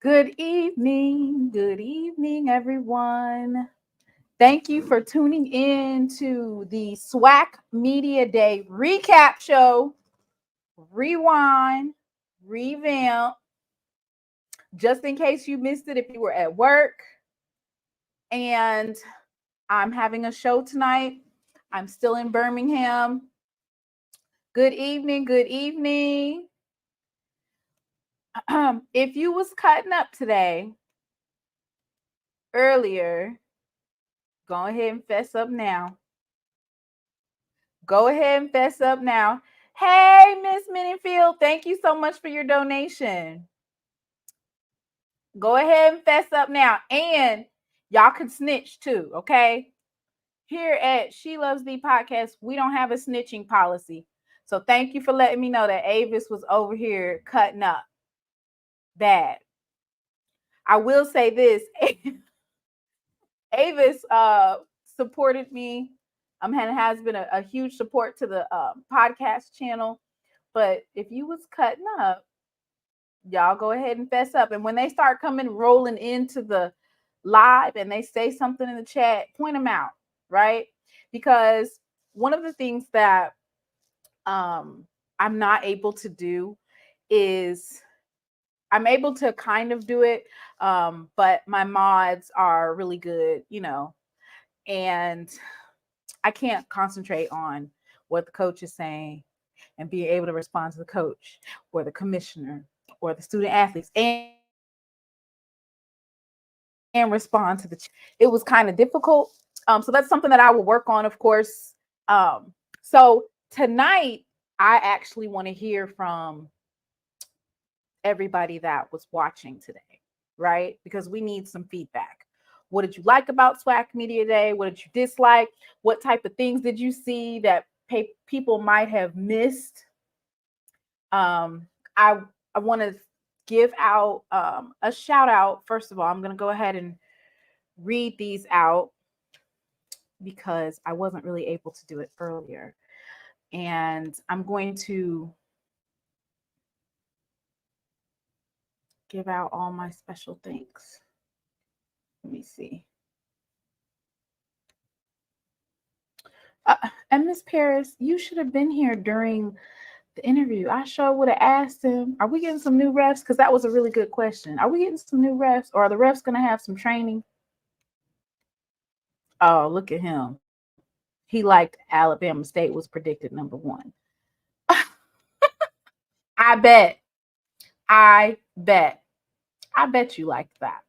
Good evening, everyone. Thank you for tuning in to the SWAC Media Day recap show, rewind, revamp, just in case you missed it if you were at work. And I'm having a show tonight. I'm still in Birmingham. Good evening. If you was cutting up today, earlier, go ahead and fess up now. Hey, Miss Minifield, thank you so much for your donation. Go ahead and fess up now. And y'all can snitch too, okay? Here at SheLovesThee podcast, we don't have a snitching policy. So thank you for letting me know that Avis was over here cutting up bad. I will say this. Avis supported me. And has been a huge support to the podcast channel. But if you was cutting up, y'all go ahead and fess up. And when they start rolling into the live and they say something in the chat, point them out, right? Because one of the things that I'm not able to do is I'm able to kind of do it, but my mods are really good, and I can't concentrate on what the coach is saying and being able to respond to the coach or the commissioner or the student athletes and respond to the. It was kind of difficult. So that's something that I will work on, of course. So tonight, I actually want to hear from everybody that was watching today, right? Because we need some feedback. What did you like about SWAC Media Day? What did you dislike? What type of things did you see that people might have missed? I want to give out a shout out. First of all, I'm going to go ahead and read these out because I wasn't really able to do it earlier. And I'm going to give out all my special thanks. Let me see. And Miss Paris, you should have been here during the interview. I sure would have asked him, are we getting some new refs? Because that was a really good question. Are we getting some new refs, or are the refs going to have some training? Oh, look at him. He liked Alabama State was predicted number 1. I bet you liked that.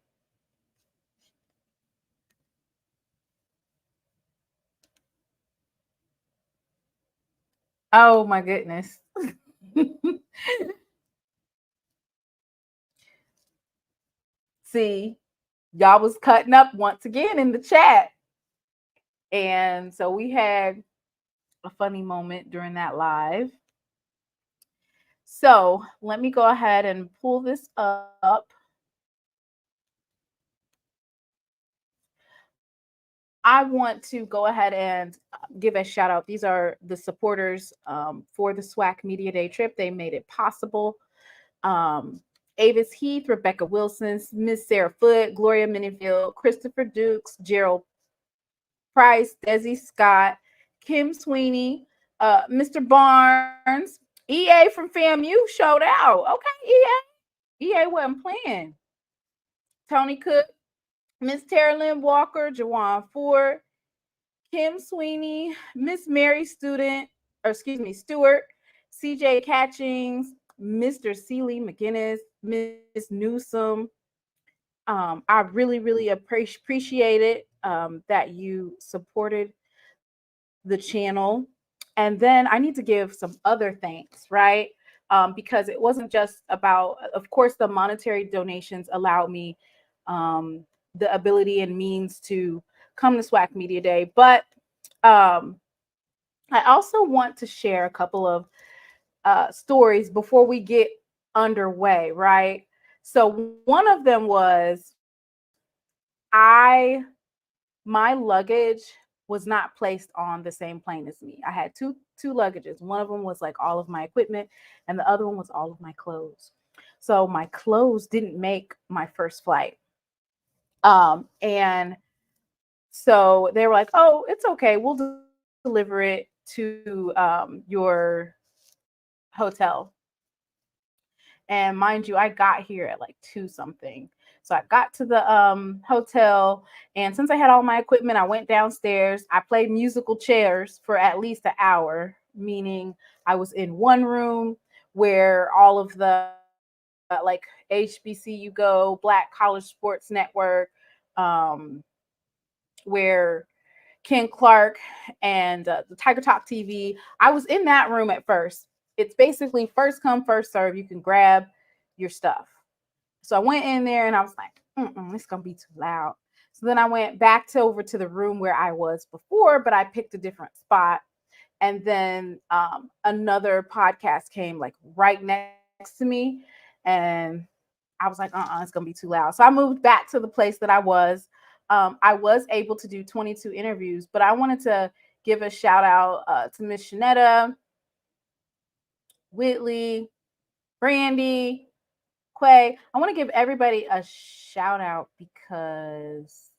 Oh my goodness. See, y'all was cutting up once again in the chat. And so we had a funny moment during that live. So let me go ahead and pull this up. I want to go ahead and give a shout out. These are the supporters for the SWAC Media Day trip. They made it possible. Avis Heath, Rebecca Wilson, Miss Sarah Foote, Gloria Minifield, Christopher Dukes, Gerald Price, Desi Scott, Kim Sweeney, Mr. Barnes, EA from FAMU showed out. Okay, EA wasn't playing. Tony Cook, Miss Tara Lynn Walker, Jawan Ford, Kim Sweeney, Miss Mary Stewart, CJ Catchings, Mr. Seeley McGinnis, Miss Newsom. I really appreciate it that you supported the channel. And then I need to give some other thanks, right? Because it wasn't just about, of course, the monetary donations allowed me the ability and means to come to SWAC Media Day. But I also want to share a couple of stories before we get underway, right? So one of them was my luggage was not placed on the same plane as me. I had two luggages. One of them was like all of my equipment, and the other one was all of my clothes. So my clothes didn't make my first flight. And so they were like, oh, it's okay. We'll deliver it to your hotel. And mind you, I got here at like 2 something. So I got to the hotel, and since I had all my equipment, I went downstairs. I played musical chairs for at least an hour, meaning I was in one room where all of the like HBCU Go, Black College Sports Network, where Ken Clark and the Tiger Talk TV. I was in that room at first. It's basically first come, first serve. You can grab your stuff. So I went in there and I was like, it's going to be too loud. So then I went back over to the room where I was before, but I picked a different spot. And then another podcast came like right next to me. And I was like, it's going to be too loud. So I moved back to the place that I was. I was able to do 22 interviews, but I wanted to give a shout out to Miss Shanetta, Whitley, Brandy, Quay. I want to give everybody a shout out because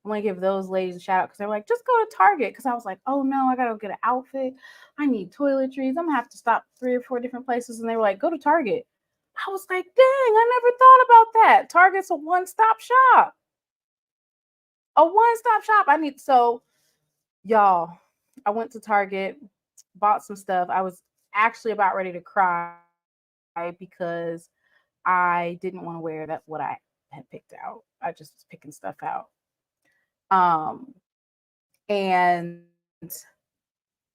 I want to give those ladies a shout out because they're like, just go to Target. Because I was like, oh no, I got to get an outfit. I need toiletries. I'm going to have to stop 3 or 4 different places. And they were like, go to Target. I was like, dang, I never thought about that. Target's a one-stop shop. So y'all, I went to Target, bought some stuff. I was actually about ready to cry because I didn't want to wear what I had picked out. I just was picking stuff out. And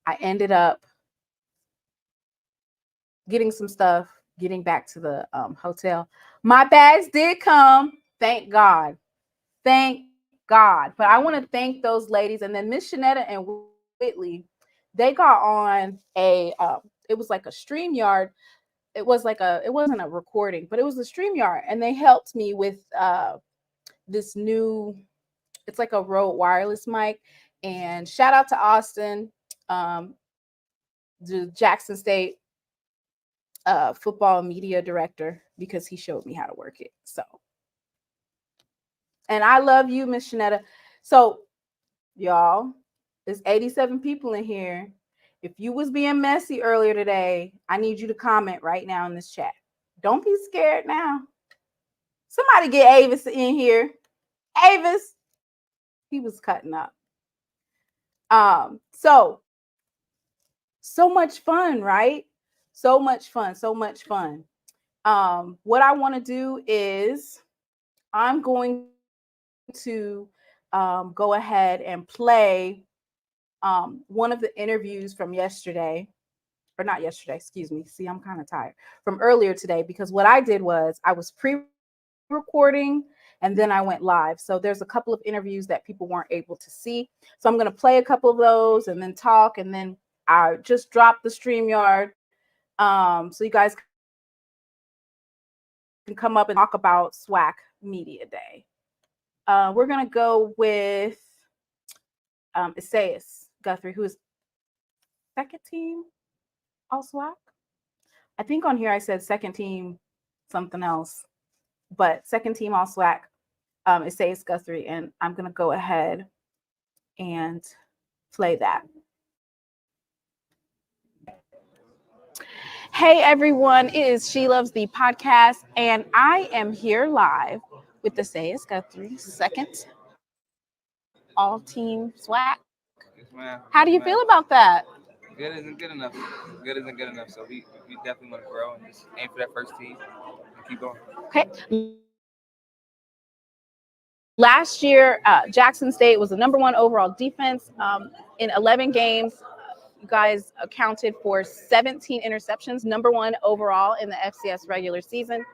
I ended up getting some stuff, getting back to the hotel. My bags did come, thank God. Thank God. But I want to thank those ladies. And then Miss Shanetta and Whitley, they got on it was like a StreamYard. It wasn't a recording, but it was a StreamYard. And they helped me with this new, it's like a Rode wireless mic. And shout out to Austin, the Jackson State football media director, because he showed me how to work it. So, and I love you, Miss Shanetta. So, y'all, there's 87 people in here. If you was being messy earlier today, I need you to comment right now in this chat. Don't be scared now. Somebody get Avis in here. Avis, he was cutting up. So much fun, right? So much fun. What I want to do is I'm going to go ahead and play one of the interviews from yesterday, or not yesterday, excuse me. See, I'm kind of tired, from earlier today, because what I did was I was pre-recording and then I went live. So there's a couple of interviews that people weren't able to see. So I'm going to play a couple of those and then talk, and then I just dropped the StreamYard. So you guys can come up and talk about SWAC Media Day. We're going to go with Isiah Guthrie, who is second team all-SWAC. I think on here I said second team something else, but second team all-SWAC, Isiah Guthrie, and I'm going to go ahead and play that. Hey everyone, it is She Loves the podcast, and I am here live with Isiah Guthrie, second all-team SWAC. Yes, ma'am. How do you feel about that? Good isn't good enough. Good isn't good enough. So we definitely want to grow and just aim for that first team and keep going. Okay. Last year, Jackson State was the #1 overall defense. In 11 games, you guys accounted for 17 interceptions, #1 overall in the FCS regular season.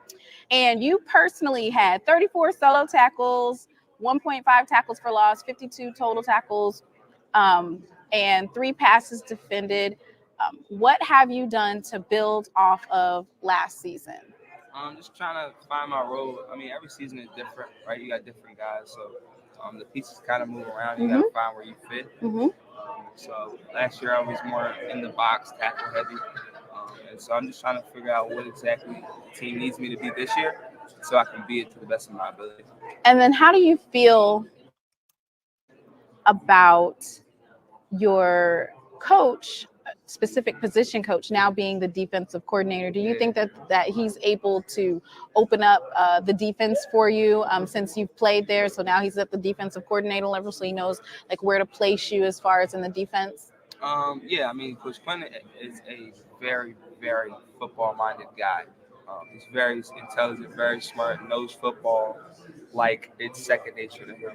And you personally had 34 solo tackles, 1.5 tackles for loss, 52 total tackles, and 3 passes defended. What have you done to build off of last season? Just trying to find my role. I mean, every season is different, right? You got different guys, so the pieces kind of move around. You got to find where you fit. So last year I was more in the box, tackle heavy, And so I'm just trying to figure out what exactly the team needs me to be this year so I can be it to the best of my ability. And then how do you feel about your coach, specific position coach, now being the defensive coordinator? Do you think that he's able to open up the defense for you since you've played there? So now he's at the defensive coordinator level, so he knows like where to place you as far as in the defense. Yeah, I mean, Coach Quinn is a very, very football-minded guy. He's very intelligent, very smart, knows football like it's second nature to him.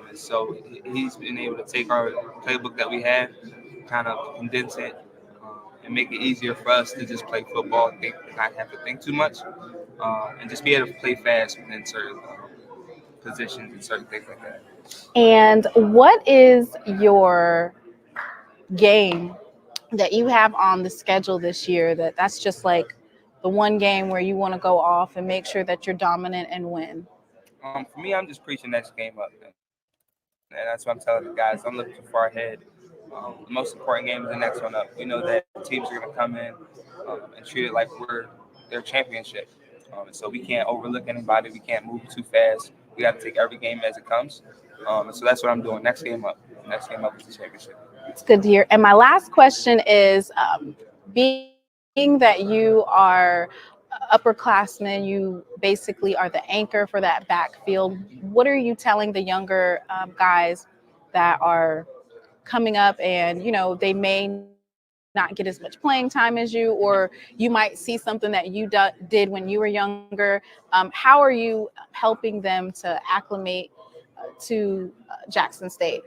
And so he's been able to take our playbook that we have, kind of condense it, and make it easier for us to just play football, not have to think too much, and just be able to play fast within certain positions and certain things like that. And what is your game that you have on the schedule this year that's just like the one game where you want to go off and make sure that you're dominant and win? For me, I'm just preaching next game up, and that's what I'm telling the guys. I'm looking far ahead. The most important game is the next one up. We know that teams are going to come in and treat it like we're their championship. And so we can't overlook anybody. We can't move too fast. We got to take every game as it comes. And so that's what I'm doing. Next game up. Next game up is the championship. It's good to hear. And my last question is, being that you are upperclassmen, you basically are the anchor for that backfield. What are you telling the younger guys that are coming up and, they may not get as much playing time as you, or you might see something that you did when you were younger? How are you helping them to acclimate to Jackson State?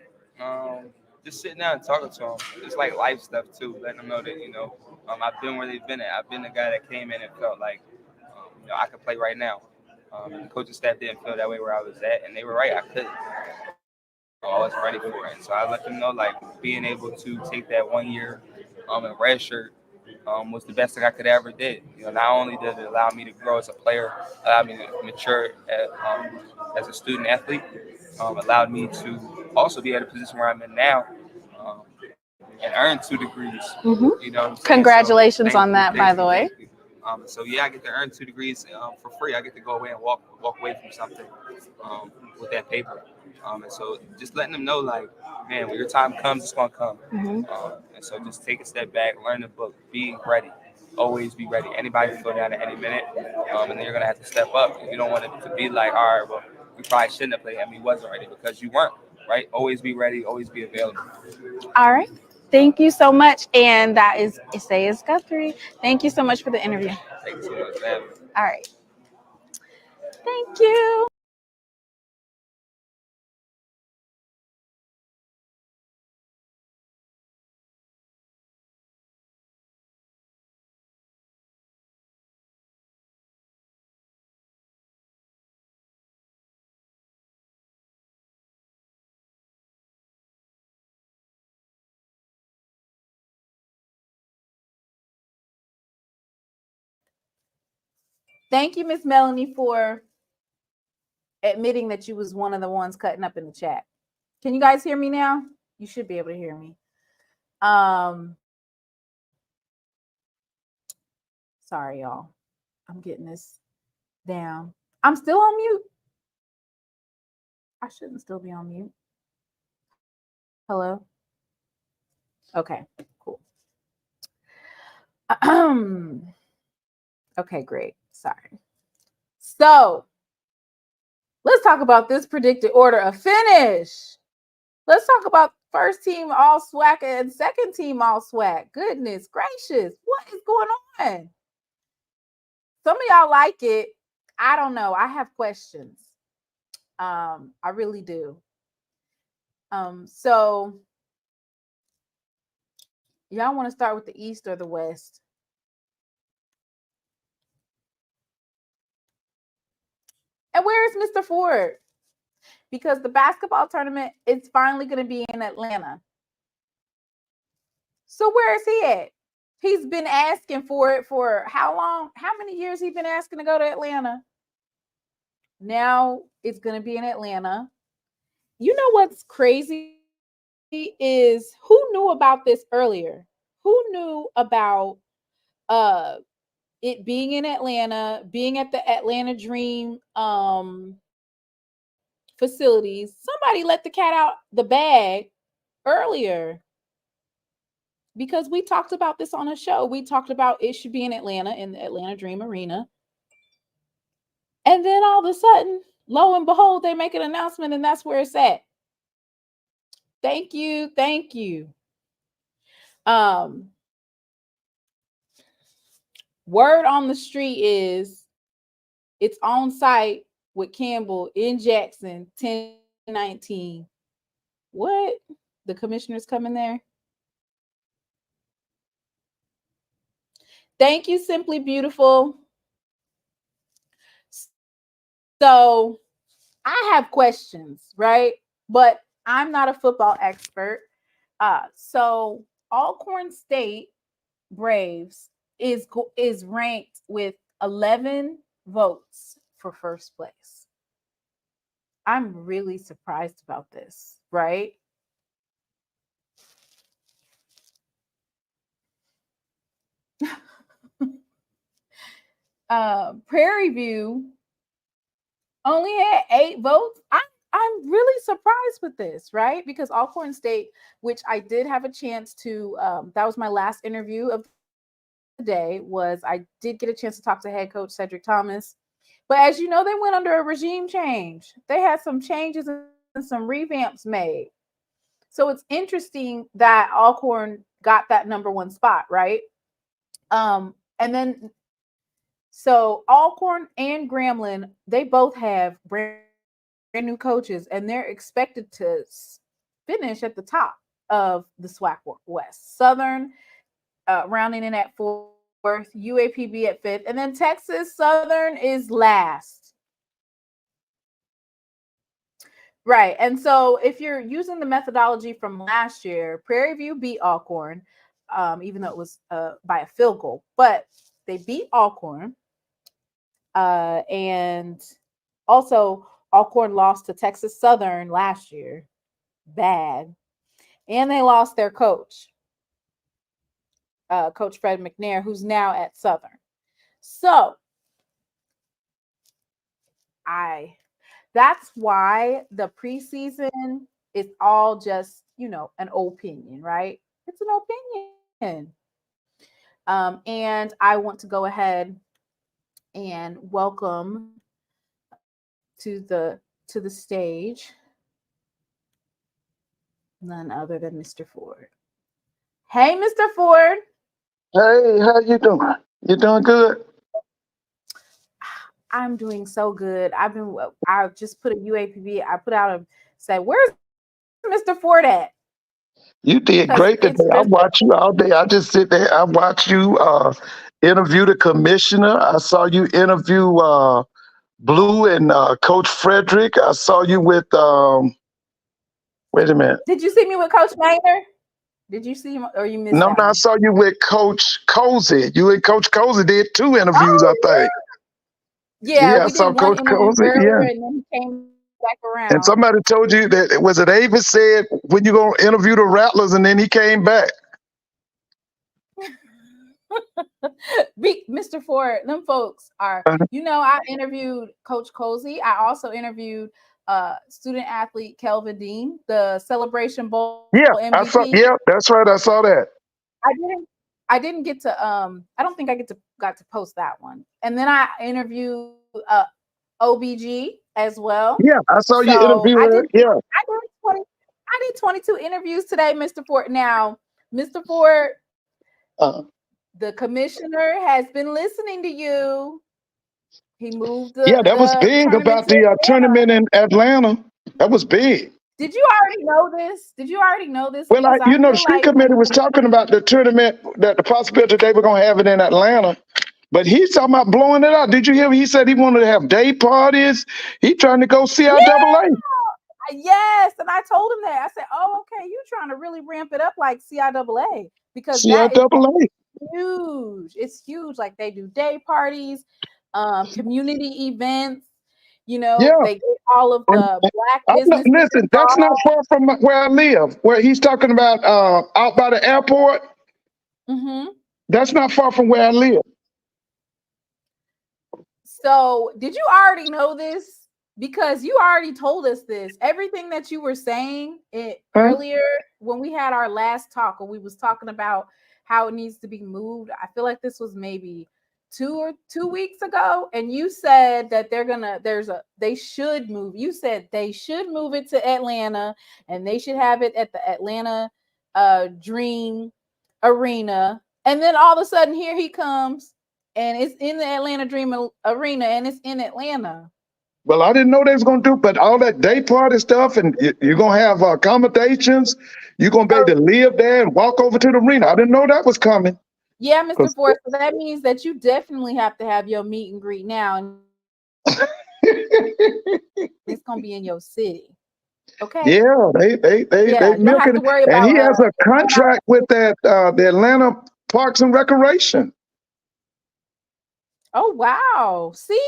Just sitting down and talking to them. It's like life stuff too, letting them know that I've been where they've been at. I've been the guy that came in and felt like I could play right now. And the coaching staff didn't feel that way where I was at, and they were right. I couldn't. I wasn't ready for it, and so I let them know like being able to take that 1 year and red shirt was the best thing I could ever did. Not only did it allow me to grow as a player, allowed me to mature as a student athlete, allowed me to also be at a position where I'm in now, and earn 2 degrees. Mm-hmm. You know what I'm saying? Congratulations on that, by the way. So yeah, I get to earn 2 degrees for free. I get to go away and walk away from something with that paper. And so just letting them know, like, man, when your time comes, it's gonna come. Mm-hmm. And so just take a step back, learn the book, be ready. Always be ready. Anybody can go down at any minute, and then you're gonna have to step up. You don't want it to be like, all right, well, we probably shouldn't have played. I mean, wasn't ready because you weren't. Right? Always be ready. Always be available. All right. Thank you so much. And that is Isiah Guthrie. Thank you so much for the interview. Thank you so much for having me. All right. Thank you. Thank you, Miss Melanie, for admitting that you was one of the ones cutting up in the chat. Can you guys hear me now? You should be able to hear me. Sorry, y'all. I'm getting this down. I'm still on mute. I shouldn't still be on mute. Hello? Okay, cool. Okay, great. Sorry. So let's talk about this predicted order of finish. Let's talk about first team all-SWAC and second team all-SWAC. Goodness gracious, what is going on? Some of y'all like it. I don't know. I have questions. I really do. So y'all want to start with the East or the West? And where is Mr. Ford? Because the basketball tournament is finally going to be in Atlanta. So where is he at? He's been asking for it for how long? How many years he been asking to go to Atlanta? Now it's going to be in Atlanta. You know what's crazy is who knew about this earlier? Who knew about uh it being in Atlanta, being at the Atlanta Dream facilities, somebody let the cat out the bag earlier, because we talked about this on a show. We talked about it should be in Atlanta, in the Atlanta Dream Arena. And then all of a sudden, lo and behold, they make an announcement and that's where it's at. Thank you. Thank you. Word on the street is it's on site with Campbell in Jackson 10-19. What? The commissioner's coming there? Thank you, Simply Beautiful. So I have questions, right? But I'm not a football expert. So Alcorn State Braves is ranked with 11 votes for first place. I'm really surprised about this, right? Prairie View only had 8 votes. I'm really surprised with this, right? Because Alcorn State, which I did have a chance to, that was my last interview of the day, was I did get a chance to talk to head coach Cedric Thomas. But as you know, they went under a regime change. They had some changes and some revamps made. So it's interesting that Alcorn got that number 1 spot, right? And then, so Alcorn and Grambling, they both have brand new coaches, and they're expected to finish at the top of the SWAC West. Southern rounding in at 4th, UAPB at 5th, and then Texas Southern is last. Right. And so if you're using the methodology from last year, Prairie View beat Alcorn, even though it was by a field goal, but they beat Alcorn. And also Alcorn lost to Texas Southern last year. Bad. And they lost their coach, Coach Fred McNair, who's now at Southern. So that's why the preseason is all just, an opinion, right? It's an opinion. And I want to go ahead and welcome to the stage none other than Mr. Ford. Hey, Mr. Ford. Hey, how you doing? You doing good? I'm doing so good. I just put a UAPB. I put out said, where's Mr. Ford at? You did great today. I watch you all day. I just sit there. I watch you interview the commissioner. I saw you interview Blue and Coach Frederick. I saw you with wait a minute. Did you see me with Coach Manor? Did you see him, or you missed No, I saw you with Coach Cozy. You and Coach Cozy did 2 interviews, I think. Yeah, we I saw did one Coach interview Cozy. earlier, Yeah. and then he came back around. And somebody told you that, was it Avis said, when you gonna interview the Rattlers, and then he came back. Mr. Ford, them folks are, I interviewed Coach Cozy. I also interviewed student athlete Kelvin Dean, the Celebration Bowl MVP. I saw, that's right. I saw that. I didn't get to I don't think I got to post that one. And then I interviewed OBG as well. Yeah, I saw you interview her. I did 22 interviews today, Mr. Ford. Now, Mr. Ford, the commissioner has been listening to you. He moved that was big about the tournament in Atlanta. That was big. Did you already know this? Well, the street committee was talking about the tournament, that the possibility they were going to have it in Atlanta. But he's talking about blowing it out. Did you hear? He said he wanted to have day parties. He trying to go CIAA. Yes, and I told him that. I said, "Oh, okay, you trying to really ramp it up like CIAA, because CIAA that is huge. It's huge. Like, they do day parties, community events. They get all of the Black businesses. Listen, that's not far from where I live. Where he's talking about out by the airport. Mm-hmm. That's not far from where I live. So, did you already know this? Because you already told us this. Everything that you were saying earlier when we had our last talk, when we was talking about how it needs to be moved. I feel like this was maybe 2 weeks ago, and you said that they should move. You said they should move it to Atlanta, and they should have it at the Atlanta Dream Arena. And then all of a sudden, here he comes, and it's in the Atlanta Dream Arena, and it's in Atlanta. Well, I didn't know they was going to do, but all that day party stuff, and you're going to have accommodations. You're going to be able to live there and walk over to the arena. I didn't know that was coming. Yeah, Mr. Ford. So that means that you definitely have to have your meet and greet now. It's going to be in your city. Okay. Yeah, they milking it. Worry and about, he has a contract with that the Atlanta Parks and Recreation. Oh wow! See,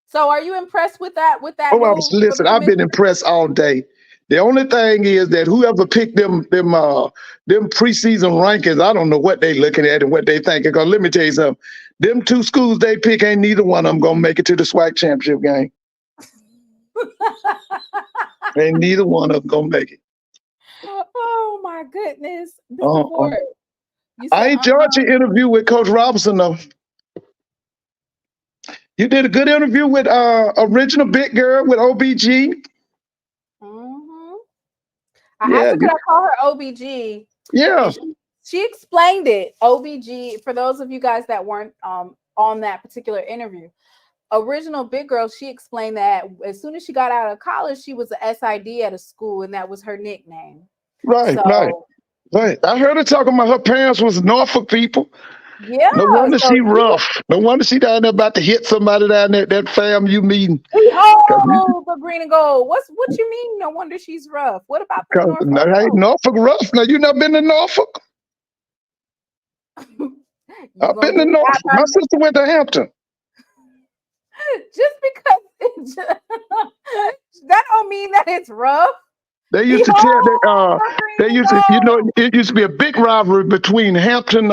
so are you impressed with that? Oh, listen, I've been impressed all day. The only thing is that whoever picked them preseason rankings, I don't know what they looking at and what they thinking. Because let me tell you something, them 2 schools they pick, ain't neither one of them gonna make it to the SWAC championship game. Ain't neither one of them gonna make it. Oh my goodness! I enjoyed your interview with Coach Robinson though. You did a good interview with original big girl with OBG. I asked her, could I call her OBG? Yeah. She explained it. OBG, for those of you guys that weren't on that particular interview. Original big girl, she explained that as soon as she got out of college, she was an SID at a school, and that was her nickname. Right. I heard her talking about her parents was Norfolk people. Yeah. No wonder she rough. No wonder she down there about to hit somebody down there, that FAMU meeting. Oh, the green and gold. What you mean? No wonder she's rough. What about the Norfolk? Hey, Norfolk rough. Now, you never been to Norfolk? I've been to Norfolk. My sister went to Hampton. Just because that don't mean that it's rough. They used to tell it used to be a big rivalry between Hampton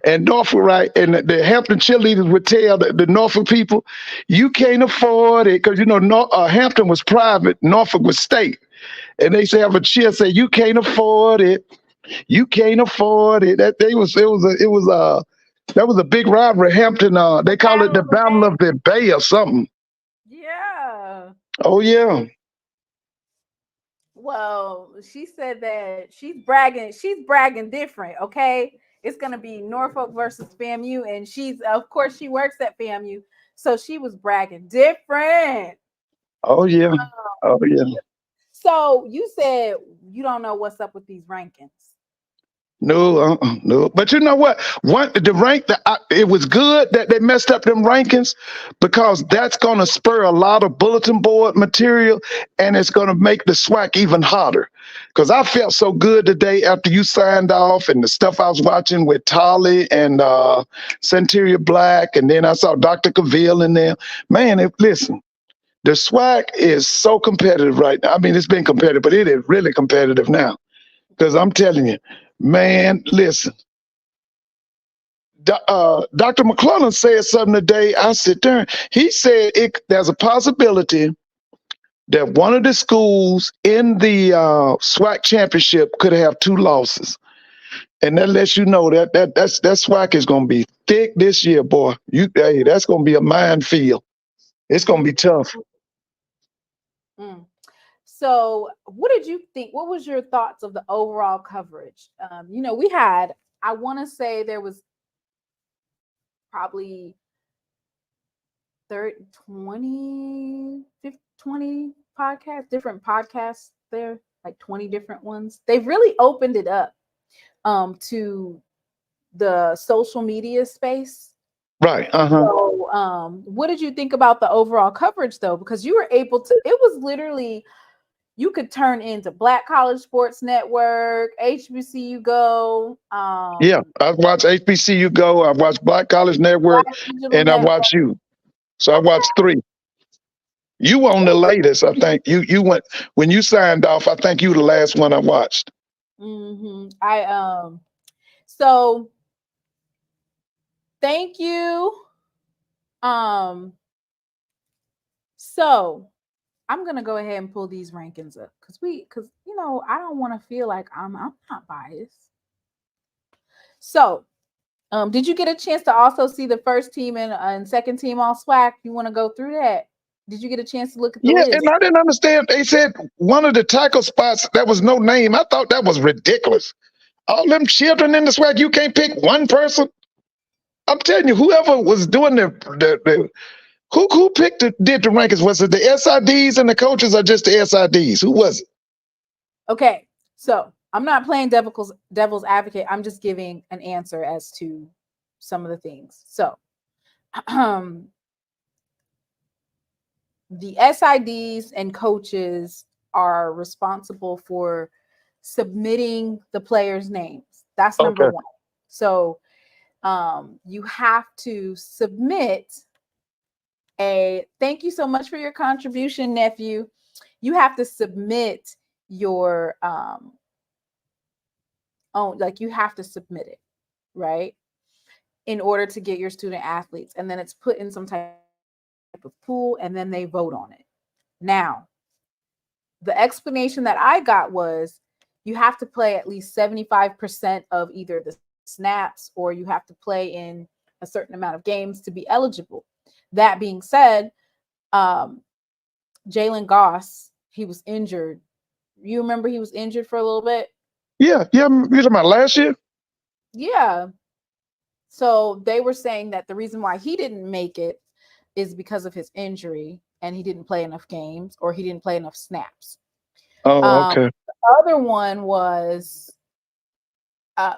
and Norfolk, right? And the Hampton cheerleaders would tell the Norfolk people, you can't afford it, because Hampton was private, Norfolk was state. And they used to have a cheer say, you can't afford it. You can't afford it. That was a big rivalry. Hampton, they call it the Battle of the Bay or something. Yeah. Oh yeah. Well, she said that she's bragging different, okay? It's gonna be Norfolk versus FAMU, and of course she works at FAMU, so she was bragging different. Oh yeah. So you said you don't know what's up with these rankings. No. But you know what? It was good that they messed up them rankings, because that's going to spur a lot of bulletin board material, and it's going to make the SWAC even hotter. Because I felt so good today after you signed off, and the stuff I was watching with Tolly and Centuria Black, and then I saw Dr. Cavill in there. Man, listen, the SWAC is so competitive right now. I mean, it's been competitive, but it is really competitive now. Because I'm telling you, man, listen. Dr. McClellan said something today. I said, darn. He said there's a possibility that one of the schools in the SWAC championship could have 2 losses. And that lets you know that SWAC is going to be thick this year, boy. That's going to be a minefield. It's going to be tough. So what did you think? What was your thoughts of the overall coverage? We had, I want to say there was probably 20 podcasts, different podcasts there, like 20 different ones. They've really opened it up to the social media space. Right. So what did you think about the overall coverage though? Because you were able to, it was literally, you could turn into Black College Sports Network, HBCU Go. Yeah, I've watched HBCU Go, I've watched Black College Network, and I watched you. So I watched 3. You were on the latest, I think. You went when you signed off. I think you were the last one I watched. So Thank you. So I'm gonna go ahead and pull these rankings up because I don't want to feel like I'm not biased. So, did you get a chance to also see the first team and second team all SWAC? You want to go through that? Did you get a chance to look at the Yeah, list? and I didn't understand. They said one of the tackle spots that was no name. I thought that was ridiculous. All them children in the SWAC, you can't pick one person. I'm telling you, whoever was doing who did the rankings? Was it the SIDs and the coaches, or just the SIDs? Who was it? Okay, so I'm not playing devil's advocate. I'm just giving an answer as to some of the things. So, the SIDs and coaches are responsible for submitting the players' names. That's number Okay. one. So, you have to submit thank you so much for your contribution, nephew. You have to submit your you have to submit it, right? In order to get your student athletes. And then it's put in some type of pool and then they vote on it. Now, the explanation that I got was you have to play at least 75% of either the snaps or you have to play in a certain amount of games to be eligible. That being said, Jalen Goss, he was injured. You remember he was injured for a little bit? Yeah. You talking about last year? Yeah. So they were saying that the reason why he didn't make it is because of his injury and he didn't play enough games or he didn't play enough snaps. Oh, okay. The other one was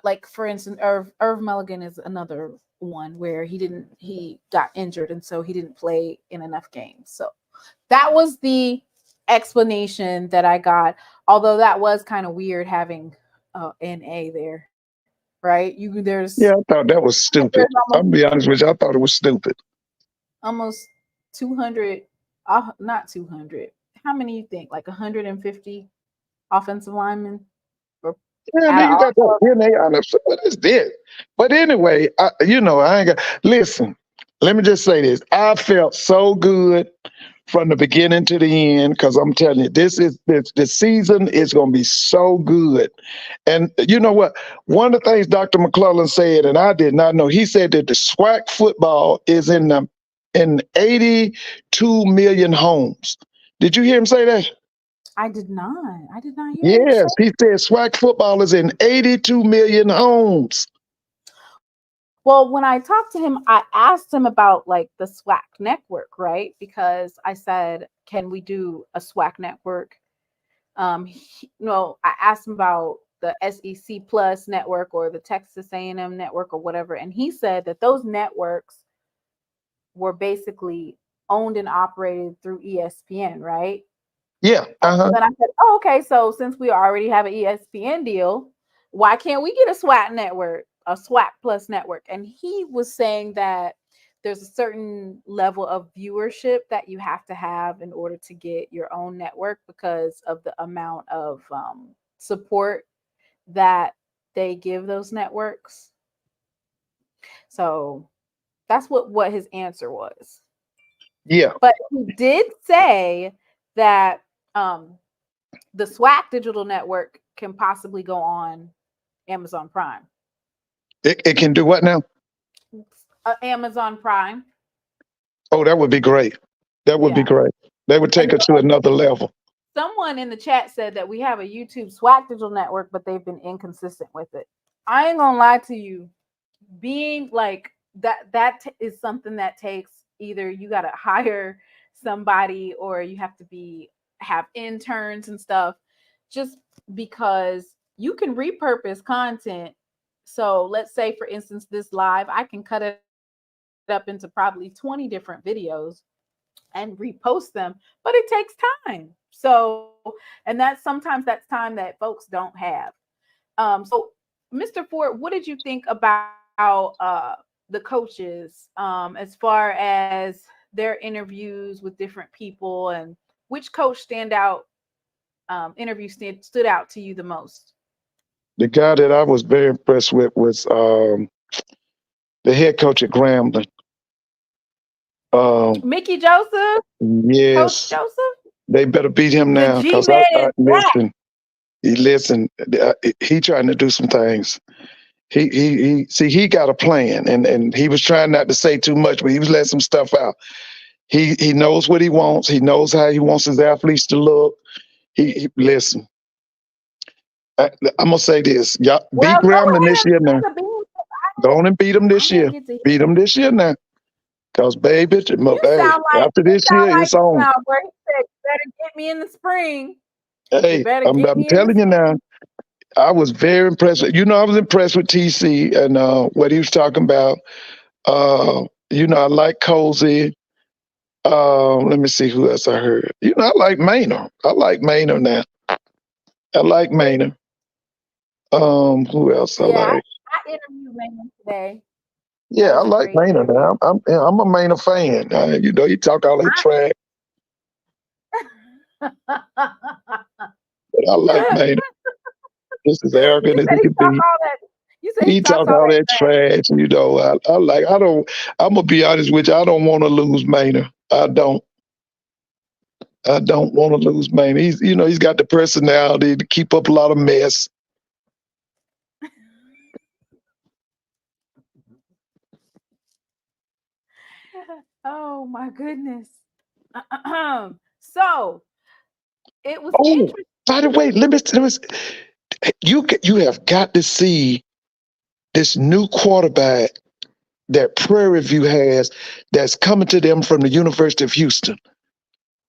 like, for instance, Irv Mulligan is another one where he got injured and so he didn't play in enough games. So that was the explanation that I got, although that was kind of weird having NA there, right? Yeah, I thought that was stupid. I'm gonna be honest with you, I thought it was stupid. Almost 200, not 200. How many you think? Like 150 offensive linemen? Yeah, then you got that DNA on it. What is this? But anyway, I ain't got. Listen, let me just say this. I felt so good from the beginning to the end because I'm telling you, the season is going to be so good. And you know what? One of the things Dr. McClellan said, and I did not know, he said that the SWAC football is in 82 million homes. Did you hear him say that? I did not hear Yes, he said SWAC football is in 82 million homes. Well, when I talked to him, I asked him about like the SWAC network, right? Because I said, can we do a SWAC network? I asked him about the SEC Plus network or the Texas A&M network or whatever. And he said that those networks were basically owned and operated through ESPN, right? Yeah. Uh-huh. And then I said, oh, okay, so since we already have an ESPN deal, why can't we get a SWAC network, a SWAC Plus network? And he was saying that there's a certain level of viewership that you have to have in order to get your own network because of the amount of support that they give those networks. So that's what his answer was. Yeah. But he did say that the SWAC digital network can possibly go on Amazon Prime. It can do what now? Amazon Prime. Oh, that would be great. That would be great. They would take it to another level. Someone in the chat said that we have a YouTube SWAC digital network, but they've been inconsistent with it. I ain't gonna lie to you. Being like that is something that takes either you got to hire somebody or you have to have interns and stuff, just because you can repurpose content. So let's say, for instance, this live, I can cut it up into probably 20 different videos and repost them, but it takes time. So, and sometimes that's time that folks don't have. So Mr. Ford, what did you think about the coaches as far as their interviews with different people, and which coach stood out to you the most? The guy that I was very impressed with was the head coach at Grambling. Mickey Joseph, Coach Yes, Joseph. they better beat him The now because G-Man is back. listen. He trying to do some things. He got a plan, and he was trying not to say too much, but he was letting some stuff out. He knows what he wants. He knows how he wants his athletes to look. He listen. I'm gonna say this, y'all Well, beat go Grambling this ahead year and now. say the beans. Go on and beat them this I year. didn't get to hear. Beat them this year now. Cause baby, You hey, sound like after this year, it's on. now, where he said, "Better get me in the spring." You Hey, better I'm get me in the telling you now. I was very impressed. You know, I was impressed with TC and what he was talking about. You know, I like Cozy. Let me see who else I heard. You know, I like Manor. I like Manor now. I like Manor. Who else I Yeah, like? I interviewed Megan today. Yeah, That I was a like great Manor interview. now. I'm a Manor fan. You know, he talk all that trash, but I like Manor. Just as arrogant You as said he he can talked be. all that. You said he He talks talk all all that that trash. trash. You know, I'm gonna be honest with you. I don't want to lose Manor. I don't want to lose Manor. He's got the personality to keep up a lot of mess. Oh my goodness. So it was Oh, interesting. by the way, let me. You have got to see this new quarterback that Prairie View has that's coming to them from the University of Houston.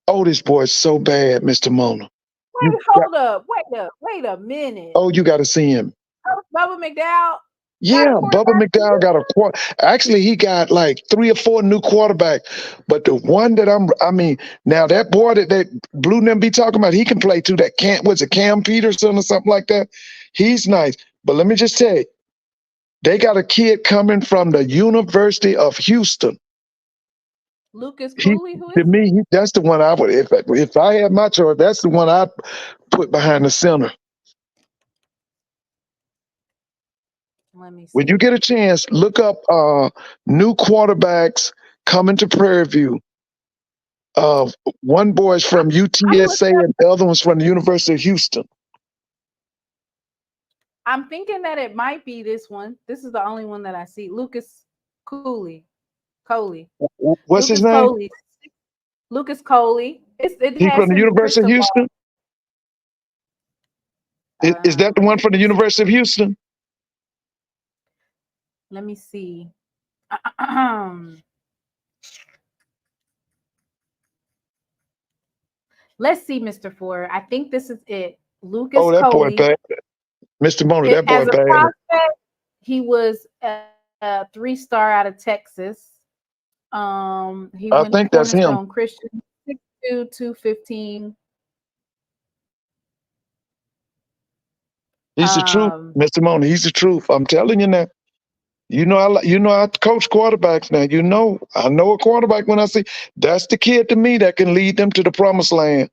Oh, this boy is so bad, Mr. Mona. Wait, hold up. Wait a minute. Oh, you got to see him. Coach Bubba McDowell. Yeah, Bubba McDowell got a quarter. Actually, he got like 3 or 4 new quarterbacks. But the one that now that boy that Blue them be talking about, he can play too. That was it Cam Peterson or something like that? He's nice. But let me just tell you, they got a kid coming from the University of Houston. Lucas Cooley, who is To me, that's the one I would, if I had my choice, that's the one I'd put behind the center. Let me see. When you get a chance, look up new quarterbacks coming to Prairie View. One boy's from UTSA and the other one's from the University of Houston. I'm thinking that it might be this one. This is the only one that I see. Lucas Coley. What's his name? Lucas Coley. He's from the University of Houston? Is that the one from the University of Houston? Let me see. Let's see, Mr. Ford. I think this is it. Lucas Coley. That boy bad. Mr. Mona, that boy bad. Prospect, he was a 3-star out of Texas. He I went think to that's him. Cornerstone Christian, 6'2", 215. He's the truth, Mr. Mona. He's the truth. I'm telling you now. You know, I coach quarterbacks now. You know, I know a quarterback when I see that's the kid to me that can lead them to the promised land.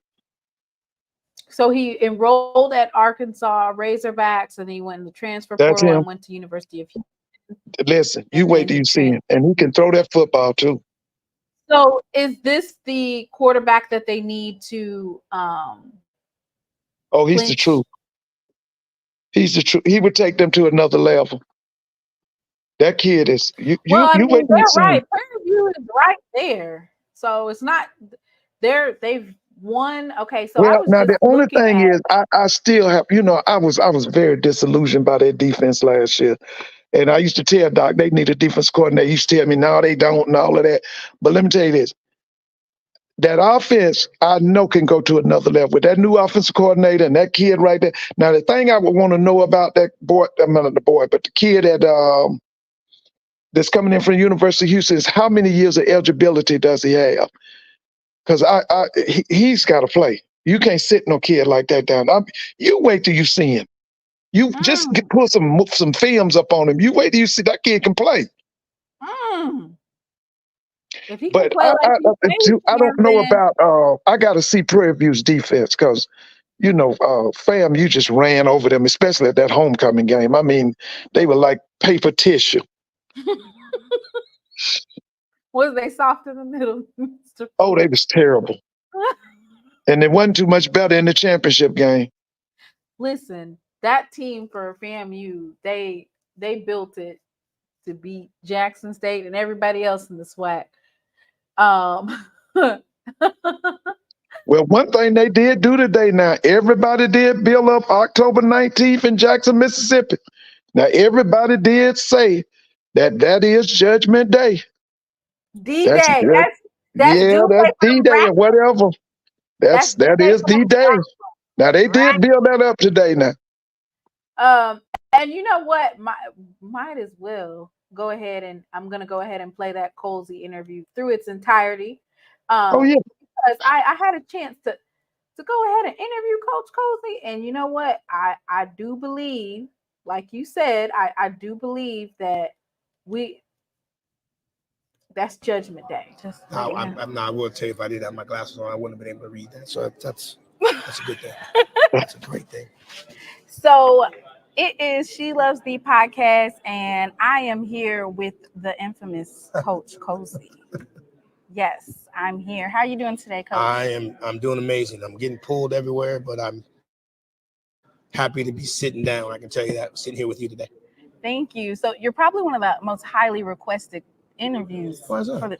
So he enrolled at Arkansas Razorbacks, and he went in the transfer portal and went to University of Houston. Listen, you wait till you see him, and he can throw that football too. So, is this the quarterback that they need to? Oh, he's the truth. He's the truth. He would take them to another level. That kid is you wait till you see him. Prairie View is right there. So it's not they've won. Okay, so well, now the only thing is I still have, I was very disillusioned by their defense last year. And I used to tell Doc they need a defense coordinator. He used to tell me, no, they don't, and all of that. But let me tell you this. That offense, I know, can go to another level. With that new offensive coordinator and that kid right there. Now, the thing I would want to know about that boy, not the boy, but the kid that's coming in from the University of Houston is how many years of eligibility does he have? Because he's got to play. You can't sit no kid like that down. You wait till you see him. You just put some films up on him. You wait till you see that kid can play. If he can play I don't know about. I got to see Prairie View's defense because, fam, you just ran over them, especially at that homecoming game. I mean, they were like paper tissue. Was they soft in the middle, Mr. Oh, they was terrible. And it wasn't too much better in the championship game. Listen, that team for FAMU, they built it to beat Jackson State and everybody else in the SWAC. Well, one thing they did do today now, everybody did build up October 19th in Jackson, Mississippi. Now, everybody did say that is Judgment Day. D-Day. That's D-Day or whatever. That is D-Day. Now, they did build that up today now. And you know what? Might as well go ahead and I'm going to go ahead and play that Colsey interview through its entirety. Oh, yeah. Because I had a chance to go ahead and interview Coach Colsey. And you know what? I do believe, like you said, I do believe that that's Judgment Day. I will tell you, if I didn't have my glasses on, I wouldn't have been able to read that. So that's a good thing. That's a great thing. So it is She Loves Thee podcast, and I am here with the infamous Coach Colsey. Yes, I'm here. How are you doing today, Coach? I'm doing amazing. I'm getting pulled everywhere, but I'm happy to be sitting down. I can tell you that, sitting here with you today. Thank you. So you're probably one of the most highly requested interviews. Why is that?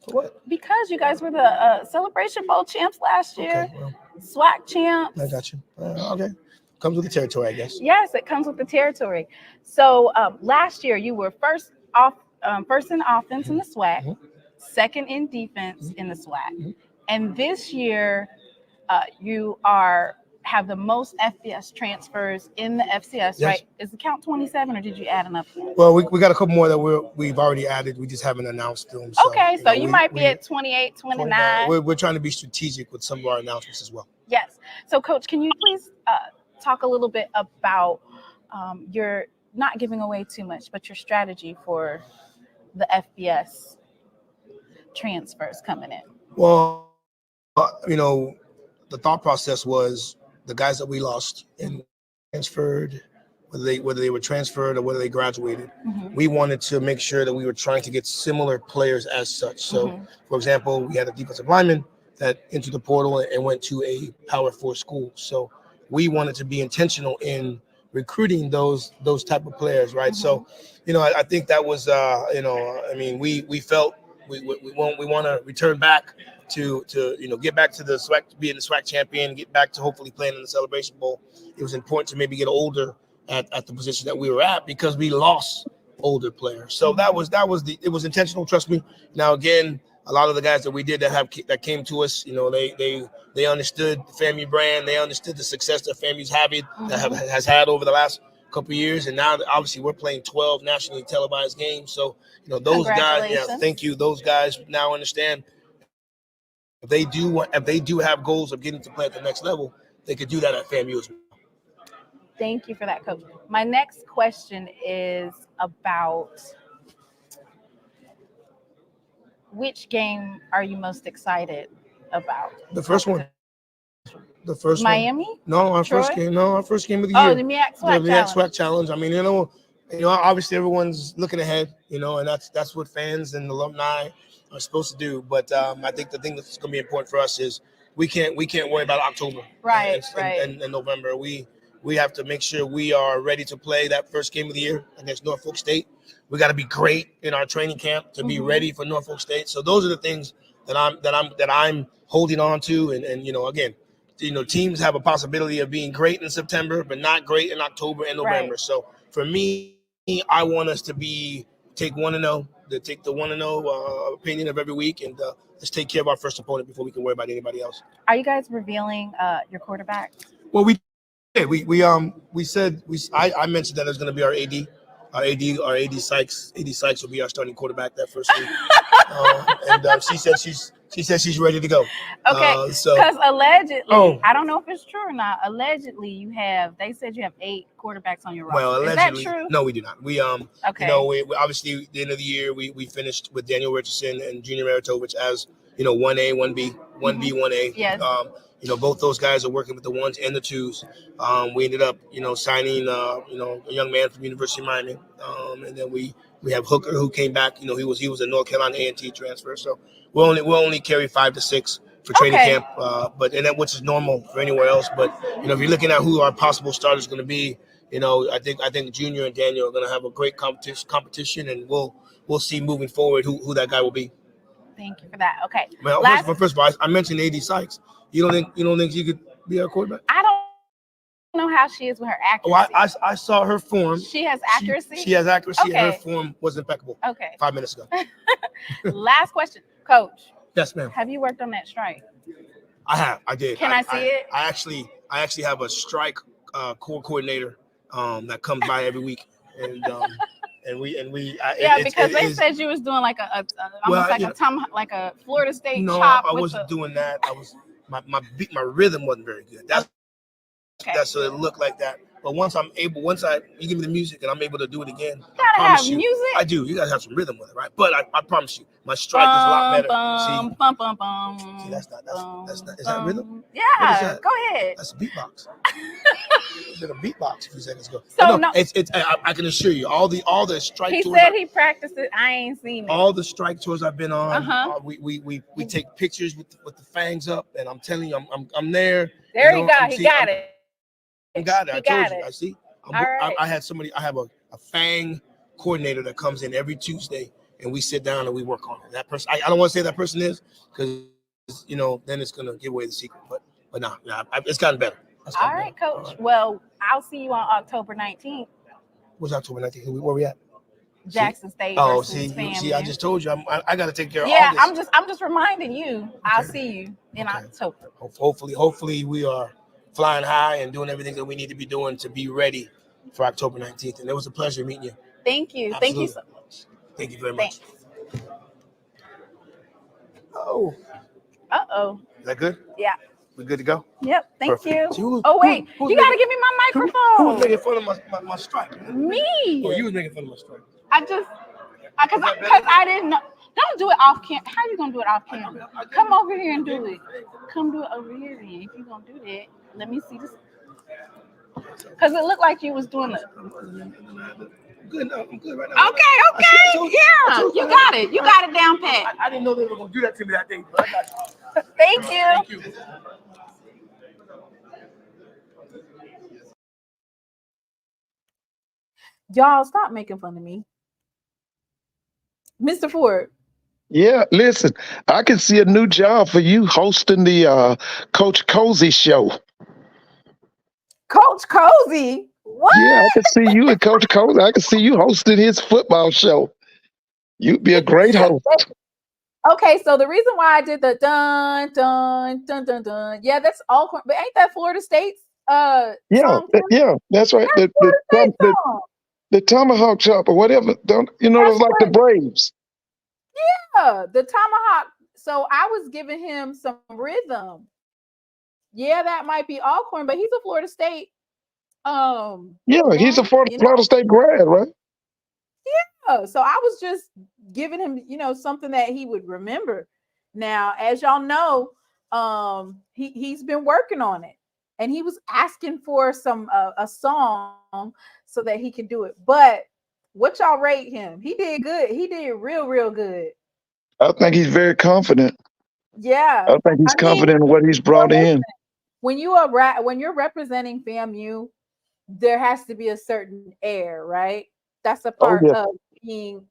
For what? Because you guys were the Celebration Bowl champs last year. Okay, well, SWAC champs. I got you. Okay. Comes with the territory, I guess. Yes, it comes with the territory. So last year you were first in offense in the SWAC, second in defense in the SWAC, and this year you have the most FBS transfers in the FCS, yes. Right? Is the count 27, or did you add enough? Well, we got a couple more that we've already added. We just haven't announced them. So, okay, so you might be at 28, 29. We're trying to be strategic with some of our announcements as well. Yes. So, Coach, can you please talk a little bit about your not giving away too much, but your strategy for the FBS transfers coming in? Well, the thought process was the guys that we lost and transferred, whether they were transferred or whether they graduated, we wanted to make sure that we were trying to get similar players as such. So, for example, we had a defensive lineman that entered the portal and went to a Power 4 school. So we wanted to be intentional in recruiting those type of players, right? So, I think that was, we felt we want to return back to get back to the SWAC, being the SWAC champion, get back to hopefully playing in the Celebration Bowl. It was important to maybe get older at the position that we were at because we lost older players. So it was intentional. Trust me. Now again, a lot of the guys that we did that came to us, they understood the FAMU brand, they understood the success that FAMU's has had over the last couple of years, and now obviously we're playing 12 nationally televised games. So those guys, thank you. Those guys now understand. If they do have goals of getting to play at the next level, they could do that at FAMU as well. Thank you for that, Coach. My next question is about which game are you most excited about? The first one. The first Miami? One. No, our Troy? first game. No, our first game of the year. Oh, the MEAC SWAC Challenge. I mean, obviously everyone's looking ahead, and that's what fans and alumni are supposed to do. But I think the thing that's going to be important for us is we can't worry about October, and November. We have to make sure we are ready to play that first game of the year against Norfolk State. We got to be great in our training camp to be ready for Norfolk State. So those are the things that I'm holding on to. And again, teams have a possibility of being great in September, but not great in October and November. Right. So for me, I want us to take 1-0, take the 1-0 opinion of every week, and let's take care of our first opponent before we can worry about anybody else. Are you guys revealing your quarterback? Well, I mentioned that it was going to be our AD. Our AD Sykes will be our starting quarterback that first week. And she said she's ready to go. Okay, because allegedly, I don't know if it's true or not. Allegedly, they said you have 8 quarterbacks on your roster. Well, allegedly, is that true? No, we do not. We okay. We obviously at the end of the year we finished with Daniel Richardson and Junior Meritovich as 1A, 1B, 1B, 1A. Yes. Both those guys are working with the 1s and the 2s. We ended up, signing, a young man from University of Miami. And then we We have Hooker, who came back. You know, he was a North Carolina A&T transfer. So we'll only carry 5 to 6 for training camp, which is normal for anywhere else. But you know, if you're looking at who our possible starters going to be, you know, I think Junior and Daniel are going to have a great competition, and we'll see moving forward who that guy will be. Thank you for that. Okay. Well, first of all, I mentioned AD Sykes. You don't think she could be our quarterback? I don't know how she is with her accuracy. Oh, I saw her form. She has accuracy. She has accuracy, okay. And her form was impeccable. Okay. 5 minutes ago. Last question, Coach. Yes, ma'am. Have you worked on that strike? I have. I did. Can I see it? I actually have a strike core coordinator that comes by every week, and we. Because they said you was doing like like a Florida State. No, chop I wasn't doing that. I was my rhythm wasn't very good. That's so it looked like that. But once you give me the music and I'm able to do it again. You gotta have music. I do. You gotta have some rhythm with it, right? But I promise you, my strike is a lot better. See, that's not. Is that rhythm? Yeah. Go ahead. That's a beatbox. Did a beatbox a few seconds ago. So it's. I can assure you, all the strike. He tours said he practiced it. I ain't seen it. All the strike tours I've been on. We take pictures with the fangs up, and I'm telling you, I'm there. There you go. He got it. I got it. I told you. I see. Right. I have a FANG coordinator that comes in every Tuesday, and we sit down and we work on it. That person, I don't want to say that person is, because you know then it's gonna give away the secret. But nah, it's gotten better. All right, Coach. Right. Well, I'll see you on October 19th. What's October 19th? Where we at? Jackson State. Oh, see, I just told you I got to take care of all this. I'm just reminding you. Okay. I'll see you in October. Hopefully we are flying high and doing everything that we need to be doing to be ready for October 19th. And it was a pleasure meeting you. Thank you. Absolutely. Thank you so much. Thank you very much. Thanks. Oh. Uh-oh. Is that good? Yeah. We good to go? Yep. Thank Perfect. you. Oh, wait. You got to give me my microphone. Who was making fun of my strike? Me. Oh, you was making fun of my strike. Because I didn't know. Don't do it off camera. How you gonna do it off camera? Come over here and do it. Come do it over here then. If you gonna do that, let me see this. Because it looked like you was doing it. Good. No, I'm good right now. Okay. Yeah. You got it. You got it down pat. I didn't know they were gonna do that to me that day, but I got you. Thank you. Thank you. Y'all stop making fun of me. Mr. Ford. Yeah, listen, I can see a new job for you hosting the Coach Cozy show. Coach Cozy? What? Yeah, I can see you and Coach Cozy. I can see you hosting his football show. You'd be a great host. Okay, so the reason why I did the dun dun dun dun dun, yeah, that's all. But ain't that Florida State's song? Yeah, that's right. The tomahawk chop or whatever. It's like the Braves. Yeah, the tomahawk. So I was giving him some rhythm. Yeah, that might be Alcorn, but he's a Florida State. He's a Florida State grad, right? Yeah. So I was just giving him, something that he would remember. Now, as y'all know, he's been working on it, and he was asking for a song so that he could do it. But what y'all rate him? He did good. He did real good. I think he's very confident. Yeah. I think he's confident in what he's brought in. When you're representing FAMU, there has to be a certain air, right? That's a part of being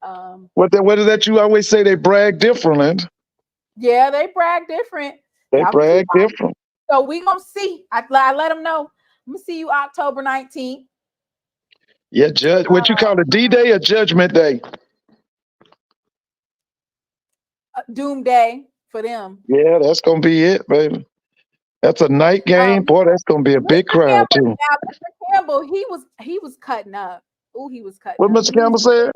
what is that you always say? They brag different. Yeah, they brag different. They brag different. So we gonna see. I let them know. I'm gonna see you October 19th. Yeah, Judge. What you call it, D-Day or Judgment Day? Doom Day for them. Yeah, that's gonna be it, baby. That's a night game. Boy, that's gonna be a big crowd too. Now, Mr. Campbell, he was cutting up. Oh, he was cutting what up. Mr. Campbell said?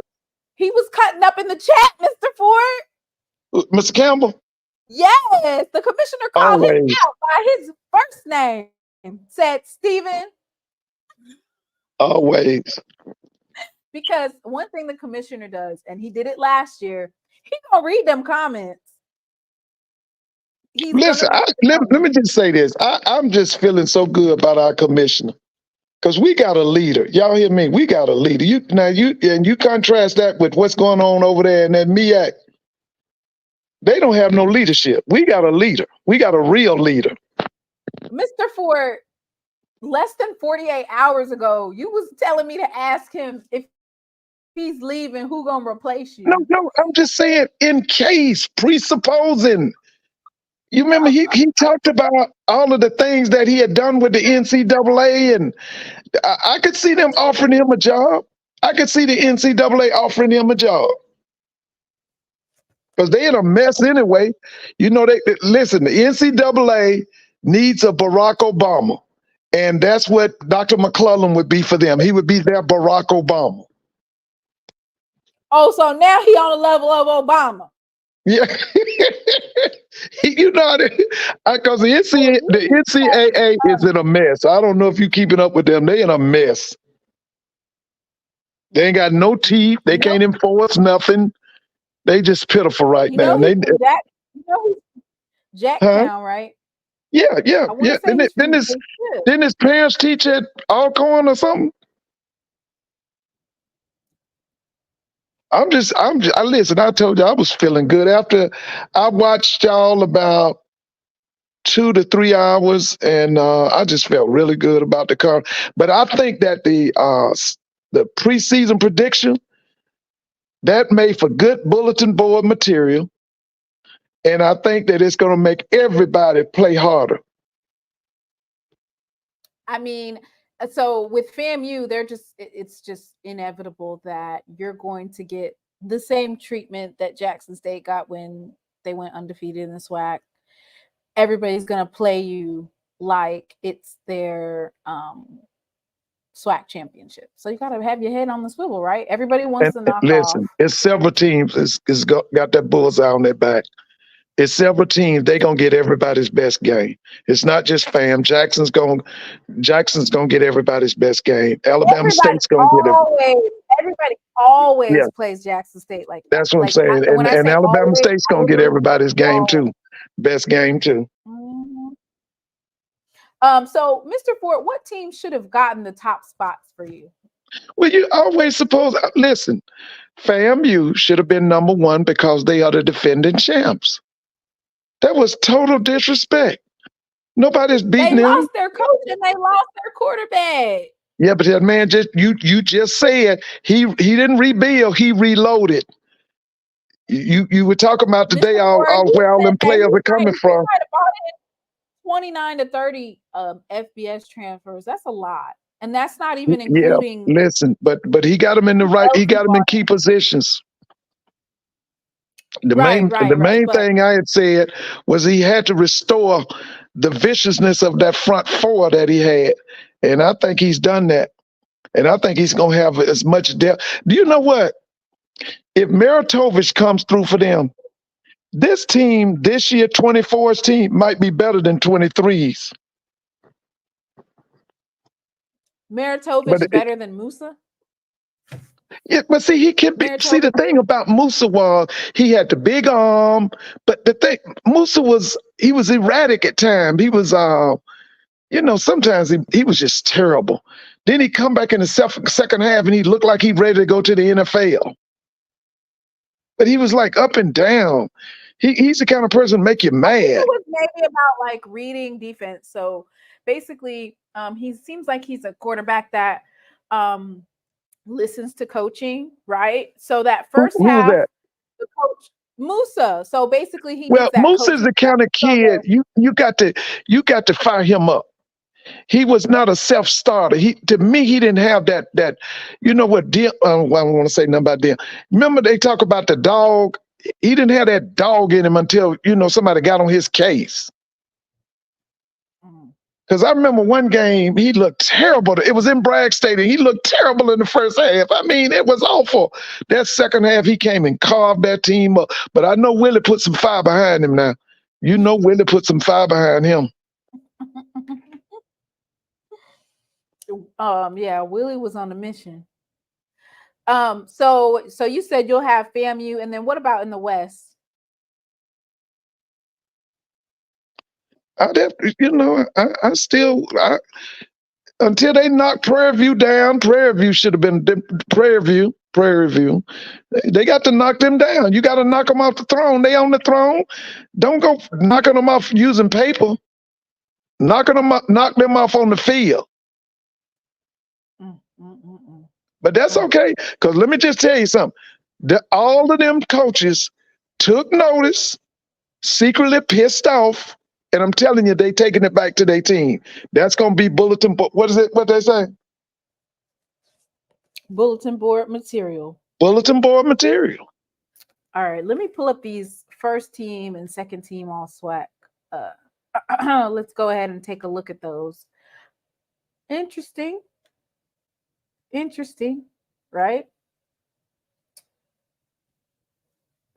He was cutting up in the chat, Mr. Ford. Mr. Campbell? Yes, the commissioner called him out by his first name. Said Stephen. Always. Because one thing the commissioner does, and he did it last year, he gonna read them comments. Listen, let me just say this. I'm just feeling so good about our commissioner. Because we got a leader. Y'all hear me? We got a leader. You contrast that with what's going on over there in that MEAC. They don't have no leadership. We got a leader. We got a real leader. Mr. Ford, less than 48 hours ago, you was telling me to ask him if he's leaving, who gonna replace you? No, I'm just saying, in case, presupposing. You remember he talked about all of the things that he had done with the NCAA, and I could see them offering him a job. I could see the NCAA offering him a job. Because they're in a mess anyway. You know, listen, the NCAA needs a Barack Obama. And that's what Dr. McClellan would be for them. He would be their Barack Obama. Oh, so now he on the level of Obama. Yeah. You know, because the NCAA is in a mess. I don't know if you're keeping up with them. They're in a mess. They ain't got no teeth. They can't enforce nothing. They just pitiful right now. Jacktown, right? Yeah. Didn't his parents teach at Alcorn or something? Listen, I told you I was feeling good after I watched y'all about 2 to 3 hours, and I just felt really good about the car. But I think that the preseason prediction that made for good bulletin board material, and I think that it's going to make everybody play harder. I mean, so with FAMU, it's just inevitable that you're going to get the same treatment that Jackson State got when they went undefeated in the SWAC. Everybody's going to play you like it's their SWAC championship. So you got to have your head on the swivel, right? Everybody wants to knock off. It's several teams is got that bullseye on their back. It's several teams. They gonna get everybody's best game. It's not just FAM. Jackson's gonna get everybody's best game. Alabama State's gonna get it. Everybody always plays Jackson State like that. That's what I'm saying. And Alabama State's gonna get everybody's game too. Best game too. Mm-hmm. So Mr. Ford, what team should have gotten the top spots for you? Well, you always listen, FAMU should have been number 1 because they are the defending champs. That was total disrespect. Nobody's beating them. They lost their coach and they lost their quarterback. Yeah, but that man you just said he didn't rebuild, he reloaded. You were talking about today where all them players are coming from. 29 to 30 FBS transfers. That's a lot. And that's not even including. Yeah, listen, but he got them in the right. He got them in key positions. The main thing I had said was he had to restore the viciousness of that front 4 that he had, and I think he's done that. And I think he's gonna have as much depth. Do you know what? If Maritovich comes through for them, this team this year, 24's team might be better than 23's. Maritovich better than Musa? Yeah, but see, he can be. See, the thing about Musa was he had the big arm, but the thing Musa was erratic at times. He was sometimes he was just terrible. Then he come back in the second half and he looked like he ready to go to the NFL. But he was like up and down. He's the kind of person to make you mad. It was maybe about like reading defense. So basically, he seems like he's a quarterback that listens to coaching, right? So that first half, the coach Musa. So basically, Musa's the kind of kid you got to fire him up. He was not a self-starter. To me, he didn't have that. You know what? I don't want to say nothing about them. Remember they talk about the dog. He didn't have that dog in him until somebody got on his case. Because I remember one game, he looked terrible. It was in Bragg Stadium. He looked terrible in the first half. I mean, it was awful. That second half, he came and carved that team up. But I know Willie put some fire behind him now. Willie put some fire behind him. Yeah, Willie was on a mission. So you said you'll have FAMU, and then what about in the West? until they knocked Prairie View down. Prairie View should have been Prairie View. They got to knock them down. You got to knock them off the throne. They on the throne. Don't go knocking them off using paper. Knock them off on the field. But that's okay, because let me just tell you something. All of them coaches took notice, secretly pissed off, and I'm telling you, they taking it back to their team. That's going to be bulletin board. What is it? What they say? Bulletin board material. Bulletin board material. All right, let me pull up these first team and second team all-SWAC. Let's go ahead and take a look at those. Interesting, right?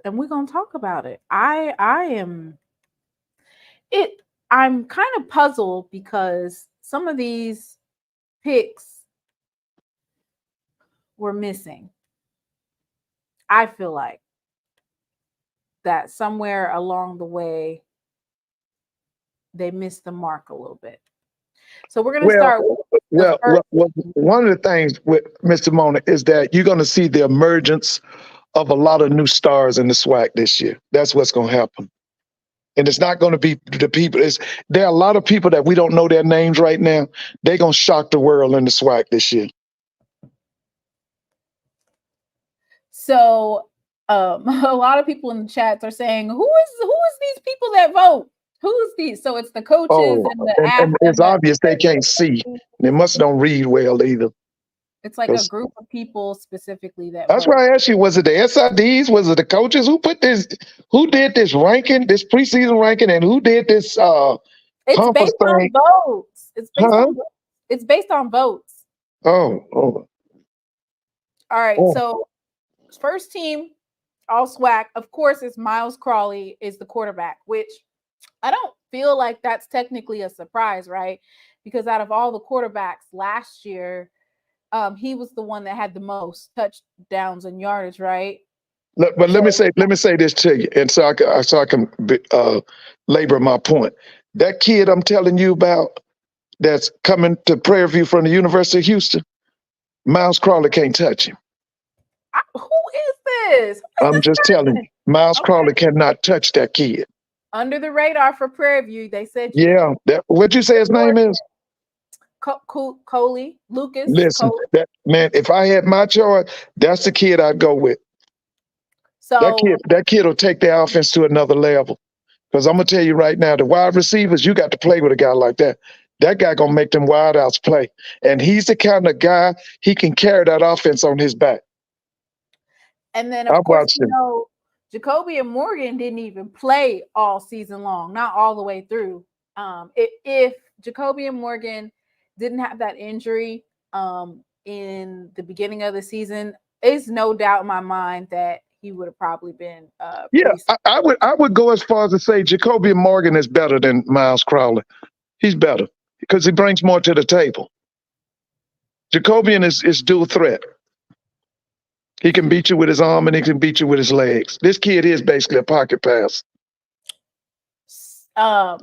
And we're gonna talk about it. I'm kind of puzzled because some of these picks were missing. I feel like that somewhere along the way they missed the mark a little bit. So we're going to start with one of the things with Mr. Mona is that you're going to see the emergence of a lot of new stars in the SWAC this year. That's what's going to happen. And it's not going to be the people. There are a lot of people that we don't know their names right now. They're going to shock the world in the SWAC this year. So a lot of people in the chats are saying, who is these people that vote? Who's these? So it's the coaches and the and it's obvious they can't see. They must don't read well either. It's like a group of people specifically that. That's why I asked you: was it the SIDs? Was it the coaches? Who put this? Who did this ranking? This preseason ranking, and who did this? It's based on votes. It's based on votes. Oh. All right. So first team, all SWAC. Of course, it's Miles Crawley is the quarterback, which I don't feel like that's technically a surprise, right? Because out of all the quarterbacks last year, he was the one that had the most touchdowns and yardage, right? But let me say this to you, and so I can labor my point. That kid I'm telling you about that's coming to Prairie View from the University of Houston, Miles Crawley can't touch him. Who is this? I'm just telling you, Miles Crawley cannot touch that kid. Under the radar for Prairie View, they said. Yeah, what'd you say his name is? Coley, Lucas. Listen, Coley. that man, if I had my choice, that's the kid I'd go with. So that kid will take the offense to another level. Because I'm gonna tell you right now, the wide receivers, you got to play with a guy like that. That guy gonna make them wide outs play. And he's the kind of guy, he can carry that offense on his back. And then of course, Jacoby and Morgan didn't even play all season long, not all the way through. If Jacoby and Morgan didn't have that injury in the beginning of the season, it's no doubt in my mind that he would have probably been. I would go as far as to say Jacoby and Morgan is better than Miles Crawley. He's better because he brings more to the table. Jacobian is dual threat. He can beat you with his arm and he can beat you with his legs. This kid is basically a pocket pass.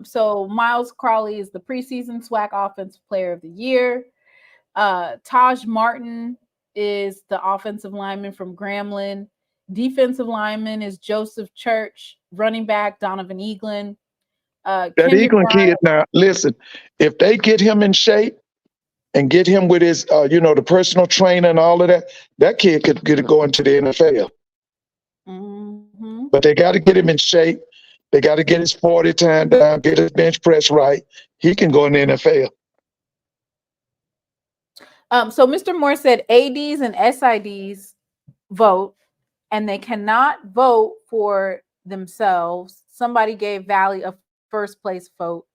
So Miles Crawley is the preseason SWAC Offensive Player of the Year. Taj Martin is the offensive lineman from Grambling. Defensive lineman is Joseph Church. Running back, Donovan Eaglin. That Eaglin kid, now, listen, if they get him in shape and get him with his, the personal trainer and all of that, that kid could go into the NFL. Mm-hmm. But they got to get him in shape. They got to get his 40 time down, get his bench press right. He can go in the NFL. So Mr. Moore said ADs and SIDs vote, and they cannot vote for themselves. Somebody gave Valley a first place vote.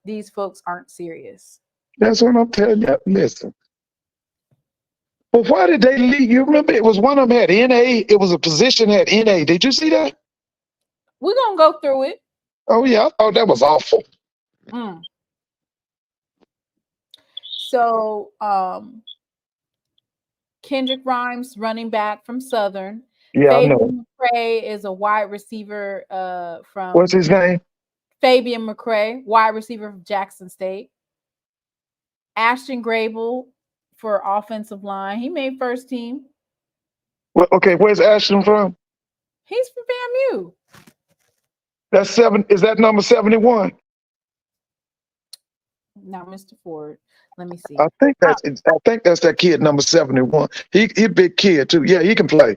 These folks aren't serious. That's what I'm telling you. Listen. Well, why did they leave? You remember it was one of them had NA. It was a position had NA. Did you see that? We're going to go through it. Oh, yeah. I thought that was awful. So, Kendrick Rhymes, running back from Southern. Yeah, Fabian I know. McCray is a wide receiver from. What's his name? Fabian McCray, wide receiver from Jackson State. Ashton Grable for offensive line. He made first team. Well, okay, where's Ashton from? He's from FAMU. That's 7. Is that number 71? Now, Mr. Ford, let me see. I think that's that kid number 71. He a big kid too. Yeah, he can play.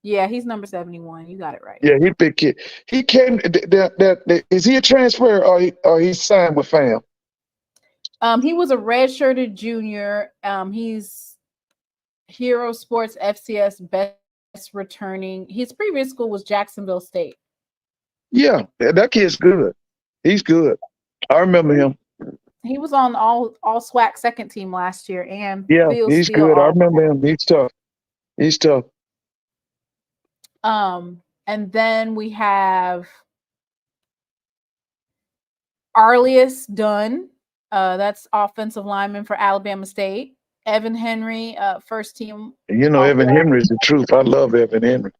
Yeah, he's number 71. You got it right. Yeah, he a big kid. He came. Is he a transfer or he signed with FAM? He was a redshirted junior. He's Hero Sports FCS best returning. His previous school was Jacksonville State. Yeah, that kid's good. He's good. I remember him. He was on all SWAC second team last year, and Yeah, he's good. I remember him. He's tough. He's tough. And then we have Arlius Dunn. That's offensive lineman for Alabama State. Evan Henry, first team. You know, Evan Henry's the truth. I love Evan Henry.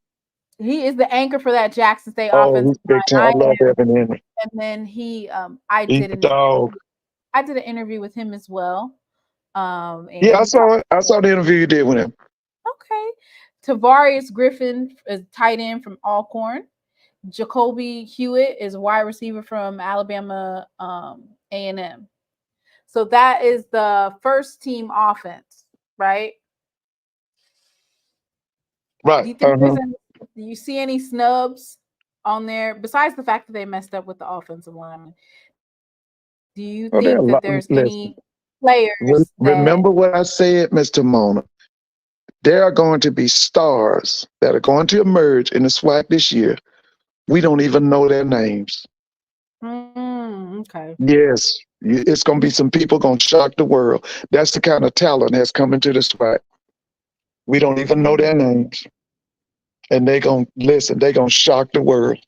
He is the anchor for that Jackson State Oh, offensive he's big time. I love Evan Henry. And then I did an interview with him as well. Yeah, I saw it. I saw the interview you did with him. Okay. Tavarius Griffin is tight end from Alcorn. Jacoby Hewitt is wide receiver from Alabama A&M. So that is the first team offense, right? Right. Do you think do you see any snubs on there besides the fact that they messed up with the offensive lineman? Do you think that there's any players? Remember what I said, Mr. Mona. There are going to be stars that are going to emerge in the SWAC this year. We don't even know their names. Okay. Yes, it's going to be some people going to shock the world. That's the kind of talent that's coming to the SWAC. We don't even know their names. And they're going to shock the world.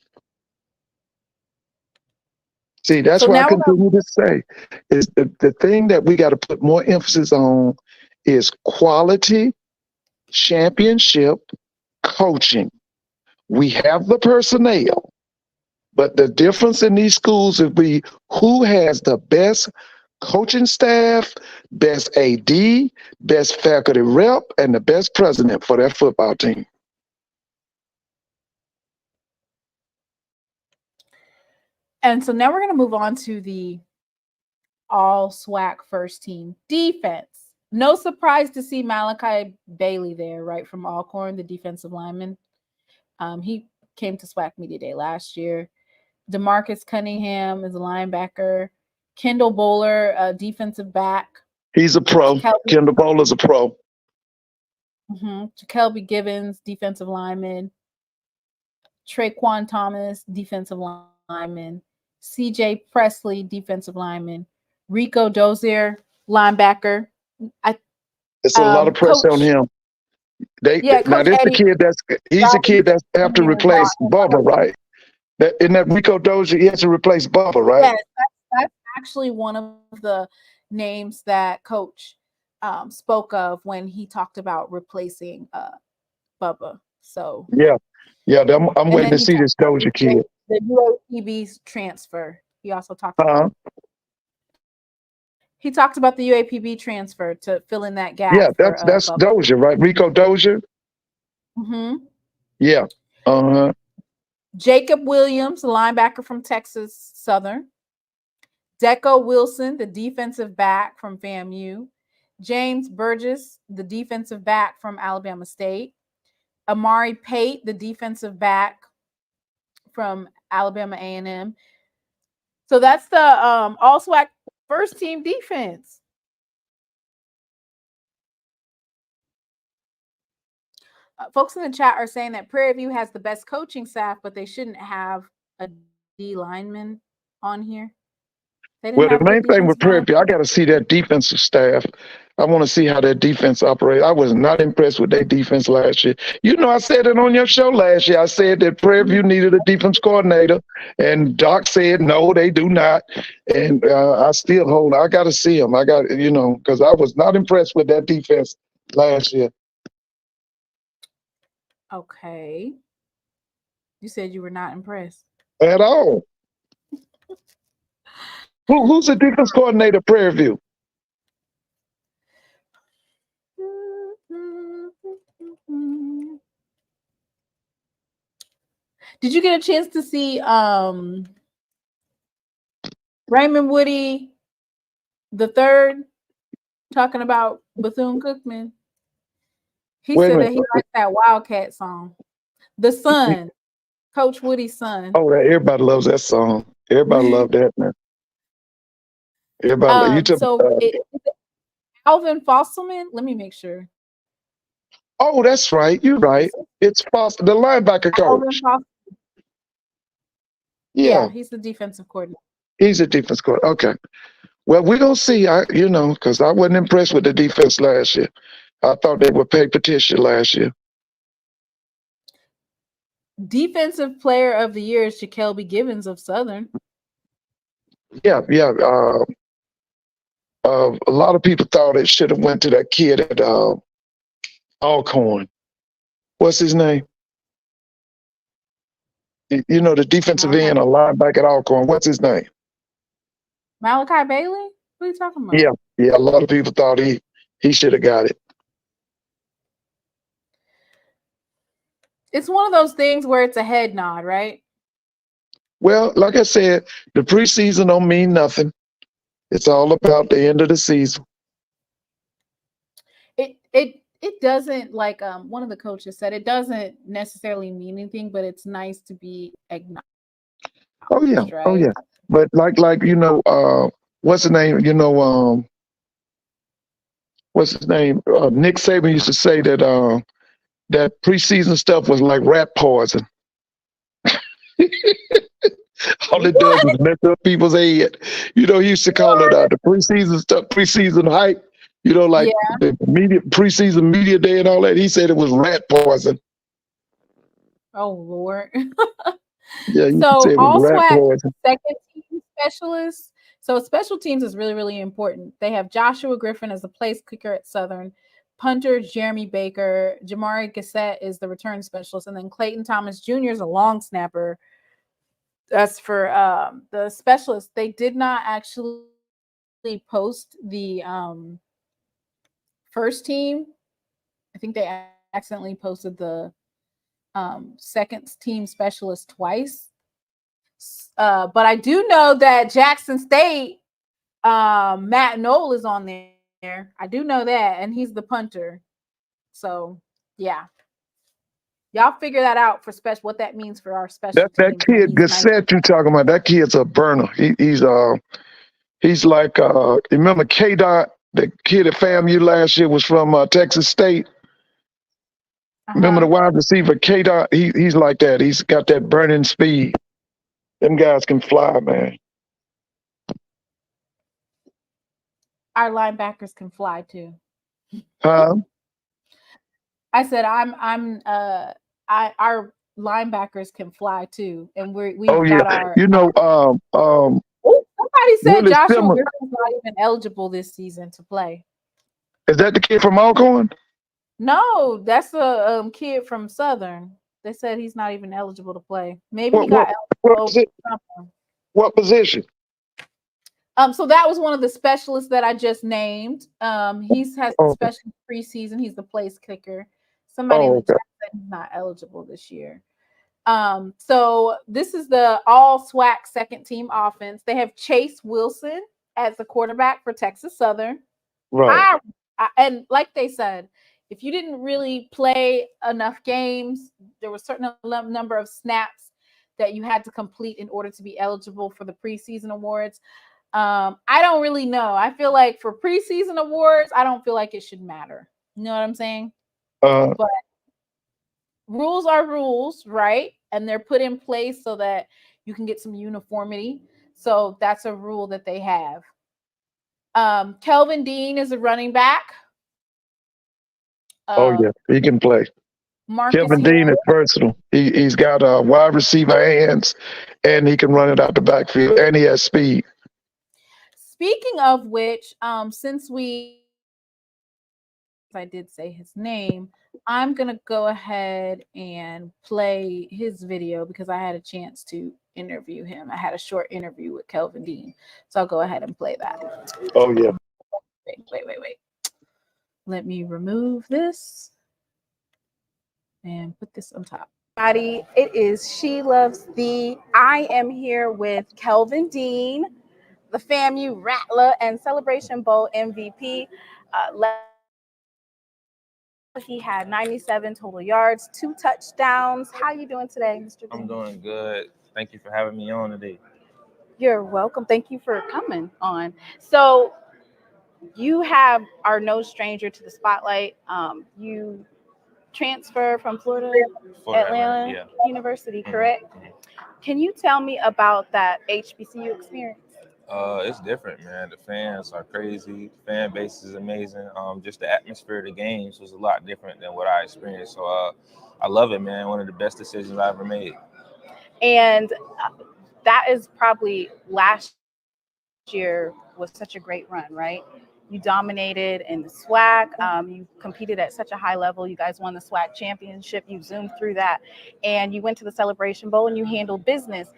See, that's why I continue to say is the thing that we got to put more emphasis on is quality, championship, coaching. We have the personnel, but the difference in these schools will be who has the best coaching staff, best AD, best faculty rep, and the best president for their football team. And so now we're going to move on to the all-SWAC first team defense. No surprise to see Malachi Bailey there, right, from Alcorn, the defensive lineman. He came to SWAC Media Day last year. DeMarcus Cunningham is a linebacker. Kendall Bowler, a defensive back. He's a pro. Kendall Bowler's a pro. Jakelby Gibbons, defensive lineman. Traquan Thomas, defensive lineman. CJ Presley, defensive lineman. Rico Dozier, linebacker. It's a lot of pressure on him. Now this the kid he's a kid that's have to replace Bubba, right? Isn't that Rico Dozier? He has to replace Bubba, right? Yes, that's actually one of the names that Coach spoke of when he talked about replacing Bubba. So I'm waiting to see this Dozier kid. The UAPB's transfer. He also talked about. He talked about the UAPB transfer to fill in that gap. Yeah, that's Dozier, right? Rico Dozier. Yeah. Jacob Williams, linebacker from Texas Southern. Deco Wilson, the defensive back from FAMU. James Burgess, the defensive back from Alabama State. Amari Pate, the defensive back from Alabama A&M. So that's the all-SWAC first team defense. Folks in the chat are saying that Prairie View has the best coaching staff, but they shouldn't have a D lineman on here. Well, the main thing with Prairie View, I got to see that defensive staff. I want to see how their defense operates. I was not impressed with their defense last year. You know, I said it on your show last year. I said that Prairie View needed a defense coordinator, and Doc said, no, they do not. And I still hold. I got to see them. I got, because I was not impressed with that defense last year. Okay. You said you were not impressed. At all. Who's the defense coordinator, Prairie View? Did you get a chance to see Raymond Woody the third talking about Bethune-Cookman? He Wait a said that minute. he liked that Wildcat song. The son, Coach Woody's son. Oh, everybody loves that song. Everybody love that, man. Everybody, you took. Alvin Fosselman. Let me make sure. Oh, that's right. You're right. It's Foster, the linebacker coach. Yeah, Yeah, he's the defensive coordinator. he's a defense coach. Okay. Well, we're gonna see. Because I wasn't impressed with the defense last year. I thought they would pay Patricia last year. Defensive player of the year is Jakelby Givens of Southern. Yeah. A lot of people thought it should have went to that kid at Alcorn. What's his name? The defensive end or linebacker at Alcorn. What's his name? Malachi Bailey? What are you talking about? Yeah. A lot of people thought he should have got it. It's one of those things where it's a head nod, right? Well, like I said, the preseason don't mean nothing. It's all about the end of the season. It doesn't, like one of the coaches said, it doesn't necessarily mean anything, but it's nice to be acknowledged. Oh yeah, right? oh yeah. But like what's the name? What's his name? Nick Saban used to say that that preseason stuff was like rat poison. All it does is mess up people's head. He used to call it the preseason stuff, preseason hype. The preseason media day and all that. He said it was rat poison. Oh Lord. Yeah. So all-SWAC second team specialists. So special teams is really, really important. They have Joshua Griffin as the place kicker at Southern, punter Jeremy Baker, Jamari Gassett is the return specialist, and then Clayton Thomas Jr. is a long snapper. That's for the specialists. They did not actually post the first team. I think they accidentally posted the second team specialist twice. But I do know that Jackson State, Matt Knoll is on there. I do know that, and he's the punter. So yeah, y'all figure that out for special. What that means for our special. That kid Gassett you talking about? That kid's a burner. He's like remember K-Dot, the kid at FAMU last year was from Texas State. Remember the wide receiver K-Dot? He's like that. He's got that burning speed. Them guys can fly, man. Our linebackers can fly too. Huh? I said our linebackers can fly too, and we've got our. Somebody said Joshua Griffin's not even eligible this season to play. Is that the kid from Alcorn? No, that's a kid from Southern. They said he's not even eligible to play. Maybe he got eligible. What position? So that was one of the specialists that I just named. He's has a special preseason. He's the place kicker. Somebody in the chat said he's not eligible this year. So this is the all-SWAC second team offense. They have Chase Wilson as the quarterback for Texas Southern. Right. And like they said, if you didn't really play enough games, there was a certain number of snaps that you had to complete in order to be eligible for the preseason awards. I don't really know. I feel like for preseason awards, I don't feel like it should matter. You know what I'm saying? But rules are rules, right? And they're put in place so that you can get some uniformity. So that's a rule that they have. Kelvin Dean is a running back. Yeah, he can play. Kelvin Dean is versatile. He's got wide receiver hands, and he can run it out the backfield, and he has speed. Speaking of which, since I did say his name, I'm going to go ahead and play his video because I had a chance to interview him. I had a short interview with Kelvin Dean. So I'll go ahead and play that. Oh, yeah. Wait. Let me remove this and put this on top. It is She Loves Thee. I am here with Kelvin Dean, the FAMU Rattler and Celebration Bowl MVP. He had 97 total yards, 2 touchdowns. How you doing today, Mr. Dean? I'm doing good. Thank you for having me on today. You're welcome. Thank you for coming on. So you are no stranger to the spotlight. You transfer from Florida Atlanta University, correct? Mm-hmm. Can you tell me about that HBCU experience? It's different, man. The fans are crazy. The fan base is amazing. Just the atmosphere of the games was a lot different than what I experienced. So I love it, man. One of the best decisions I ever made. And that is probably last year was such a great run, right? You dominated in the SWAC. You competed at such a high level. You guys won the SWAC championship. You zoomed through that, and you went to the Celebration Bowl and you handled business.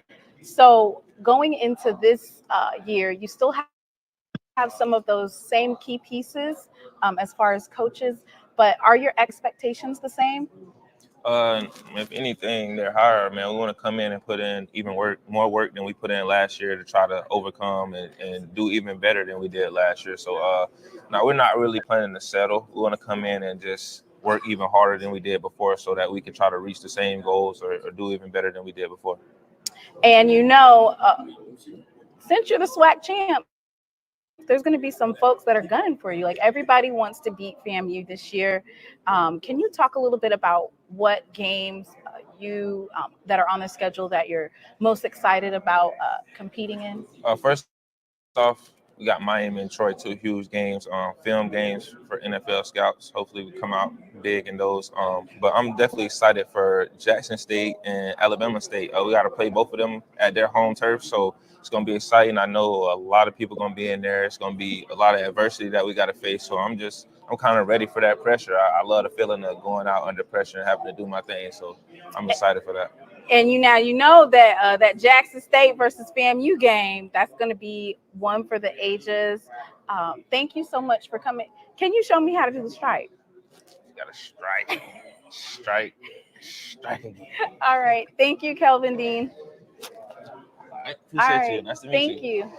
So going into this year, you still have some of those same key pieces as far as coaches, but are your expectations the same? If anything, they're higher, man. We want to come in and put in even more work than we put in last year to try to overcome and do even better than we did last year. So now we're not really planning to settle. We want to come in and just work even harder than we did before so that we can try to reach the same goals or do even better than we did before. And since you're the SWAC champ, there's going to be some folks that are gunning for you. Like, everybody wants to beat FAMU this year. Can you talk a little bit about what games that are on the schedule that you're most excited about competing in? First off, we got Miami and Troy, 2 huge games, film games for NFL scouts. Hopefully we come out big in those. But I'm definitely excited for Jackson State and Alabama State. We got to play both of them at their home turf, so it's going to be exciting. I know a lot of people going to be in there. It's going to be a lot of adversity that we got to face. So I'm kind of ready for that pressure. I love the feeling of going out under pressure and having to do my thing. So I'm excited for that. And you know that that Jackson State versus FAMU game, that's going to be one for the ages. Thank you so much for coming. Can you show me how to do the strike? You got to strike again. All right. Thank you, Kelvin Dean. I appreciate you. Nice to meet you. Thank you.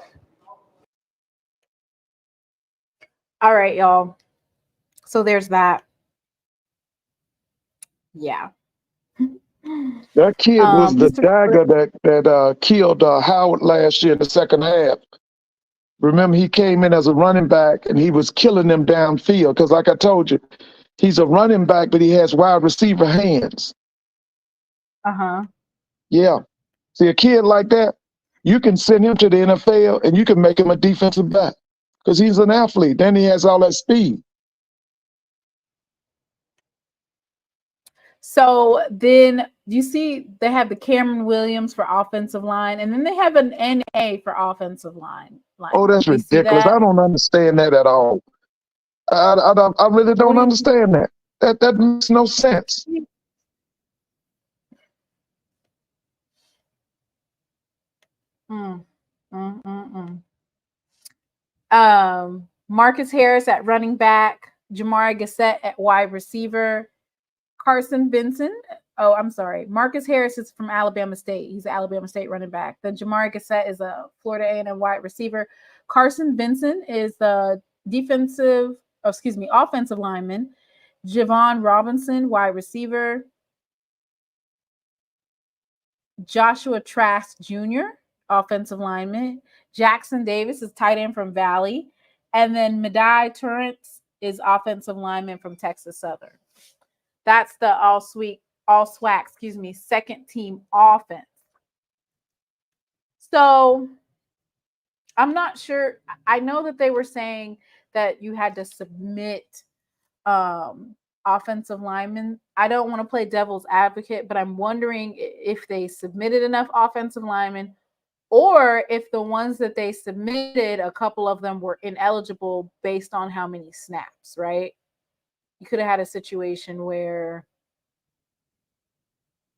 All right, y'all. So there's that. Yeah. That kid was the dagger that killed Howard last year in the second half. Remember, he came in as a running back and he was killing them downfield because, like I told you, he's a running back, but he has wide receiver hands. Yeah. See, a kid like that, you can send him to the NFL and you can make him a defensive back because he's an athlete. Then he has all that speed. So then you see they have the Cameron Williams for offensive line, and then they have an NA for offensive line. Oh, that's ridiculous. I don't understand that at all. I really don't understand that. That makes no sense. Marcus Harris at running back, Jamari Gassett at wide receiver, Carson Benson. Oh, I'm sorry. Marcus Harris is from Alabama State. He's an Alabama State running back. Then Jamari Gassett is a Florida A&M wide receiver. Carson Benson is the offensive lineman. Javon Robinson, wide receiver. Joshua Trask Jr., offensive lineman. Jackson Davis is tight end from Valley. And then Medai Torrance is offensive lineman from Texas Southern. That's the all-SWAC, second team offense. So I'm not sure. I know that they were saying that you had to submit offensive linemen. I don't want to play devil's advocate, but I'm wondering if they submitted enough offensive linemen, or if the ones that they submitted, a couple of them were ineligible based on how many snaps, right? You could have had a situation where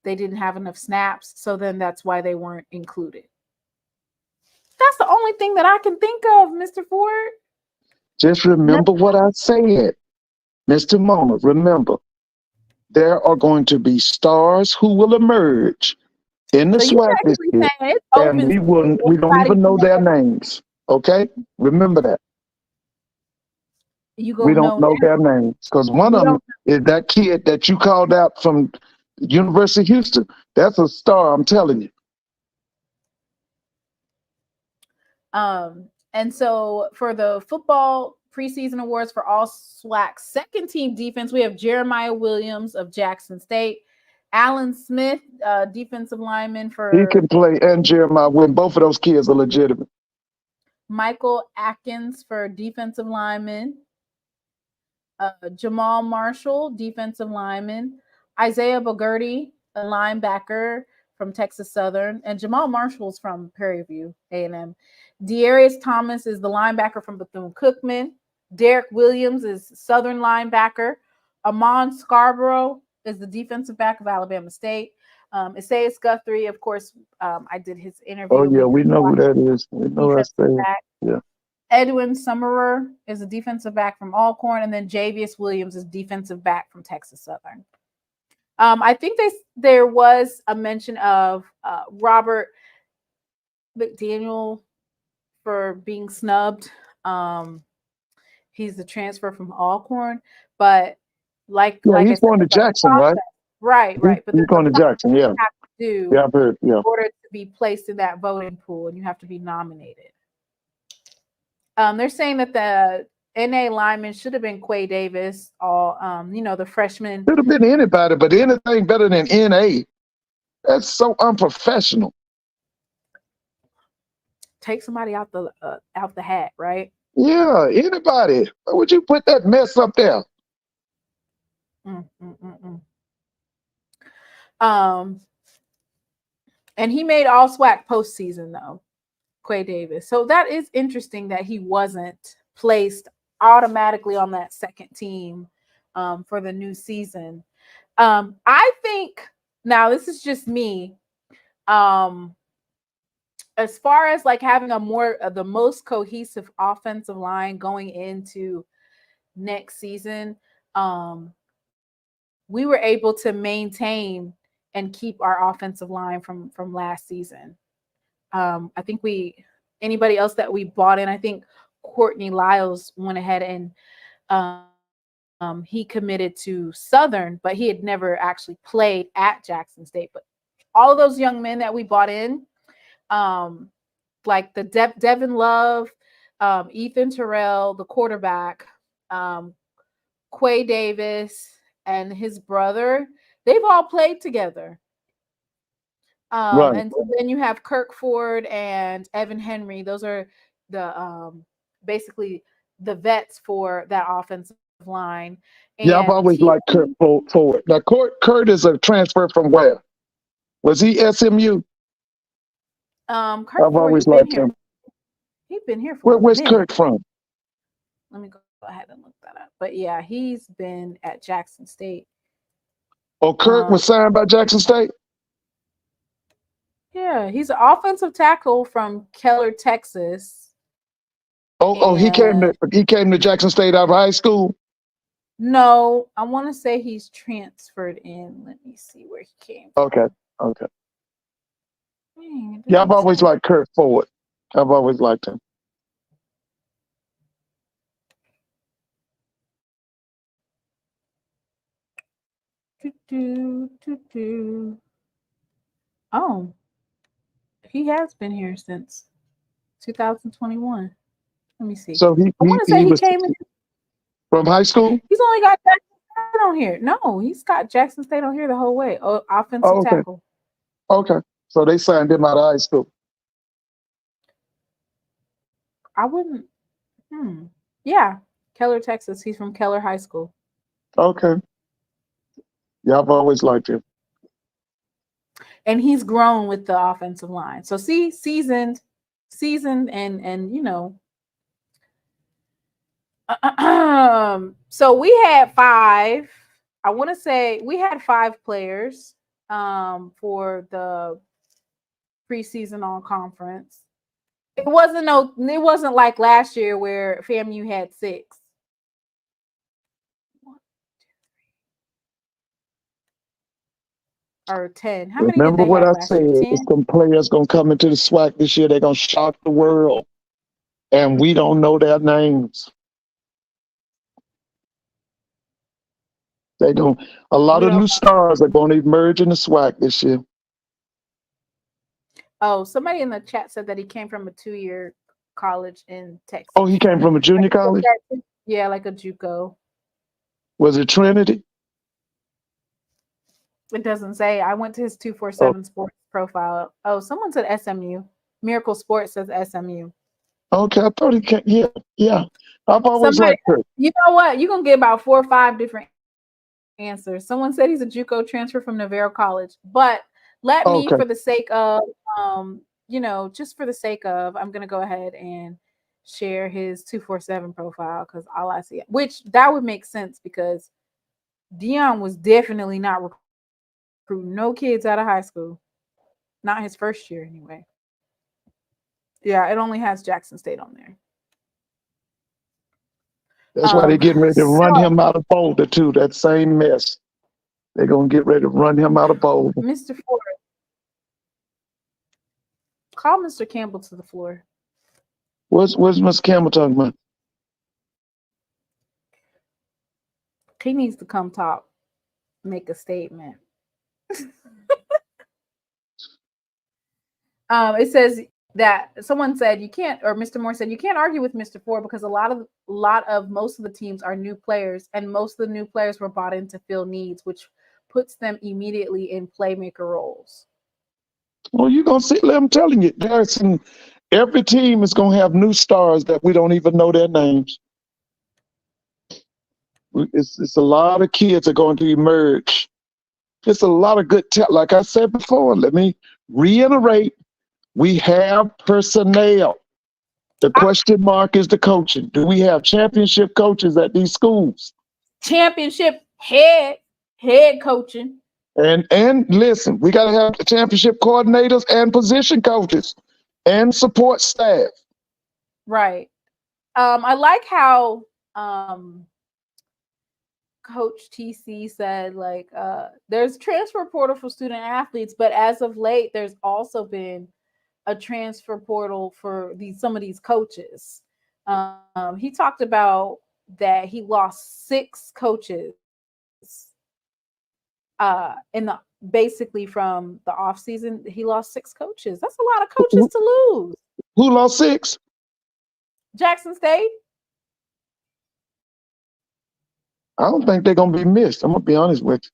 they didn't have enough snaps, so then that's why they weren't included. That's the only thing that I can think of, Mr. Ford. Just remember what I said, Mr. Mona. Remember, there are going to be stars who will emerge in the So you SWAC this basically year, saying it's and open. we don't even know their names. Okay, remember that. You We gonna don't know know now. their names because one We of them don't. is that kid that you called out from University of Houston. That's a star, I'm telling you. And so for the football preseason awards for all-SWAC second team defense, we have Jeremiah Williams of Jackson State, Alan Smith, defensive lineman He for can play, and Jeremiah Wynn. Both of those kids are legitimate. Michael Atkins for defensive lineman, Jamal Marshall, defensive lineman, Isiah Guthrie, a linebacker from Texas Southern, and Jamal Marshall's from Prairie View A&M. Dearius Thomas is the linebacker from Bethune-Cookman. Derek Williams is Southern linebacker. Amon Scarborough is the defensive back of Alabama State. Isiah Guthrie, of course, I did his interview. Oh yeah, we know who that is. We know that's there. Yeah. Edwin Summerer is a defensive back from Alcorn, and then Javius Williams is defensive back from Texas Southern. I think there was a mention of Robert McDaniel for being snubbed. He's the transfer from Alcorn, but like he's I said, going to Jackson, right? Right. But he's going to Jackson. Yeah, you have to do yeah, I've heard. Yeah, in order to be placed in that voting pool, and you have to be nominated. They're saying that the NA lineman should have been Quay Davis, or the freshman. Could have been anybody, but anything better than NA. That's so unprofessional. Take somebody out the hat, right? Yeah, anybody. Why would you put that mess up there? And he made all-SWAC postseason though, Quay Davis. So that is interesting that he wasn't placed automatically on that second team for the new season. I think now this is just me. As far as like having the most cohesive offensive line going into next season, we were able to maintain and keep our offensive line from last season. I think anybody else that we bought in, I think Courtney Lyles went ahead and he committed to Southern, but he had never actually played at Jackson State. But all of those young men that we bought in, like the Devin Love, Ethan Terrell, the quarterback, Quay Davis, and his brother, they've all played together. Right. And so then you have Kirk Ford and Evan Henry. Those are the basically the vets for that offensive line. And yeah, I've always liked Kurt Ford. Now, Kurt is a transfer from where? Was he SMU? Kirk I've Ford, always liked him. He's been here for Where's Kurt from? Let me go ahead and look that up. But yeah, he's been at Jackson State. Oh, Kurt was signed by Jackson State? Yeah, he's an offensive tackle from Keller, Texas. He came to Jackson State out of high school? No, I want to say he's transferred in. Let me see where he came from. Okay. Yeah, I've always liked Kurt Ford. I've always liked him. Oh, he has been here since 2021. Let me see. So he came in from high school? He's only got Jackson State on here. No, he's got Jackson State on here the whole way. Offensive tackle. Okay. So they signed him out of high school. I wouldn't. Yeah, Keller, Texas. He's from Keller High School. Okay. Yeah, I've always liked him. And he's grown with the offensive line. So seasoned, and so we had 5. I want to say we had 5 players for the preseason all conference. It wasn't like last year where FAMU had 6. or 10. How many did Remember they what have I last said? year? 10? There's some players gonna come into the SWAC this year. They're gonna shock the world, and we don't know their names. A lot We of don't. new stars are going to emerge in the SWAC this year. Oh, somebody in the chat said that he came from a 2-year college in Texas. Oh, he came from a junior college? Yeah, like a JUCO. Was it Trinity? It doesn't say. I went to his 247 sports profile. Oh, someone said SMU. Miracle Sports says SMU. Okay, I thought he came. Yeah. I've always liked her. You know what? You're going to get about 4 or 5 different answers. Someone said he's a JUCO transfer from Navarro College. But let me, for the sake of, just for the sake of, I'm going to go ahead and share his 247 profile because all I see, which that would make sense because Dion was definitely not recruiting no kids out of high school. Not his first year anyway. Yeah, it only has Jackson State on there. That's why they're getting ready to run him out of Boulder, too. That same mess. They're going to get ready to run him out of Boulder. Mr. Ford. Call Mr. Campbell to the floor. What's Mr. Campbell talking about? He needs to come talk, make a statement. It says that someone said you can't, or Mr. Moore said you can't argue with Mr. Ford because most of the teams are new players, and most of the new players were bought in to fill needs, which puts them immediately in playmaker roles. Well, you're gonna see. I'm telling you, every team is gonna have new stars that we don't even know their names. It's a lot of kids are going to emerge. It's a lot of good talent. Like I said before, let me reiterate. We have personnel. The question mark is the coaching. Do we have championship coaches at these schools? Championship head coaching. And listen, we got to have the championship coordinators and position coaches and support staff. Right. I like how Coach TC said, like, there's transfer portal for student athletes, but as of late, there's also been a transfer portal for some of these coaches. He talked about that he lost 6 coaches basically from the off season. He lost 6 coaches. That's a lot of coaches to lose. Who lost 6? Jackson State. I don't think they're gonna be missed. I'm gonna be honest with you.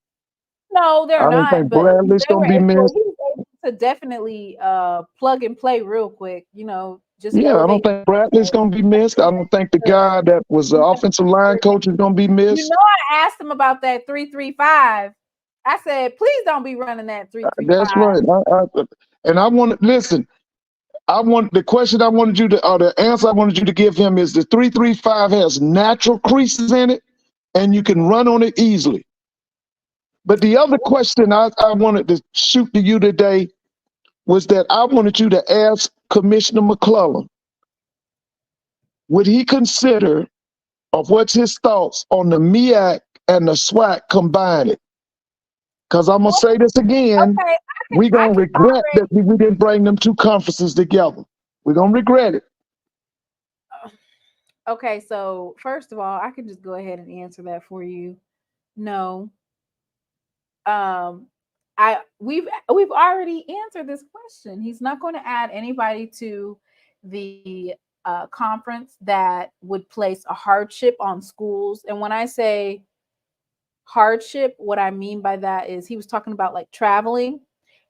No, they're not. I don't think Bradley's gonna be missed. He was able to definitely plug and play real quick. Just I don't think Bradley's gonna be missed. I don't think the guy that was the offensive line coach is gonna be missed. I asked him about that 3-3-5. I said, please don't be running that 3-3-5. That's right. And I want to listen. The question I wanted you to, or the answer I wanted you to give him is the 3-3-5 has natural creases in it, and you can run on it easily. But the other question I wanted to shoot to you today was that I wanted you to ask Commissioner McClellan, would he consider, or what's his thoughts on the MEAC and the SWAC combining? Because I'm going to say this again. Okay, we're going to regret that we didn't bring them 2 conferences together. We're going to regret it. Okay, so first of all, I can just go ahead and answer that for you. No. We've already answered this question. He's not going to add anybody to the conference that would place a hardship on schools. And when I say hardship, what I mean by that is he was talking about like traveling,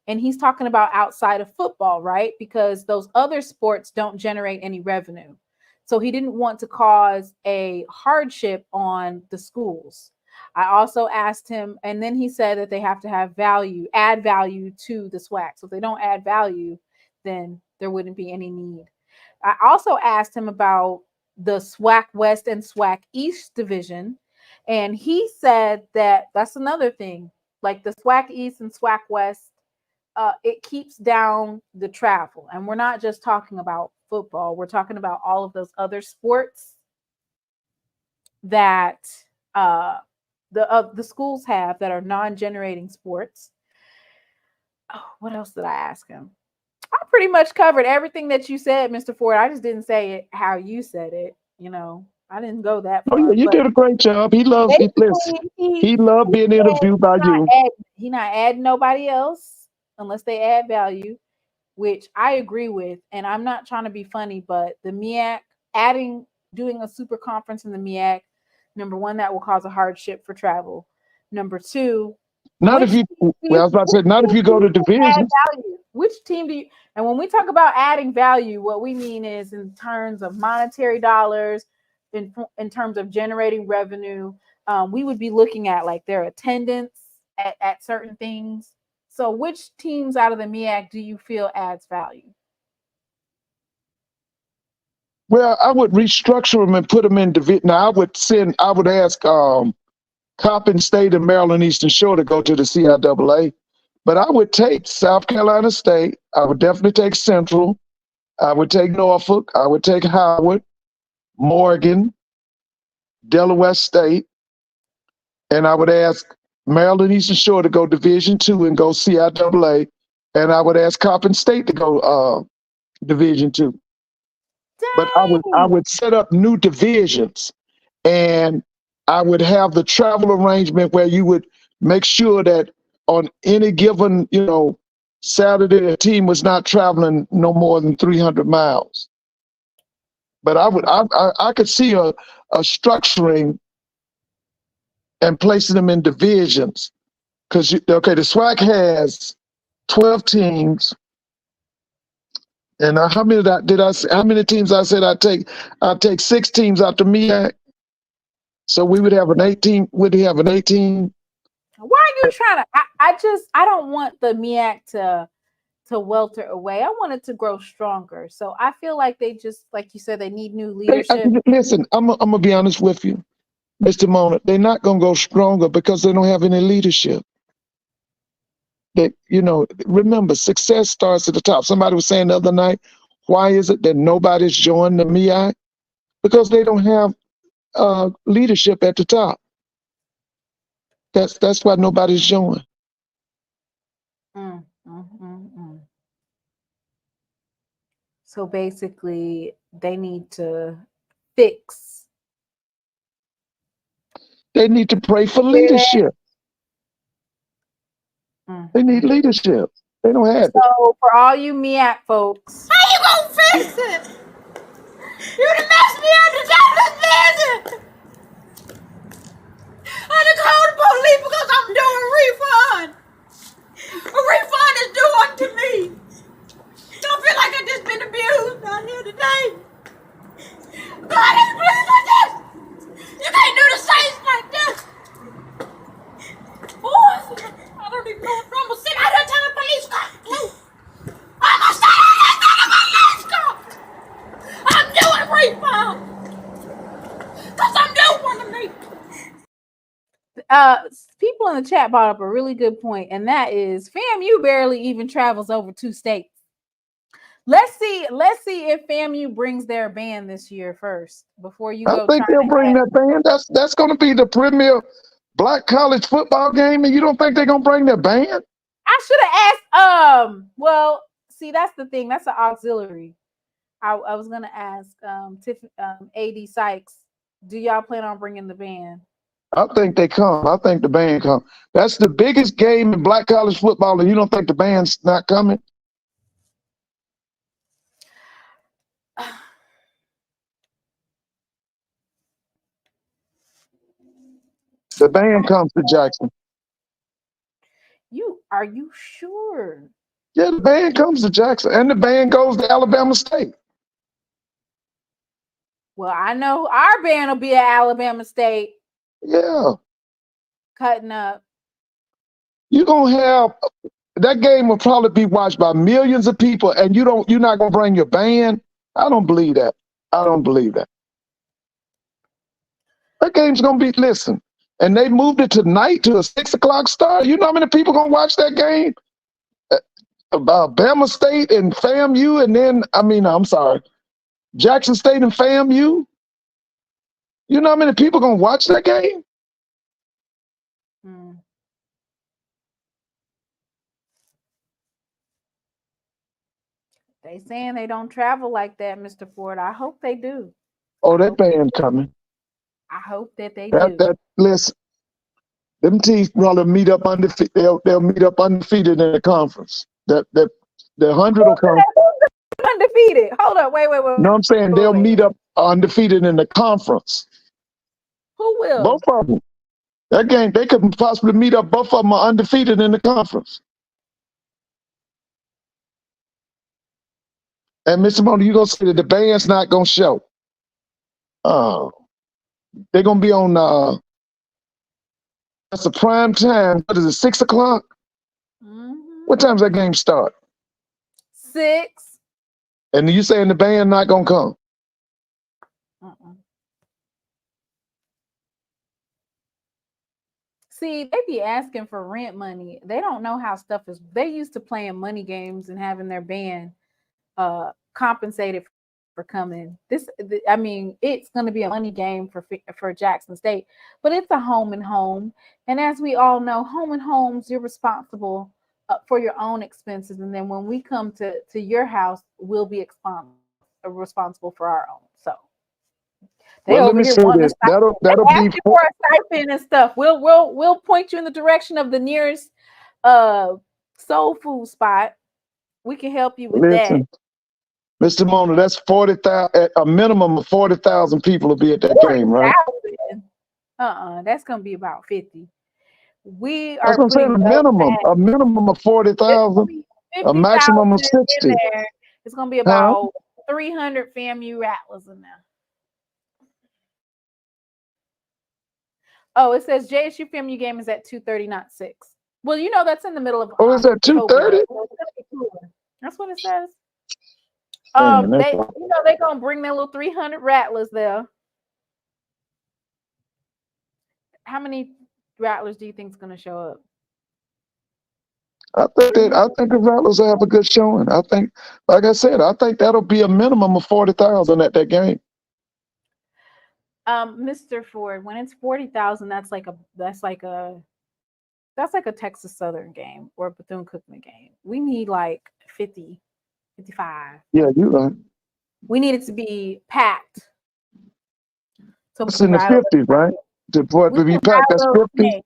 and he's talking about outside of football, right? Because those other sports don't generate any revenue. So he didn't want to cause a hardship on the schools. I also asked him, and then he said that they have to have value, add value to the SWAC. So if they don't add value, then there wouldn't be any need. I also asked him about the SWAC West and SWAC East division. And he said that that's another thing, like the SWAC East and SWAC West, it keeps down the travel. And we're not just talking about football. We're talking about all of those other sports that the schools have that are non-generating sports. what else did I ask him? I pretty much covered everything that you said, Mr. Ford. I just didn't say it how you said it. I didn't go that Oh far. yeah, you But did a great job. He loves it. Listen, basically, he loved being said interviewed by you. he not adding nobody else unless they add value, which I agree with. And I'm not trying to be funny, but the MEAC doing a super conference in the MEAC, number one, that will cause a hardship for travel. Number two, Not if you. Well, I was about to say, not if you go to divisions. which team do you? And when we talk about adding value, what we mean is in terms of monetary dollars, in terms of generating revenue. We would be looking at like their attendance at certain things. So, which teams out of the MEAC do you feel adds value? Well, I would restructure them and put them in division. Now, I would ask Coppin State and Maryland Eastern Shore to go to the CIAA, but I would take South Carolina State. I would definitely take Central. I would take Norfolk. I would take Howard, Morgan, Delaware State, and I would ask Maryland Eastern Shore to go Division II and go CIAA, and I would ask Coppin State to go Division II. But I would set up new divisions, and I would have the travel arrangement where you would make sure that on any given, Saturday, a team was not traveling no more than 300 miles. But I could see a structuring and placing them in divisions, because the SWAC has 12 teams. And how many teams I said I'd take 6 teams out to MEAC. So we would have an 18. Would he have an 18? Why are you trying to? I don't want the MEAC to welter away. I want it to grow stronger. So I feel like they just, like you said, they need new leadership. Listen, I'm gonna be honest with you, Mr. Mona. They're not gonna go stronger because they don't have any leadership. Remember, success starts at the top. Somebody was saying the other night, why is it that nobody's joined the MEAC? Because they don't have leadership at the top. That's why nobody's joined. So basically, they need to fix. They need to pray for leadership. They need leadership. They don't have it. So for all you MEAC folks, how you gonna fix it? You done messed me up to this visit. I done called the police because I'm doing a refund. A refund is due unto me. Don't feel like I just been abused down here today. God ain't pleased with this. You can't do the saints like this. Boy, I don't even know if I'm gonna sit out here till the police come too. I'm gonna sit out here till the police come. I'm doing refund. Cause I'm doing one of me. People in the chat brought up a really good point, and that is FAMU barely even travels over 2 states. Let's see if FAMU brings their band this year first before you go. I think they'll bring that band. That's going to be the premier black college football game, and you don't think they're going to bring their band? I should have asked. Well, see, that's the thing. That's an auxiliary. I was going to ask AD Sykes. Do y'all plan on bringing the band? I think they come. I think the band come. That's the biggest game in black college football, and you don't think the band's not coming? The band comes to Jackson. Are you sure? Yeah, the band comes to Jackson, and the band goes to Alabama State. Well, I know our band will be at Alabama State. Yeah. Cutting up. You're gonna have that game will probably be watched by millions of people, and you're not gonna bring your band. I don't believe that. I don't believe that. That game's gonna be and they moved it tonight to a 6 o'clock start. You know how many people gonna watch that game? Bama State and FAMU, and then I'm sorry, Jackson State and FAMU. You know how many people gonna watch that game? They saying they don't travel like that, Mr. Ford. I hope they do. Oh, that band coming. I hope that they That do. listen, them teams probably meet up undefeated. They'll meet up undefeated in the conference. The 100 will come. Undefeated. Hold up. Wait. No, I'm saying they'll meet up undefeated in the conference. Who will? Both of them. That game, they could possibly meet up. Both of them are undefeated in the conference. And Mr. Mono, you gonna say that the band's not gonna show? They're gonna be on. That's a prime time. What is it? 6 o'clock. What time's that game start? 6. And you saying the band not gonna come? See, they be asking for rent money. They don't know how stuff is. They used to playing money games and having their band compensated for coming. I mean, it's going to be a money game for Jackson State, but it's a home and home. And as we all know, home and homes, you're responsible for your own expenses. And then when we come to your house, we'll be responsible for our own. So they Well, over here wanting this. That'll be for a stipend and stuff. We'll point you in the direction of the nearest soul food spot. We can help you with that. Mr. Mono, that's 40,000. A minimum of 40,000 people will be at that game, right? That's gonna be about 50. We That's are what I'm saying. A minimum of 40,000. A maximum of 60. It's gonna be about 300 FAMU Rattlers in there. Oh, it says JSU FAMU game is at 2:30, not 6. Well, you know that's in the middle of. Oh, is that 2:30? That's what it says. They're gonna bring their little 300 Rattlers there. How many Rattlers do you think is gonna show up? I think the Rattlers will have a good showing. I think, like I said, I think that'll be a minimum of 40,000 at that game. Mr. Ford, when it's 40,000, that's like a Texas Southern game or a Bethune-Cookman game. We need like 50, 55. Yeah, you're right. We need it to be packed. So it's in the 50s, right? To be packed, that's 50.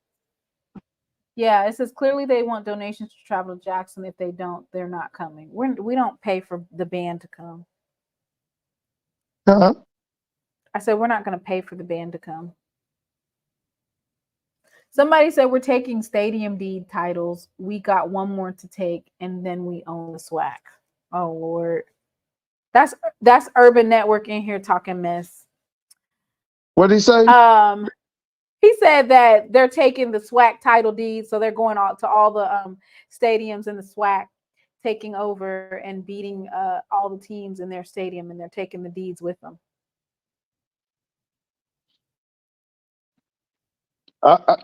Yeah, it says clearly they want donations to travel to Jackson. If they don't, they're not coming. We don't pay for the band to come. I said we're not going to pay for the band to come. Somebody said we're taking stadium deed titles. We got one more to take, and then we own the SWAC. Oh Lord, that's Urban Network in here talking mess. What did he say? He said that they're taking the SWAC title deeds, so they're going out to all the stadiums in the SWAC, taking over and beating all the teams in their stadium, and they're taking the deeds with them.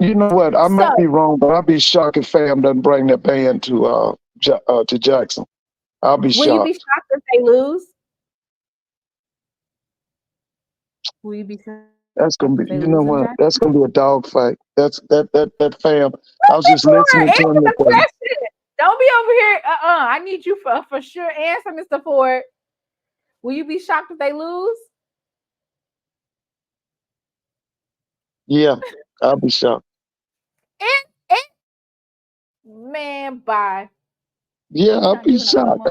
You know what? I might be wrong, but I'll be shocked if FAM doesn't bring that band to Jackson. I'll be shocked. Will you be shocked if they lose? Will you be shocked? That's gonna be. You know what? That's gonna be a dog fight. That's that FAM. I was just listening to him. Don't be over here. I need you for sure answer, Mr. Ford. Will you be shocked if they lose? Yeah, I'll be shocked. Man, bye. Yeah, I'll be shocked.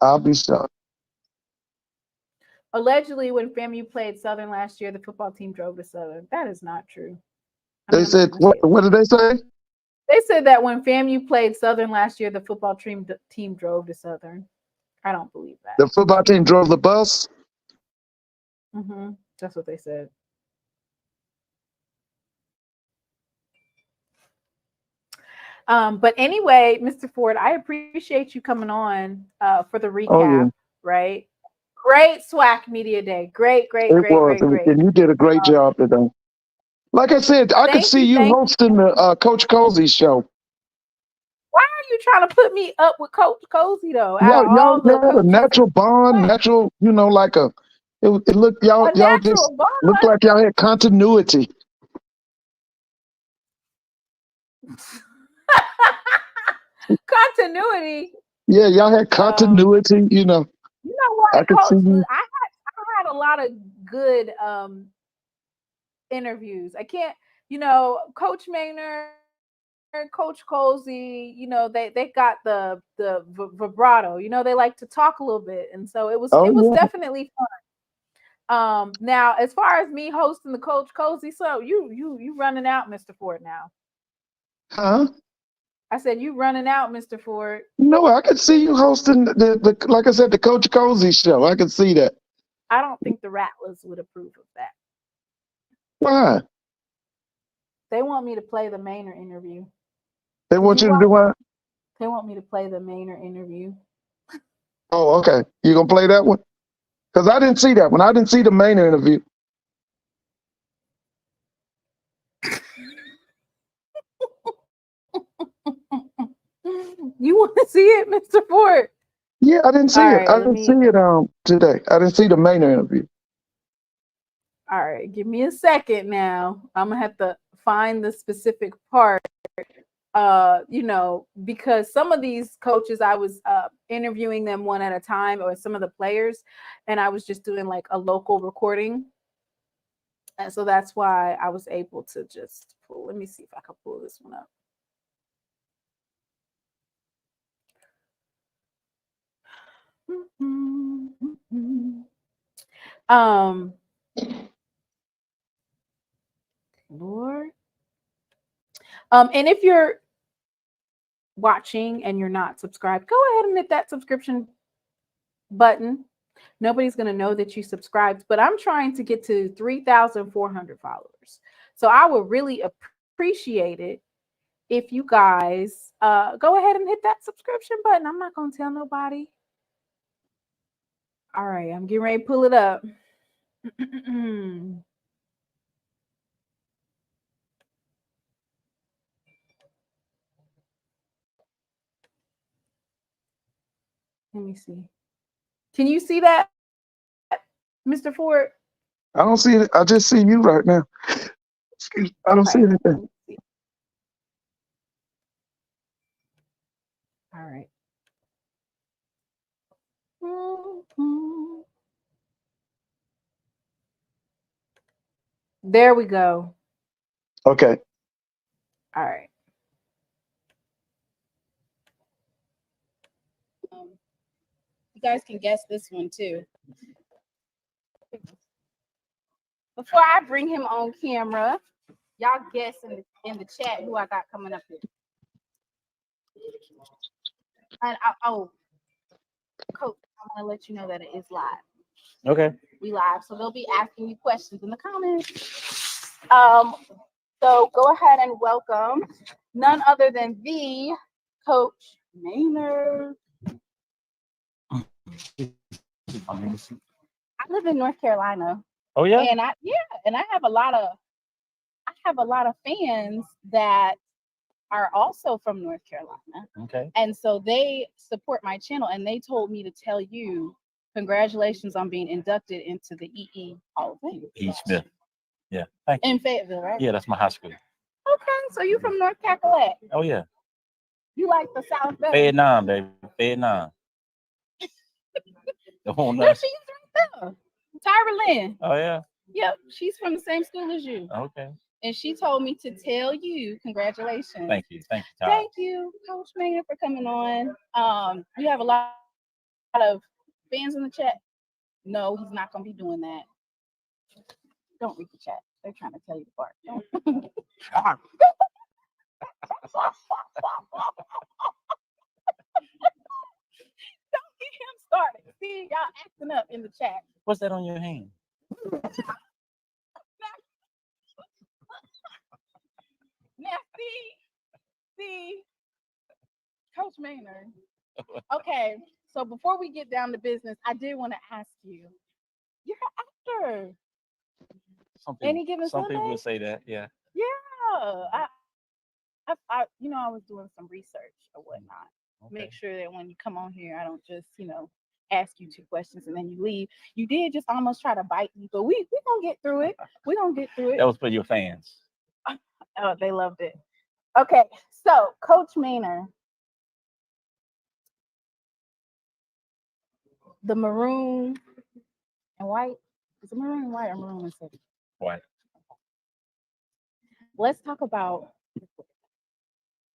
I'll be shocked. Allegedly, when FAMU played Southern last year, the football team drove to Southern. That is not true. They said, what did they say? They said that when FAMU played Southern last year, the football team drove to Southern. I don't believe that. The football team drove the bus? That's what they said. But anyway, Mr. Ford, I appreciate you coming on for the recap, right? Great SWAC Media Day. Great. And you did a great job today. Like I said, I could see you hosting the Coach Cozy show. Why are you trying to put me up with Coach Cozy though? Y'all had a natural bond, like it looked y'all just looked like y'all had continuity. Continuity. Yeah, y'all had continuity. You know what, I could see Coach? you. I had a lot of good interviews. I can't, Coach Manor, Coach Colsey, they got the vibrato. They like to talk a little bit, and so it was Oh, yeah. definitely fun. Now as far as me hosting the Coach Colsey, so you running out, Mr. Ford. Now Huh? I said you running out, Mr. Ford. No, I could see you hosting the like I said, the Coach Cozy show. I could see that. I don't think the Rattlers would approve of that. Why? They want me to play the Manor interview. They want you to do what? They want me to play the Manor interview. Oh, okay. You gonna play that one? Because I didn't see that one. I didn't see the main interview. You want to see it, Mr. Ford? Yeah, I didn't see All it. right, I didn't see it today. I didn't see the main interview. All right, give me a second now. I'm gonna have to find the specific part. Because some of these coaches, I was interviewing them one at a time, or some of the players, and I was just doing like a local recording. And so that's why I was able to just pull. Let me see if I can pull this one up. Lord. And if you're watching and you're not subscribed, go ahead and hit that subscription button. Nobody's going to know that you subscribed, but I'm trying to get to 3,400 followers. So I would really appreciate it if you guys go ahead and hit that subscription button. I'm not going to tell nobody. All right, I'm getting ready to pull it up. Let me see. Can you see that, Mr. Ford? I don't see it. I just see you right now. I don't see anything. All right. There we go. Okay. All right. You guys can guess this one too. Before I bring him on camera, y'all guess in the chat who I got coming up here. And Coach, I want to let you know that it is live. Okay. We live, so they'll be asking you questions in the comments. So go ahead and welcome none other than the Coach Manor. I live in North Carolina. Oh yeah. And I have a lot of fans that are also from North Carolina. Okay. And so they support my channel, and they told me to tell you congratulations on being inducted into the EE Hall of Fame. E. Smith. Yeah. Thank you. In Fayetteville, right? Yeah, that's my high school. Okay, so you from North Cackalack. Oh yeah. You like the South better? Vietnam, baby. Vietnam. The whole No, she's right there. Tyra Lynn. Oh yeah. Yep, she's from the same school as you. Okay. And she told me to tell you congratulations. Thank you. Thank you, Tyra. Thank you, Coach Manor, for coming on. We have a lot of fans in the chat. No, he's not going to be doing that. Don't read the chat. They're trying to tell you the part. Don't get him started. See, y'all acting up in the chat. What's that on your hand? Now, see, Coach Manor. Okay, so before we get down to business, I did want to ask you. You're an actor. Any given some Sunday? people would say that, yeah. Yeah, I was doing some research or whatnot. Okay. Make sure that when you come on here, I don't just, ask you 2 questions and then you leave. You did just almost try to bite me, but we gonna get through it. We're gonna get through it. That was for your fans. Oh, they loved it. Okay, so Coach Manor, the maroon and white. Is it maroon and white or maroon and silver? White. Let's talk about.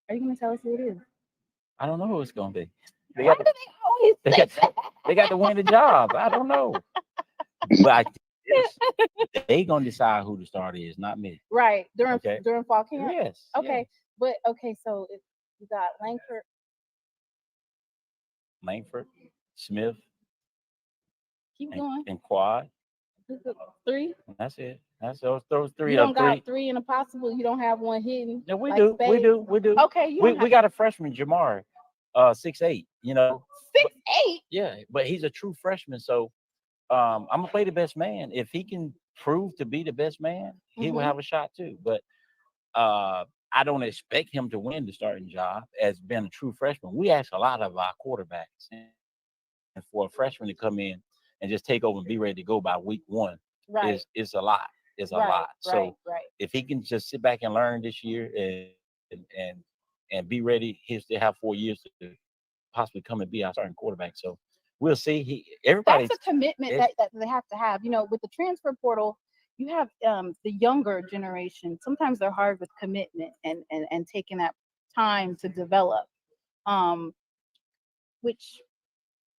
Are you going to tell us who it is? I don't know who it's gonna be. They Why got do they always they say got that? they got to win the job. I don't know. But I they gonna decide who the starter is, not me. Right, during Okay. fall camp? Yes. Okay, yes. but okay, so if you got Langford. Langford, Smith, Keep going. and Quad. This is 3. That's it. That's those three. You don't three. got 3 in a possible. You don't have one hidden. No, we like do. spades? We do. Okay, you don't We got a freshman, Jamar, 6'8". You know. 6'8". Yeah, but he's a true freshman. So I'm gonna play the best man. If he can prove to be the best man, he will Mhm. have a shot too. But I don't expect him to win the starting job as being a true freshman. We ask a lot of our quarterbacks, and for a freshman to come in and just take over and be ready to go by week 1 Right. is a lot. Is a Right, lot. So right. if he can just sit back and learn this year and be ready, he'll still have 4 years to possibly come and be our starting quarterback. So we'll see. Everybody. That's a commitment that they have to have. You know, with the transfer portal, you have the younger generation. Sometimes they're hard with commitment and taking that time to develop. Which,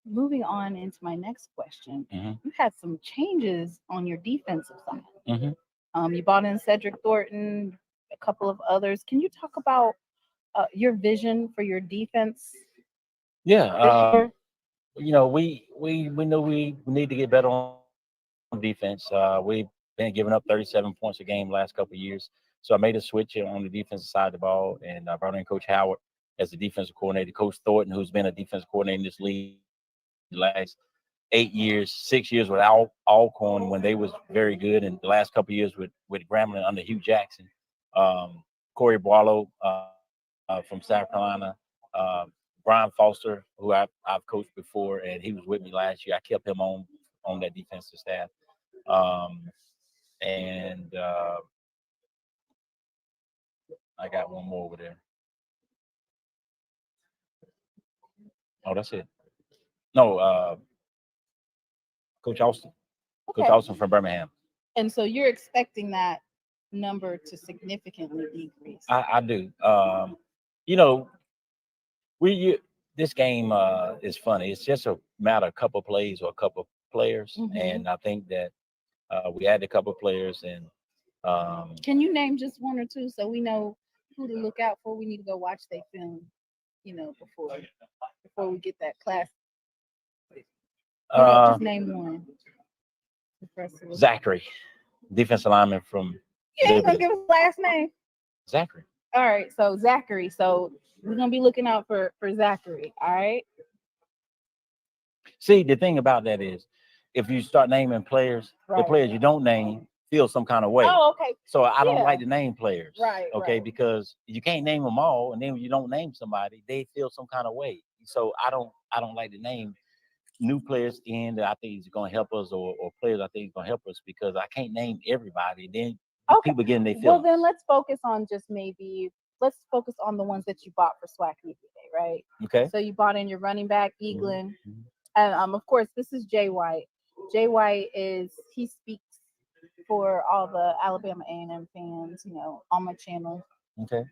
moving on into my next question, you had some changes on your defensive side. You brought in Cedric Thornton, a couple of others. Can you talk about your vision for your defense? Yeah. You know, we know we need to get better on defense. We've been giving up 37 points a game the last couple of years. So I made a switch on the defensive side of the ball, and I brought in Coach Howard as the defensive coordinator. Coach Thornton, who's been a defensive coordinator in this league the last 8 years, 6 years with Alcorn when they was very good, and the last couple of years with Grambling under Hugh Jackson. Corey Barlow from South Carolina. Brian Foster, who I've coached before, and he was with me last year. I kept him on that defensive staff. And I got one more over there. Oh, that's it. No, Coach Austin. Okay. Coach Austin from Birmingham. And so you're expecting that number to significantly decrease. I do. You know, this game is funny. It's just a matter of a couple plays or a couple players, and I think that we had a couple players. And can you name just one or two so we know who to look out for? We need to go watch their film, you know, before we get that class. Just name one. Zachary, defensive lineman from. You ain't gonna give us last name. Zachary. All right, so Zachary. So we're gonna be looking out for Zachary. All right. See, the thing about that is, if you start naming players, the players you don't name feel some kind of way. Oh, okay. So I don't like to name players. Right. Okay, right. because you can't name them all, and then when you don't name somebody, they feel some kind of way. So I don't like to name new players in that I think is going to help us, or players I think is going to help us, because I can't name everybody. Then people getting their feelings. Well, then let's focus on the ones that you bought for SWAC Media Day, right? Okay. So you bought in your running back, Eaglin, and of course this is Jay White. Jay White he speaks for all the Alabama A&M fans, you know, on my channel. Okay.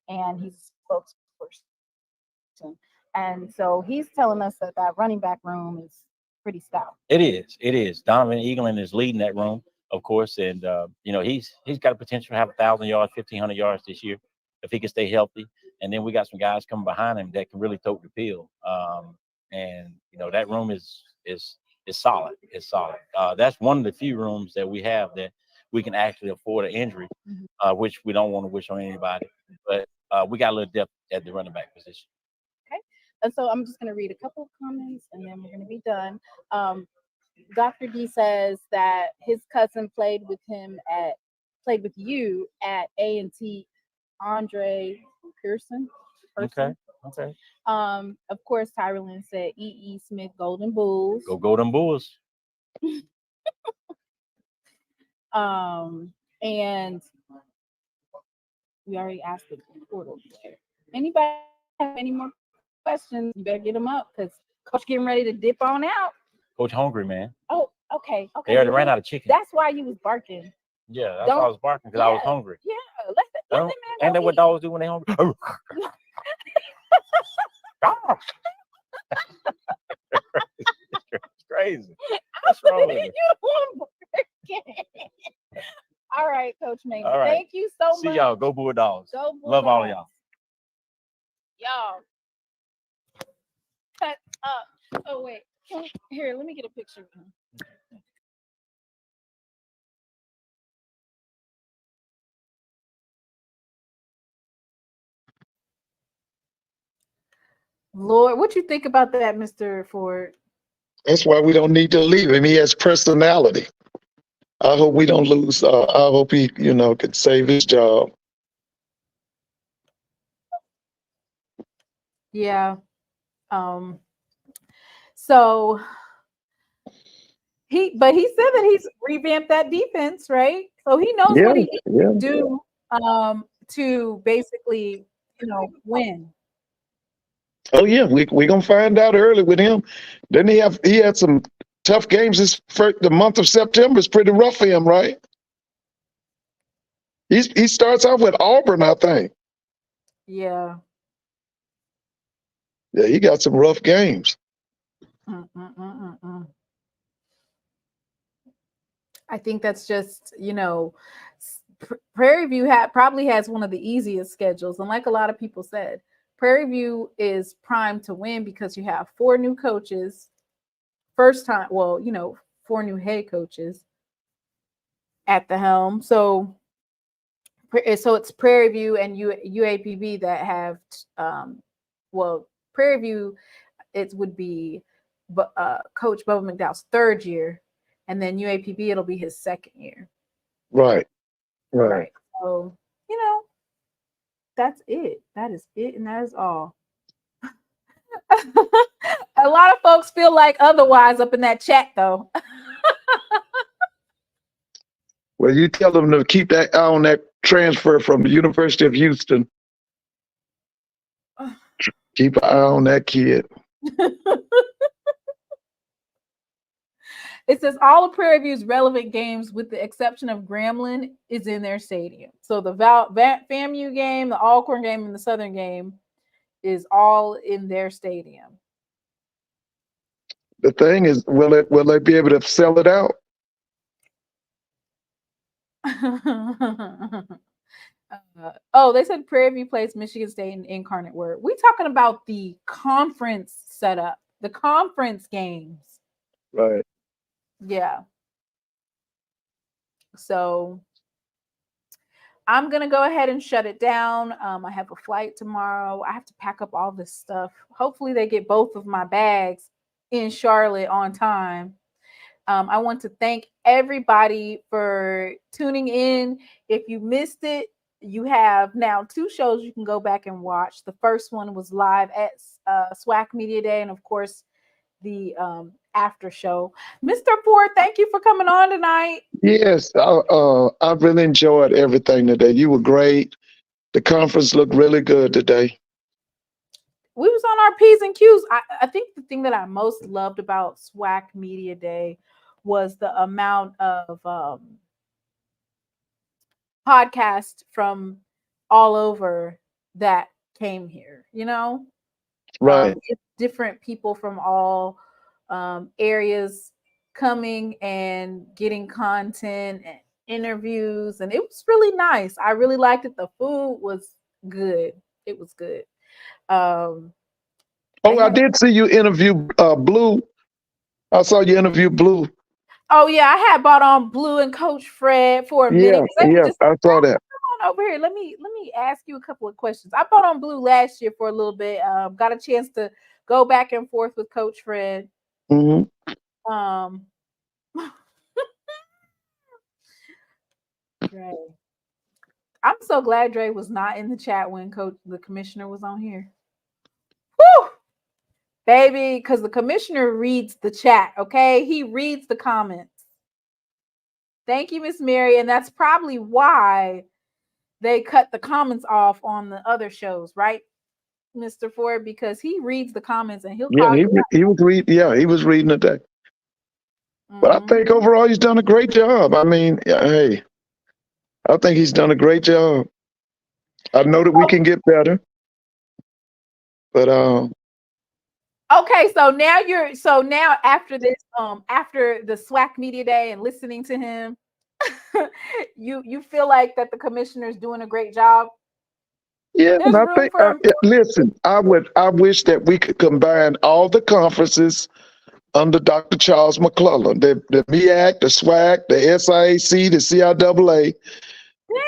And he's a spokesperson. And so he's telling us that running back room is pretty stout. It is. Donovan Eaglin is leading that room, of course, and you know, he's got a potential to have 1,000 yards, 1,500 yards this year if he can stay healthy. And then we got some guys coming behind him that can really tote the field. And you know, that room is solid. It's solid. That's one of the few rooms that we have that we can actually afford an injury, which we don't want to wish on anybody. But we got a little depth at the running back position. Okay. And so I'm just going to read a couple of comments and then we're going to be done. Dr. D says that his cousin played with you at A&T, Andre Pearson. Okay. Of course, Tyrellin said E.E. Smith, Golden Bulls. Go Golden Bulls. And we already asked the portal there. Anybody have any more questions? You better get them up because Coach getting ready to dip on out. Coach hungry, man. Oh, okay. Okay. They already ran out of chicken. That's why you was barking. Yeah, that's why I was barking because I was hungry. Yeah. Let that man Ain't that what eat. dogs do when they hungry? It's crazy. What's wrong with it? All right, Coach Manor. All right. Thank you so much. See y'all. Go Bulldogs. Go Bulldogs. Love all of y'all. Y'all. Cut up. Oh wait. Here, let me get a picture of him. Lord, what you think about that, Mr. Ford? That's why we don't need to leave him. He has personality. I hope we don't lose. I hope he, can save his job. Yeah. So he said that he's revamped that defense, right? So he knows what he needs to do to basically, win. Oh yeah, we gonna find out early with him. Then he had some tough games. The month of September is pretty rough for him, right? He starts off with Auburn, I think. Yeah. Yeah, he got some rough games. I think that's just, Prairie View probably has one of the easiest schedules. And like a lot of people said, Prairie View is primed to win because you have 4 new coaches. First time, 4 new head coaches at the helm. So it's Prairie View and UAPB that have, Prairie View, it would be Coach Bubba McDowell's 3rd year, and then UAPB, it'll be his 2nd year. Right. So, that's it. That is it, and that is all. A lot of folks feel like otherwise up in that chat, though. Well, you tell them to keep that eye on that transfer from the University of Houston. Keep an eye on that kid. It says all of Prairie View's relevant games, with the exception of Grambling, is in their stadium. So the FAMU game, the Alcorn game, and the Southern game is all in their stadium. The thing is, will they be able to sell it out? They said Prairie View plays Michigan State in Incarnate Word. We're talking about the conference setup, the conference games. Right. Yeah. So I'm going to go ahead and shut it down. I have a flight tomorrow. I have to pack up all this stuff. Hopefully they get both of my bags in Charlotte on time. I want to thank everybody for tuning in. If you missed it, you have now 2 shows you can go back and watch. The first one was live at SWAC Media Day, and of course, the after show. Mr. Ford, thank you for coming on tonight. Yes, I really enjoyed everything today. You were great. The conference looked really good today. We was on our P's and Q's. I think the thing that I most loved about SWAC Media Day was the amount of podcasts from all over that came here, Right. Different people from all areas coming and getting content and interviews, and it was really nice. I really liked it. The food was good. It was good. I did see you interview Blue. I saw you interview Blue. Oh yeah, I had bought on Blue and Coach Fred for a minute. Yeah, I saw that. Come on over here. Let me ask you a couple of questions. I bought on Blue last year for a little bit. Got a chance to go back and forth with Coach Fred. Mm-hmm. Dre. I'm so glad Dre was not in the chat when the commissioner was on here. Woo! Baby, because the commissioner reads the chat, okay? He reads the comments. Thank you, Miss Mary. And that's probably why they cut the comments off on the other shows, right, Mr. Ford? Because he reads the comments and he'll call you out. He was reading today. But I think overall he's done a great job. I mean, hey, I think he's done a great job. I know that we can get better, but okay, so now after this, after the SWAC Media Day and listening to him, you feel like that the commissioner's doing a great job? yeah, There's and I room think for listen, I wish that we could combine all the conferences under Dr. Charles McClellan, the MEAC, the SWAC, the SIAC, the CIAA,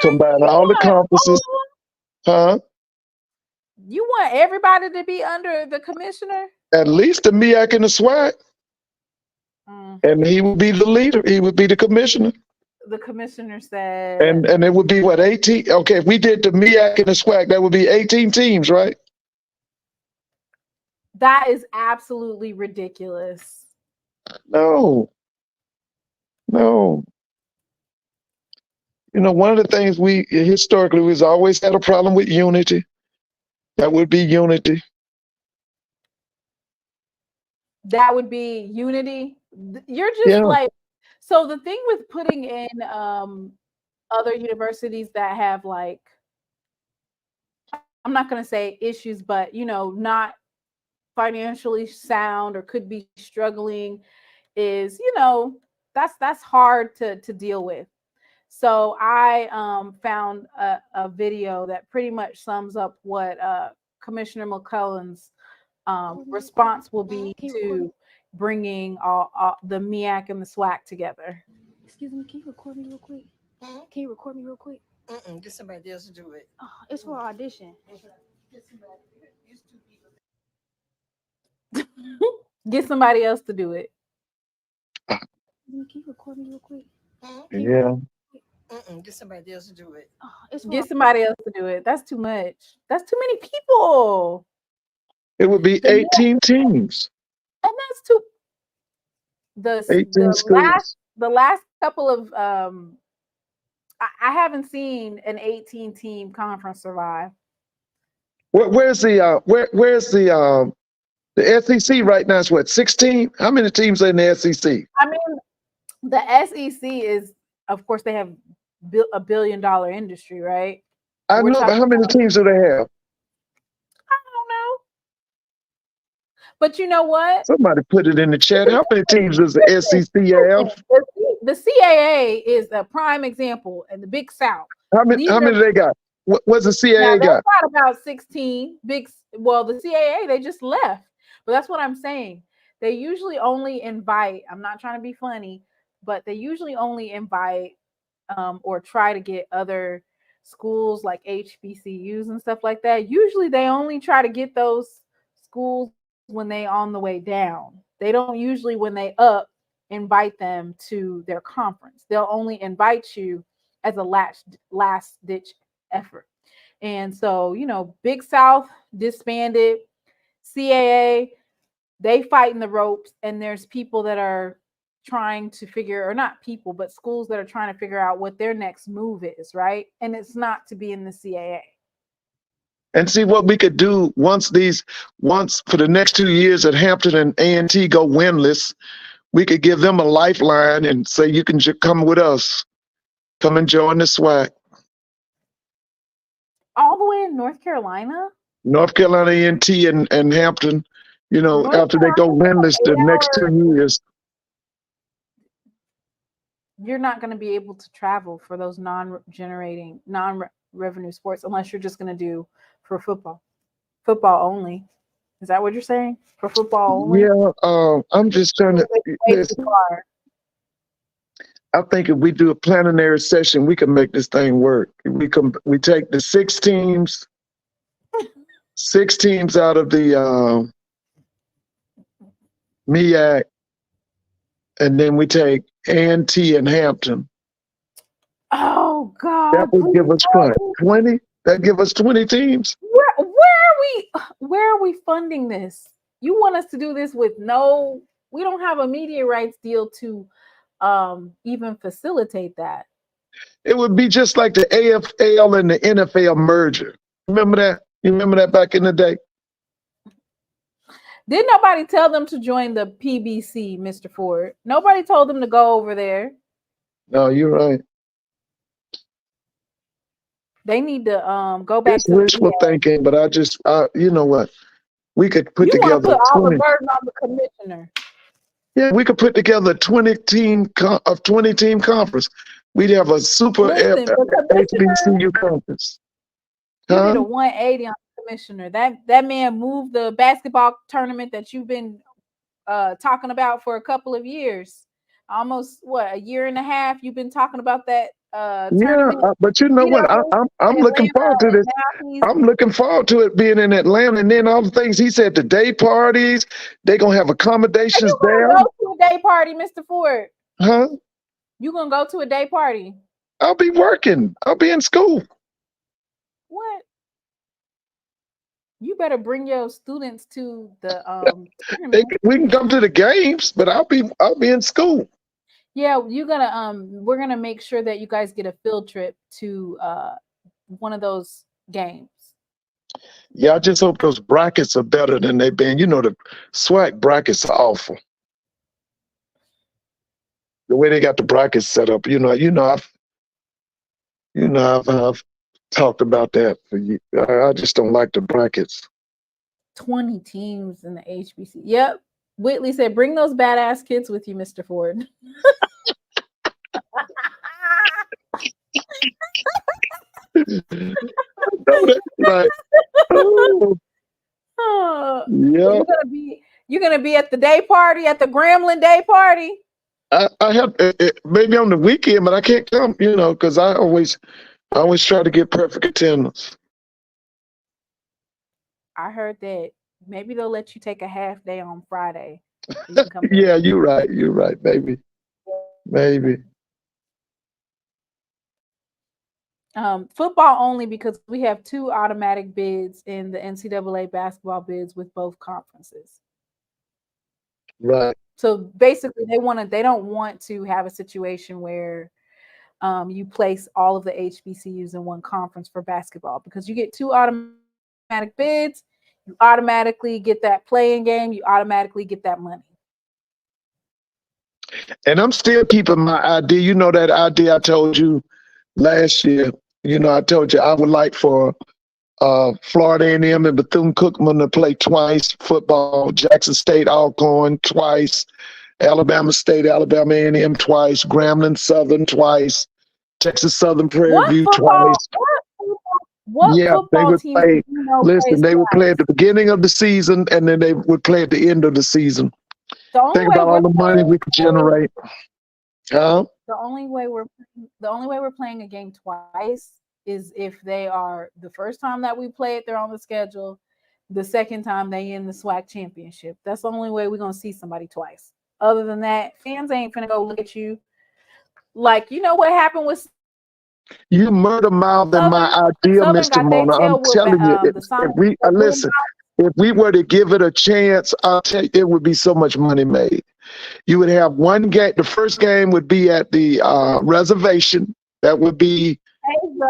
combine all the conferences. Huh? You want everybody to be under the commissioner? At least the MEAC and the SWAC. And he would be the leader. He would be the commissioner. The commissioner said. And it would be what, 18? Okay, if we did the MEAC and the SWAC, that would be 18 teams, right? That is absolutely ridiculous. No. You know, one of the things we historically we've always had a problem with unity. That would be unity. That would be unity. You're just like, so the thing with putting in other universities that have like, I'm not going to say issues, but you know, not financially sound or could be struggling is, you know, that's hard to deal with. So I found a video that pretty much sums up what Commissioner McClellan's response will be to bringing all the MEAC and the SWAC together. Excuse me, can you record me real quick? Can you record me real quick? Get somebody else to do it. Oh, it's for audition. Get somebody else to do it. Can you record me real quick? Yeah. Get somebody else to do it. Oh, Get somebody else to do it. That's too much. That's too many people. It would be 18 teams. And that's too. The last couple of I haven't seen an 18-team conference survive. Where's the SEC right now? Is what, 16? How many teams are in the SEC? I mean, the SEC is, of course, they have $1 billion industry, right? I know, but how many teams do they have? I don't know. But you know what? Somebody put it in the chat. How many teams does the SEC have? The CAA is a prime example in the Big South. How many they got? What's the CAA got? About 16 big. Well, the CAA, they just left. But that's what I'm saying. They usually only invite, I'm not trying to be funny, but they usually only invite or try to get other schools like HBCUs and stuff like that. Usually they only try to get those schools when they on the way down. They don't usually, when they up, invite them to their conference. They'll only invite you as a last ditch effort. And so, you know, Big South disbanded, CAA, they fighting the ropes, and there's people that are trying to figure, or not people, but schools that are trying to figure out what their next move is, right? And it's not to be in the CAA. And see what we could do once for the next 2 years at Hampton and A&T go winless, we could give them a lifeline and say, you can come with us. Come and join the SWAC. All the way in North Carolina? North Carolina A&T and Hampton, you know, after they go winless the next 2 years. You're not going to be able to travel for those non-revenue sports unless you're just going to do for football only. Is that what you're saying? For football only? Yeah, I'm just trying to. I think if we do a plenary session, we can make this thing work. We take the 6 teams out of the MEAC, and then we take A&T and Hampton. Oh God! That would give us what, 20? That give us 20 teams. Where are we funding this? You want us to do this with we don't have a media rights deal to even facilitate that. It would be just like the AFL and the NFL merger. Remember that? You remember that back in the day? Didn't nobody tell them to join the PBC, Mr. Ford? Nobody told them to go over there. No, you're right. They need to go back It's to wishful thinking, but you know what? We could put you want to together put all the 20. burden on the commissioner. Yeah, we could put together a 20-team conference. We'd have a super Listen, the commissioner, HBCU conference. you did Huh? a 180 on the commissioner. That man moved the basketball tournament that you've been talking about for a couple of years. Almost a year and a half you've been talking about that tournament. But you know what? I'm looking forward to this. I'm looking forward to it being in Atlanta, and then all the things he said, the day parties, they're gonna have accommodations there. Go to a day party, Mr. Ford. Huh? You gonna go to a day party? I'll be working. I'll be in school. What? You better bring your students to the we can come to the games, but I'll be in school. Yeah, we're gonna make sure that you guys get a field trip to one of those games. Yeah, I just hope those brackets are better than they've been. You know, the SWAC brackets are awful. The way they got the brackets set up, I've talked about that for you. I just don't like the brackets. 20 teams in the HBC. Yep. Whitley said, "Bring those badass kids with you, Mr. Ford." Right. Yeah. You're gonna be at the day party, at the Grambling day party. I have maybe on the weekend, but I can't come, because I always try to get perfect attendance. I heard that maybe they'll let you take a half day on Friday. Yeah, you're right. You're right, baby. Maybe. Football only, because we have 2 automatic bids in the NCAA basketball bids with both conferences. Right. So basically, they don't want to have a situation where you place all of the HBCUs in one conference for basketball, because you get 2 automatic bids, you automatically get that playing game, you automatically get that money. And I'm still keeping my idea. You know that idea I told you last year. I told you I would like for Florida A&M and Bethune-Cookman to play twice football, Jackson State Alcorn twice, Alabama State, Alabama A&M twice, Grambling Southern twice, Texas Southern Prairie View twice. What they would team play. Listen, they would play at the beginning of the season, and then they would play at the end of the season. Think about all the money we could generate. Huh? The only way we're playing a game twice is if they are the first time that we play it, they're on the schedule. The second time they in the SWAC championship. That's the only way we're gonna see somebody twice. Other than that, fans ain't finna go look at you. Like, you know what happened with you murder mouthing my idea, Mr. Mona. I'm telling you, if we were to give it a chance, I'll tell you, it would be so much money made. You would have one game. The first game would be at the reservation. That would be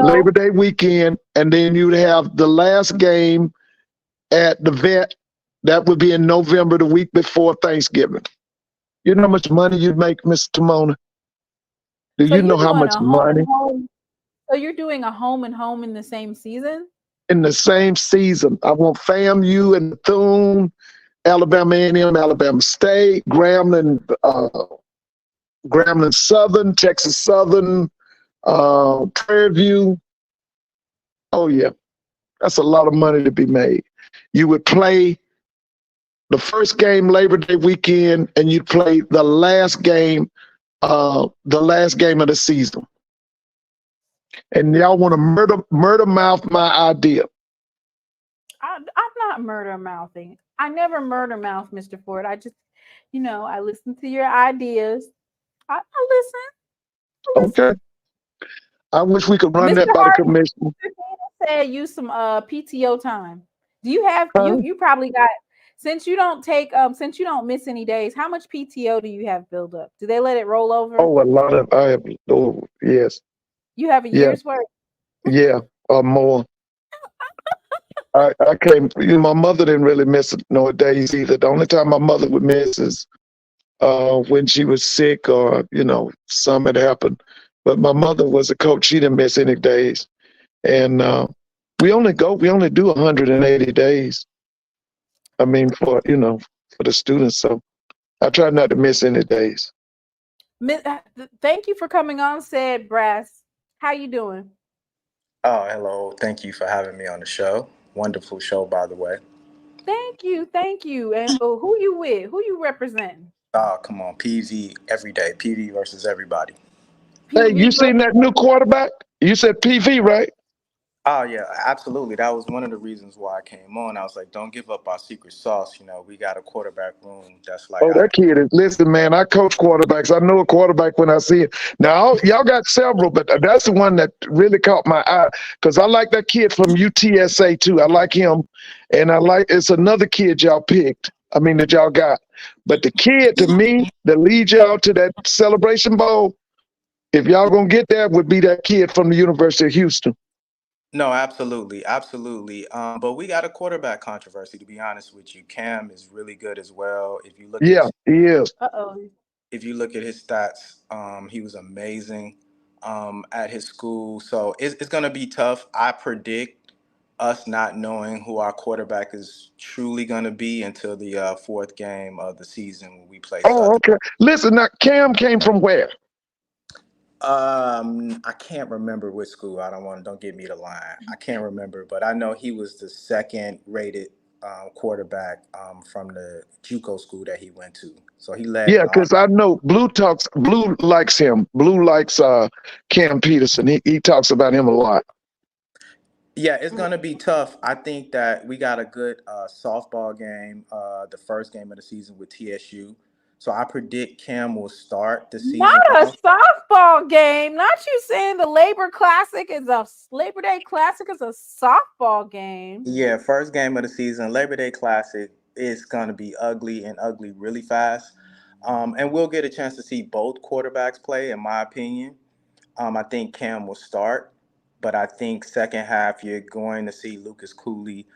Labor Day weekend. And then you'd have the last game at the vet. That would be in November, the week before Thanksgiving. You know how much money you'd make, Mr. Mona? Do you know how much money? So you're doing a home and home in the same season? In the same season. I want FAMU and Bethune, Alabama A&M, Alabama State, Grambling Southern, Texas Southern, Prairie View. Oh, yeah. That's a lot of money to be made. You would play the first game Labor Day weekend, and you'd play the last game of the season. And y'all want to murder mouth my idea. I'm not murder mouthing. I never murder mouth, Mr. Ford. I just, I listen to your ideas. I listen. Okay. I wish we could run that by the commission. Said use some PTO time. Do you have you probably got, since you don't miss any days, how much PTO do you have built up? Do they let it roll over? Oh, a lot of I have. Oh, yes. You have a year's worth? Yeah, or more. I came. My mother didn't really miss no days either. The only time my mother would miss is when she was sick or something had happened. But my mother was a coach. She didn't miss any days, and we only do 180 days. I mean, for the students. So I try not to miss any days. Thank you for coming on, said Brass. How you doing? Oh, hello. Thank you for having me on the show. Wonderful show, by the way. Thank you. And who you with? Who you representing? Oh, come on. PV every day. PV versus everybody. Hey, PV you seen that new quarterback? You said PV, right? Oh, yeah, absolutely. That was one of the reasons why I came on. I was like, don't give up our secret sauce. We got a quarterback room that's like, Oh, that kid is. Listen, man, I coach quarterbacks. I know a quarterback when I see it. Now, y'all got several, but that's the one that really caught my eye because I like that kid from UTSA too. I like him, and it's another kid y'all picked. I mean that y'all got, but the kid to me that leads y'all to that Celebration Bowl, if y'all gonna get that, would be that kid from the University of Houston. no, absolutely. Absolutely. But we got a quarterback controversy, to be honest with you. Cam is really good as well. If you look at Yeah, he is. if you look at his stats, he was amazing at his school. So it's going to be tough. I predict us not knowing who our quarterback is truly going to be until the fourth game of the season when we play Oh, Southern. okay. Listen, now Cam came from where? I can't remember which school. Don't give me the line. I can't remember, but I know he was the second rated quarterback from the JUCO school that he went to. So he led Yeah, an because I know Blue likes him. Blue likes Cam Peterson. He talks about him a lot. Yeah, it's gonna be tough. I think that we got a good softball game, the first game of the season with TSU. So I predict Cam will start the Not season a off. softball game. Not you saying the Labor Day Classic is a softball game. Yeah, first game of the season, Labor Day Classic is gonna be ugly and ugly really fast. And we'll get a chance to see both quarterbacks play, in my opinion. I think Cam will start, but I think second half you're going to see Lucas Cooley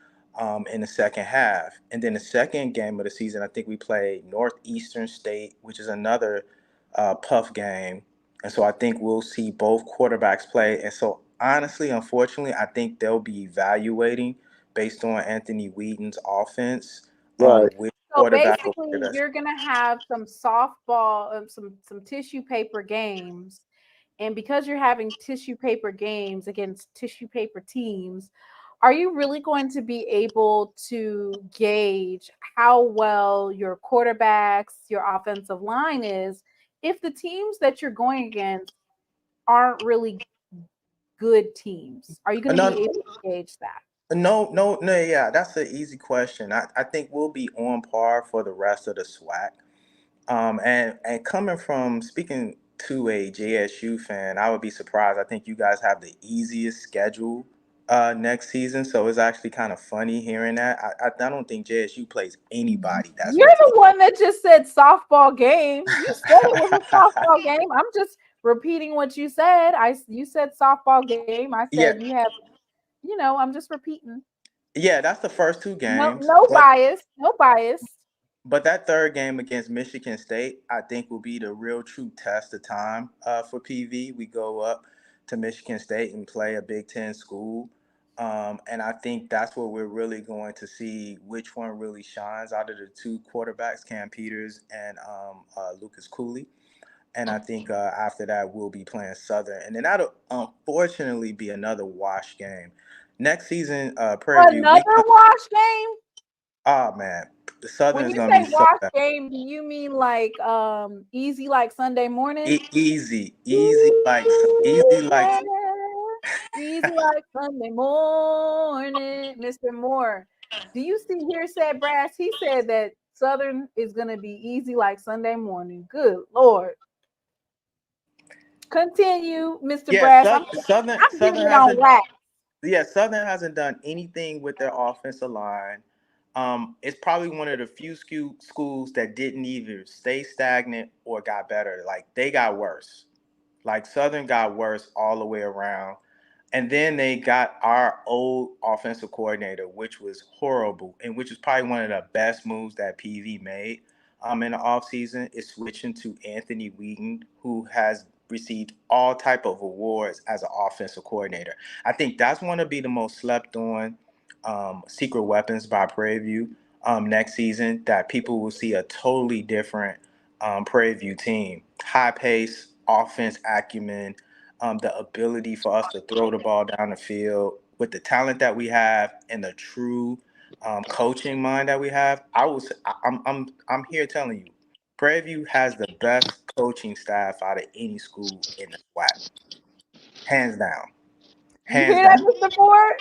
in the second half. And then the second game of the season, I think we play Northeastern State, which is another puff game. And so I think we'll see both quarterbacks play. And so honestly, unfortunately, I think they'll be evaluating based on Anthony Whedon's offense on Right. which So quarterback will play basically, best. you're gonna have some softball, some tissue paper games, and because you're having tissue paper games against tissue paper teams, are you really going to be able to gauge how well your quarterbacks, your offensive line is, if the teams that you're going against aren't really good teams? Are you going to be No, able to gauge that? no, yeah, that's an easy question. I think we'll be on par for the rest of the SWAC. And coming from speaking to a JSU fan, I would be surprised. I think you guys have the easiest schedule next season, so it's actually kind of funny hearing that. I don't think JSU plays anybody that's You're within. the one that just said softball game. You said it was a softball game. I'm just repeating what you said. You said softball game. I said Yeah, you have, I'm just repeating. yeah, that's the first two No, games, no bias. No bias. but that third game against Michigan State, I think, will be the real true test of time for PV. We go up to Michigan State and play a Big Ten school. And I think that's where we're really going to see which one really shines out of the two quarterbacks, Cam Peters and Lucas Cooley. And I think after that, we'll be playing Southern. And then that'll unfortunately be another wash game. Next season, Prairie View, Another wash game? oh man, the Southern When is you going to say be so wash bad. game, do you mean like easy like Sunday morning? Easy, easy like. Yeah. Easy like Sunday morning, Mr. Moore. Do you see here said Brass? He said that Southern is gonna be easy like Sunday morning. Good Lord. Continue, Mr. Yeah, Brass. I'm giving Southern it on hasn't. wax. Yeah, Southern hasn't done anything with their offensive line. It's probably one of the few schools that didn't either stay stagnant or got better. Like they got worse. Like Southern got worse all the way around. And then they got our old offensive coordinator, which was horrible, and which is probably one of the best moves that PV made in the offseason, is switching to Anthony Wheaton, who has received all type of awards as an offensive coordinator. I think that's going to be the most slept on secret weapons by Prairie View next season, that people will see a totally different Prairie View team. High pace, offense acumen, the ability for us to throw the ball down the field with the talent that we have and the true coaching mind that we have. I'm here telling you, Prairie View has the best coaching staff out of any school in the SWAC, hands down. You Hands hear that, down. Mr. Ford?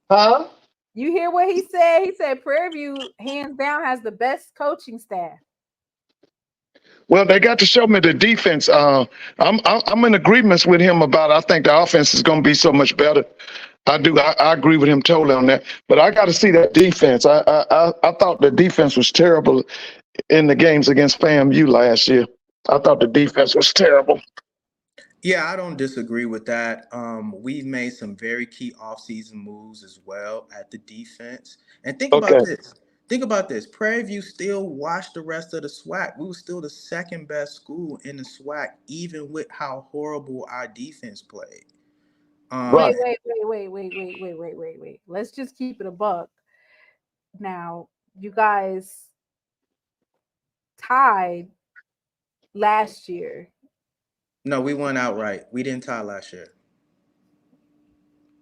Huh? You hear what he said? He said Prairie View, hands down, has the best coaching staff. Well, they got to show me the defense. I'm in agreement with him about. I think the offense is going to be so much better. I do. I agree with him totally on that. But I got to see that defense. I thought the defense was terrible in the games against FAMU last year. I thought the defense was terrible. Yeah, I don't disagree with that. We've made some very key offseason moves as well at the defense. And think Okay. about this. Think about this. Prairie View still watched the rest of the SWAC. We were still the second best school in the SWAC, even with how horrible our defense played. Right. Wait. Let's just keep it a buck. Now, you guys tied last year. No, we won outright. We didn't tie last year.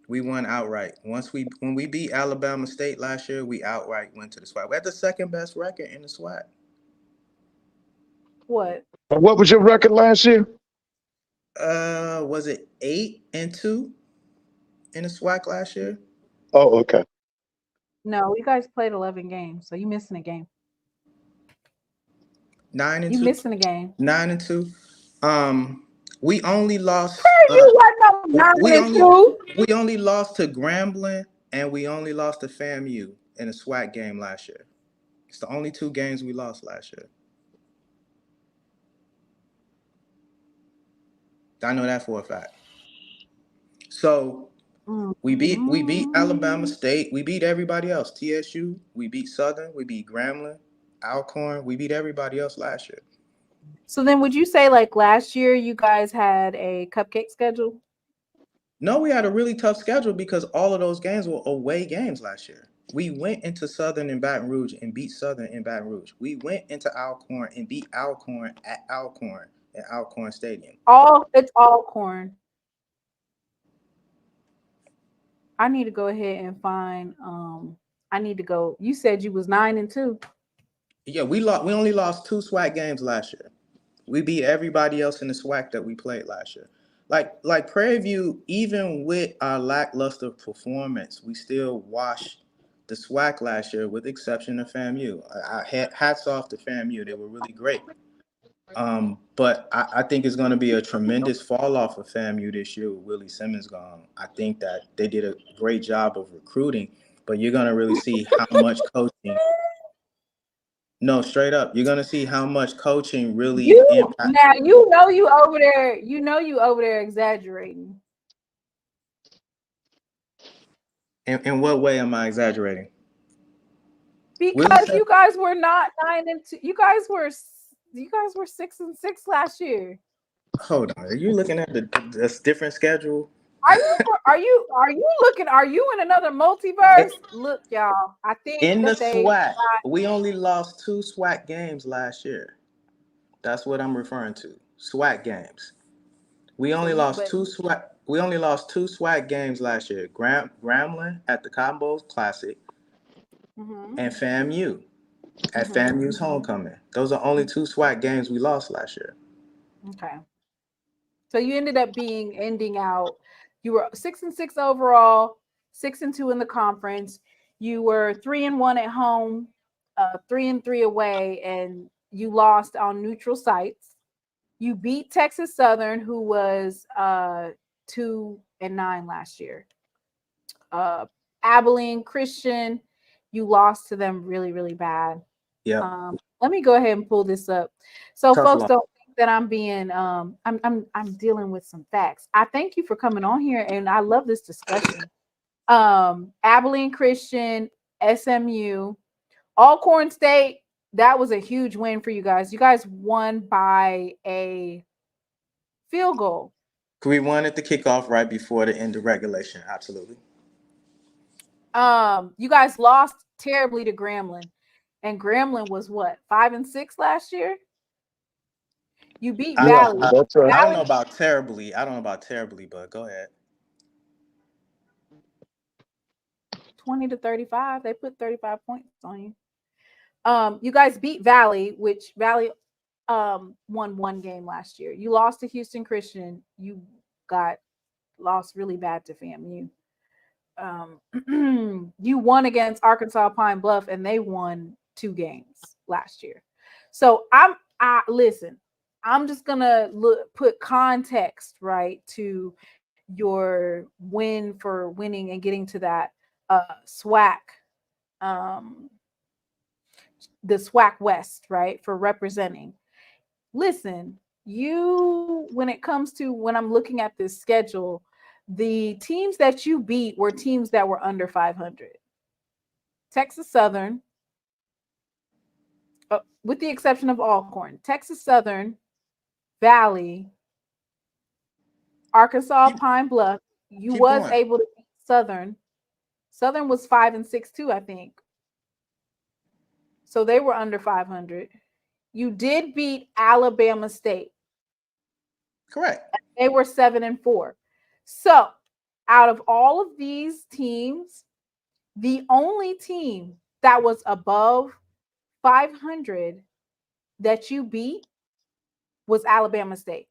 We won outright. When we beat Alabama State last year, we outright went to the SWAC. We had the second best record in the SWAC. What? What was your record last year? Was it 8-2 in the SWAC last year? Oh, okay. No, you guys played 11 games, so you missing a game. 9-2. You missing a game. 9-2. We only lost. We only lost to Grambling, and we only lost to FAMU in a SWAC game last year. It's the only two games we lost last year. I know that for a fact. So we beat Alabama State. We beat everybody else. TSU. We beat Southern. We beat Grambling, Alcorn. We beat everybody else last year. So then would you say like last year you guys had a cupcake schedule? No, we had a really tough schedule because all of those games were away games last year. We went into Southern in Baton Rouge and beat Southern in Baton Rouge. We went into Alcorn and beat Alcorn at Alcorn at Alcorn Stadium. It's Alcorn. I need to go ahead and find I need to go. You said you was 9-2. Yeah, we only lost 2 SWAC games last year. We beat everybody else in the SWAC that we played last year. Like Prairie View, even with our lackluster performance, we still washed the SWAC last year, with the exception of FAMU. Hats off to FAMU; they were really great. But I think it's going to be a tremendous fall off of FAMU this year with Willie Simmons gone. I think that they did a great job of recruiting, but you're going to really see how much coaching. No, straight up. You're gonna see how much coaching really impacts. Now you know you over there exaggerating. In what way am I exaggerating? Because you guys were not 9-2. You guys were 6-6 last year. Hold on. Are you looking at the different schedule? Are you in another multiverse? Look, y'all. I think in the SWAC, we only lost 2 SWAC games last year. That's what I'm referring to. SWAC games. We only lost 2 SWAC. We only lost 2 SWAC games last year. Grambling at the Combo Classic, and FAMU at FAMU's homecoming. Those are only 2 SWAC games we lost last year. Okay. So you ended up ending out. You were 6-6 overall, 6-2 in the conference. You were 3-1 at home, 3-3 away, and you lost on neutral sites. You beat Texas Southern, who was 2-9 last year. Abilene Christian, you lost to them really, really bad. Yeah. Let me go ahead and pull this up. So folks, don't think that I'm being I'm dealing with some facts. I thank you for coming on here, and I love this discussion. Abilene Christian, SMU, Alcorn State, that was a huge win for you guys. You guys won by a field goal. We wanted to kick off right before the end of regulation. Absolutely. You guys lost terribly to Grambling, and Grambling was what, 5-6 last year? You beat Valley. That's right. I don't know about terribly. But go ahead. 20-35. They put 35 points on you. You guys beat Valley, which Valley won one game last year. You lost to Houston Christian. You got lost really bad to FAMU. You won against Arkansas Pine Bluff, and they won 2 games last year. So listen, I'm just gonna put context right to your win for winning and getting to that SWAC, the SWAC West, right, for representing. Listen, when it comes to when I'm looking at this schedule, the teams that you beat were teams that were under 500. Texas Southern, with the exception of Alcorn, Texas Southern, Valley, Arkansas Pine Bluff. You was able to beat Southern. Southern was 5-6 too, I think. So they were under 500. You did beat Alabama State. Correct. They were 7-4. So out of all of these teams, the only team that was above 500 that you beat was Alabama State.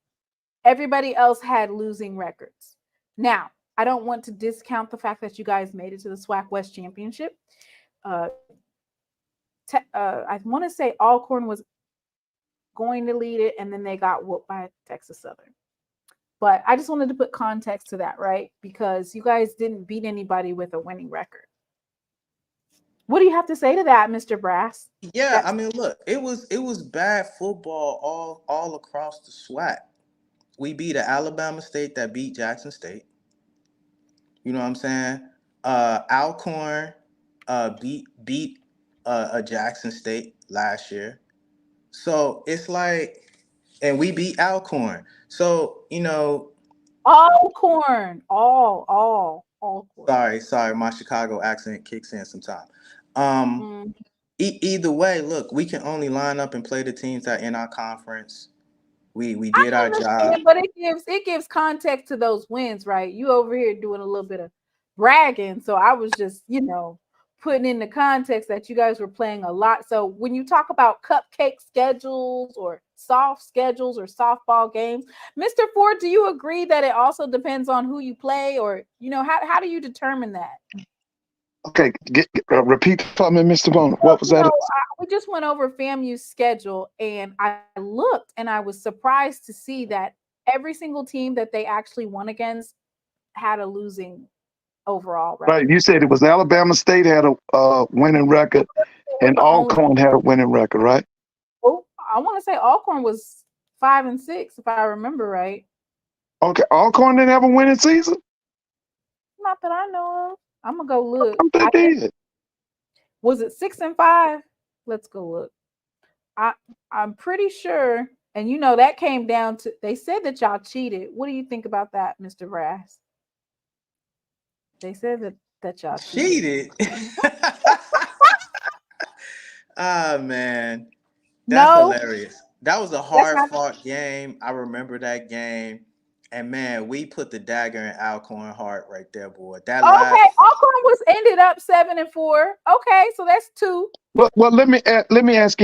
Everybody else had losing records. Now, I don't want to discount the fact that you guys made it to the SWAC West Championship. I want to say Alcorn was going to lead it, and then they got whooped by Texas Southern. But I just wanted to put context to that, right? Because you guys didn't beat anybody with a winning record. What do you have to say to that, Mr. Brass? Yeah, I mean, look, it was bad football all across the SWAC. We beat an Alabama State that beat Jackson State. You know what I'm saying? Alcorn beat a Jackson State last year. So it's like, and we beat Alcorn. So, Alcorn. Alcorn. Sorry, my Chicago accent kicks in sometime. Either way, look, we can only line up and play the teams that in our conference. We did our job. But it gives context to those wins, right? You over here doing a little bit of bragging. So I was just, putting in the context that you guys were playing a lot. So when you talk about cupcake schedules or soft schedules or softball games, Mr. Ford, do you agree that it also depends on who you play, or how do you determine that? Okay, repeat for me, Mr. Bonner. What was that? We just went over FAMU's schedule, and I looked, and I was surprised to see that every single team that they actually won against had a losing overall record. Right, you said it was Alabama State had a winning record, and Alcorn had a winning record, right? Oh, I want to say Alcorn was 5-6, if I remember right. Okay, Alcorn didn't have a winning season? Not that I know of. I'm gonna go look. They did. Was it 6-5? Let's go look. I'm pretty sure, and that came down to, they said that y'all cheated. What do you think about that, Mr. Brass? They said that y'all cheated. Ah, man, that's hilarious. That was a hard-fought game. I remember that game. And man, we put the dagger in Alcorn heart right there, boy. Alcorn ended up 7-4. Okay, so that's 2. Well, let me ask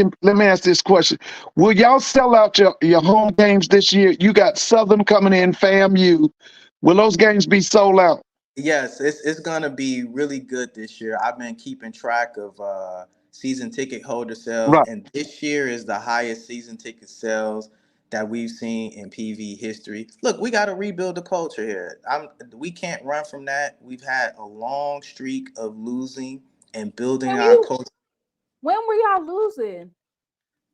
this question. Will y'all sell out your home games this year? You got Southern coming in, FAMU. Will those games be sold out? Yes, it's gonna be really good this year. I've been keeping track of season ticket holder sales, right, and this year is the highest season ticket sales that we've seen in PV history. Look, we got to rebuild the culture here. We can't run from that. We've had a long streak of losing and building our culture. When were y'all losing?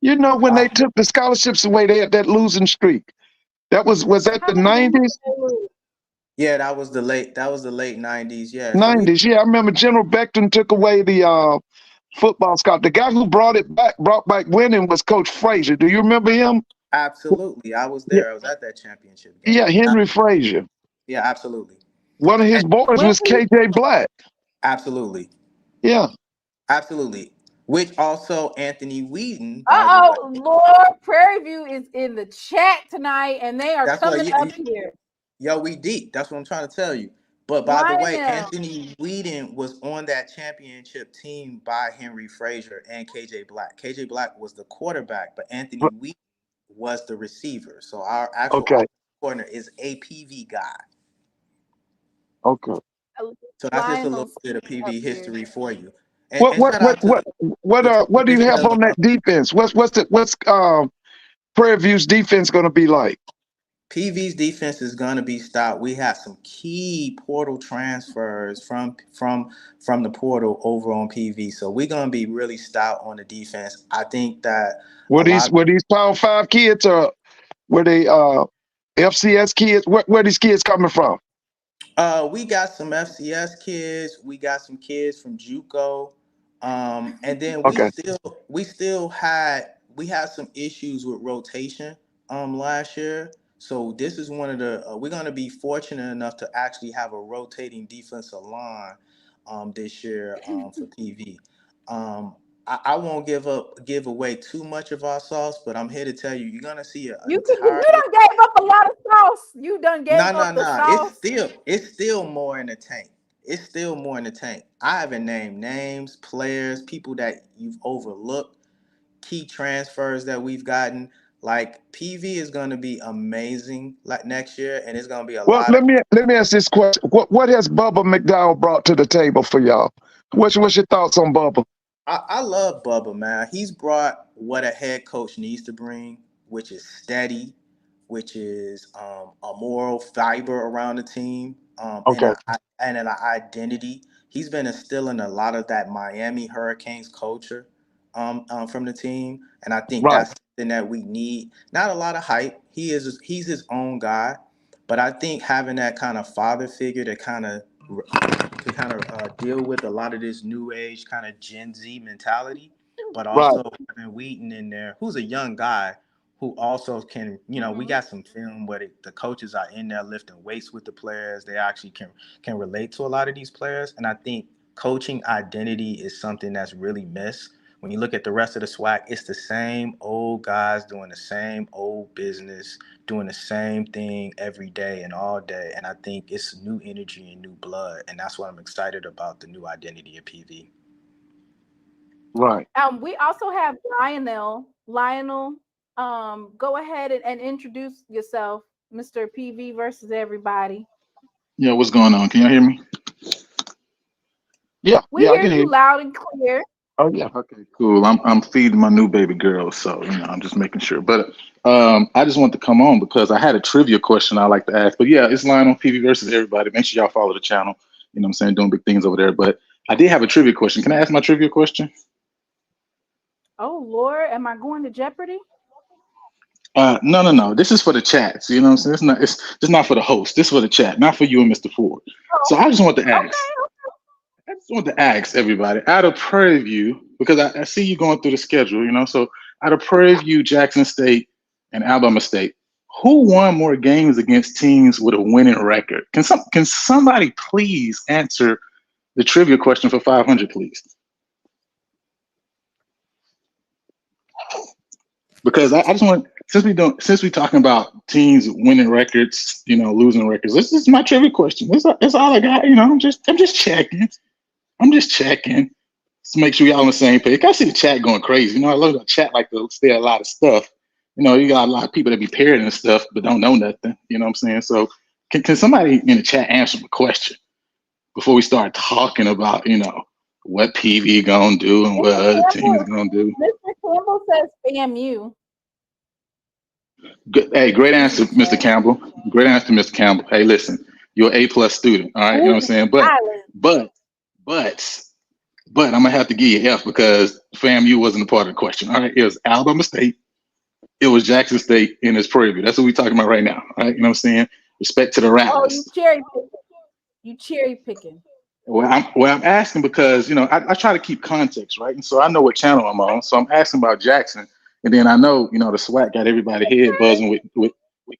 You know, when Uh, they took the scholarships away, they had that losing streak. Was that How the many games did 90s? they lose? yeah, that was the late 90s. Yeah. So we 90s. Yeah, I remember General Beckton took away the football scholarship. The guy who brought back winning was Coach Frazier. Do you remember him? absolutely. I was Yeah, there. I was at that championship game. yeah, Henry Frazier. Yeah, absolutely. One of his And boys When was KJ Black. absolutely. Yeah. Absolutely. Which also Anthony Wheaton, by the way. uh-oh, Lord, Prairie View is in the chat tonight, and they are That's what coming up here. yo, we deep. That's what I'm trying to tell you. But by the way, Lionel. Anthony Wheaton was on that championship team by Henry Frazier and KJ Black. KJ Black was the quarterback, but Anthony Wheaton was the receiver. So our actual Okay. offensive corner is a PV guy. Okay. So that's just a little Lionel's bit of up PV here. history for you. What And what shout what out what to what the what do you have commissioner on that defense? What's Prairie View's defense gonna be like? PV's defense is going to be stout. We had some key portal transfers from the portal over on PV, so we're going to be really stout on the defense. I think that a lot. Were these Power 5 kids or were they FCS kids? Where these kids coming from? We got some FCS kids. We got some kids from JUCO, and then Okay. we had some issues with rotation last year. So this is one of the we're going to be fortunate enough to actually have a rotating defensive line this year for PV. I won't give away too much of our sauce, but I'm here to tell you, you're gonna see an You entirely done gave up a lot of sauce. You done gave up the sauce. It's still more in the tank. It's still more in the tank. I haven't named names, players, people that you've overlooked, key transfers that we've gotten. Like PV is gonna be amazing like next year, and it's gonna be a Well, lot of. let me ask this question. What has Bubba McDowell brought to the table for y'all? What's your thoughts on Bubba? I love Bubba, man. He's brought what a head coach needs to bring, which is steady, which is a moral fiber around the team, Okay. and an identity. He's been instilling a lot of that Miami Hurricanes culture from the team, and I think Right. that's something that we need. Not a lot of hype. He's his own guy, but I think having that kind of father figure to kind of deal with a lot of this new age kind of Gen Z mentality, but Right. also having Wheaton in there, who's a young guy who also can, we got some film where the coaches are in there lifting weights with the players. They actually can relate to a lot of these players. And I think coaching identity is something that's really missed. When you look at the rest of the SWAC, it's the same old guys doing the same old business, doing the same thing every day and all day. And I think it's new energy and new blood. And that's what I'm excited about, the new identity of PV. Right. We also have Lionel. Lionel, go ahead and introduce yourself, Mr. PV versus everybody. Yeah, what's going on? Can y'all hear me? Yeah. We I hear can hear you loud and clear. Oh yeah. Okay, cool. I'm feeding my new baby girl, so I'm just making sure. But I just want to come on because I had a trivia question I like to ask. But yeah, it's Lionel PV versus everybody. Make sure y'all follow the channel. You know what I'm saying? Doing big things over there. But I did have a trivia question. Can I ask my trivia question? Oh Lord, am I going to Jeopardy? No. This is for the chats. You know what I'm saying? It's not for the host. This is for the chat, not for you and Mr. Ford. So I just want to ask. I just want to ask everybody, out of Prairie View, because I see you going through the schedule, so out of Prairie View, Jackson State, and Alabama State, who won more games against teams with a winning record? Can somebody please answer the trivia question for 500, please? Because I just want, since we talking about teams winning records, losing records, this is my trivia question. That's all I got. I'm just checking. To make sure y'all on the same page. I see the chat going crazy. I love the chat like to say a lot of stuff. You got a lot of people that be parroting and stuff, but don't know nothing. You know what I'm saying? So can somebody in the chat answer the question before we start talking about, what PV gonna do and what other teams gonna do? Mr. Campbell says spam you. Good. Hey, great answer, Mr. Campbell. Great answer, Mr. Campbell. Hey, listen, you're an A+ student. All right, you know what I'm saying? But but I'm gonna have to give you F because FAMU wasn't a part of the question. All right, it was Alabama State, it was Jackson State, and it's Prairie View. That's what we're talking about right now. All right, you know what I'm saying? Respect to the Oh, Rattlers. you cherry picking. Well, I'm asking because I try to keep context, right? And so I know what channel I'm on. So I'm asking about Jackson, and then I know the SWAC got everybody head buzzing with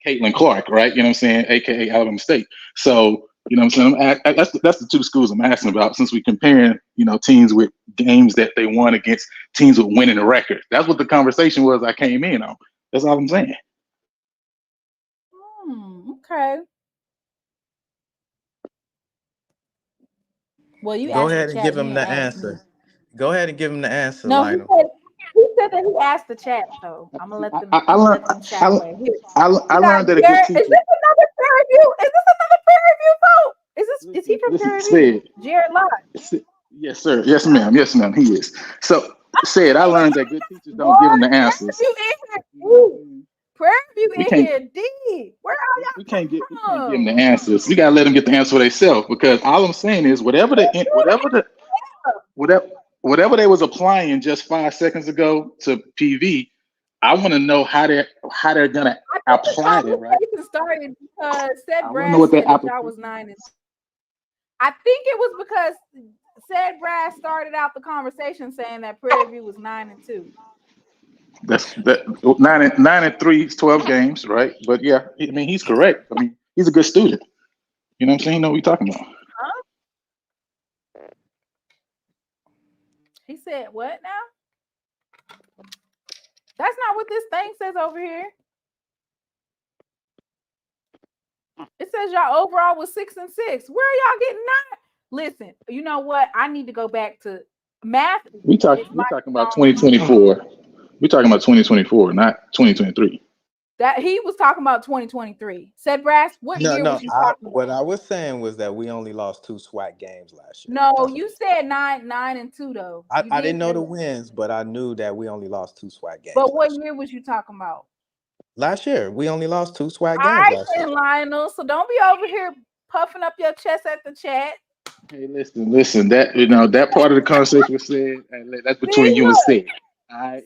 Caitlin Clark, right? You know what I'm saying, aka Alabama State. So what I'm saying, that's the two schools I'm asking about since we're comparing teams with games that they won against teams with winning the record. That's what the conversation was I came in on. That's all I'm saying. Okay. Well, you go ahead and give him the answer. Go ahead and give him the answer, no, Lionel. He said that he asked the chat, so I'm gonna let them. I learned that a good teacher. Is this another Prairie View? Is this another Prairie View vote? Is he from Prairie View? Jared Lott. Yes, sir. Yes, ma'am. Yes, ma'am. He is. So said I learned that good teachers don't give them the answers. Prairie View in here, D. Where are y'all? We can't give them the answers. We gotta let them get the answer for themselves because all I'm saying is whatever they was applying just 5 seconds ago to PV, I want to know how they're gonna apply it. Right? Started because said Brad know what said that that I was 9 and 2. I think it was because said Brad started out the conversation saying that Prairie View was 9 and 2. That's 9 and 3 is 12 games, right? But yeah, I mean he's correct. I mean he's a good student. You know what I'm saying? You know what we're talking about. Huh? He said what now? That's not what this thing says over here. It says y'all overall was 6 and 6. Where are y'all getting that? Listen, you know what? I need to go back to math. We're talking about 2024. We're talking about 2024, not 2023. That he was talking about 2023. Said Brass, what year was you talking about? What I was saying was that we only lost 2 SWAC games last year. No, you said 9 and 2 though. I didn't know the wins, but I knew that we only lost 2 SWAC games. But what year was you talking about? Last year, we only lost 2 SWAC games. All right, last year. Lionel. So don't be over here puffing up your chest at the chat. Hey, listen. That that part of the conversation was said, and that's between you and Sid.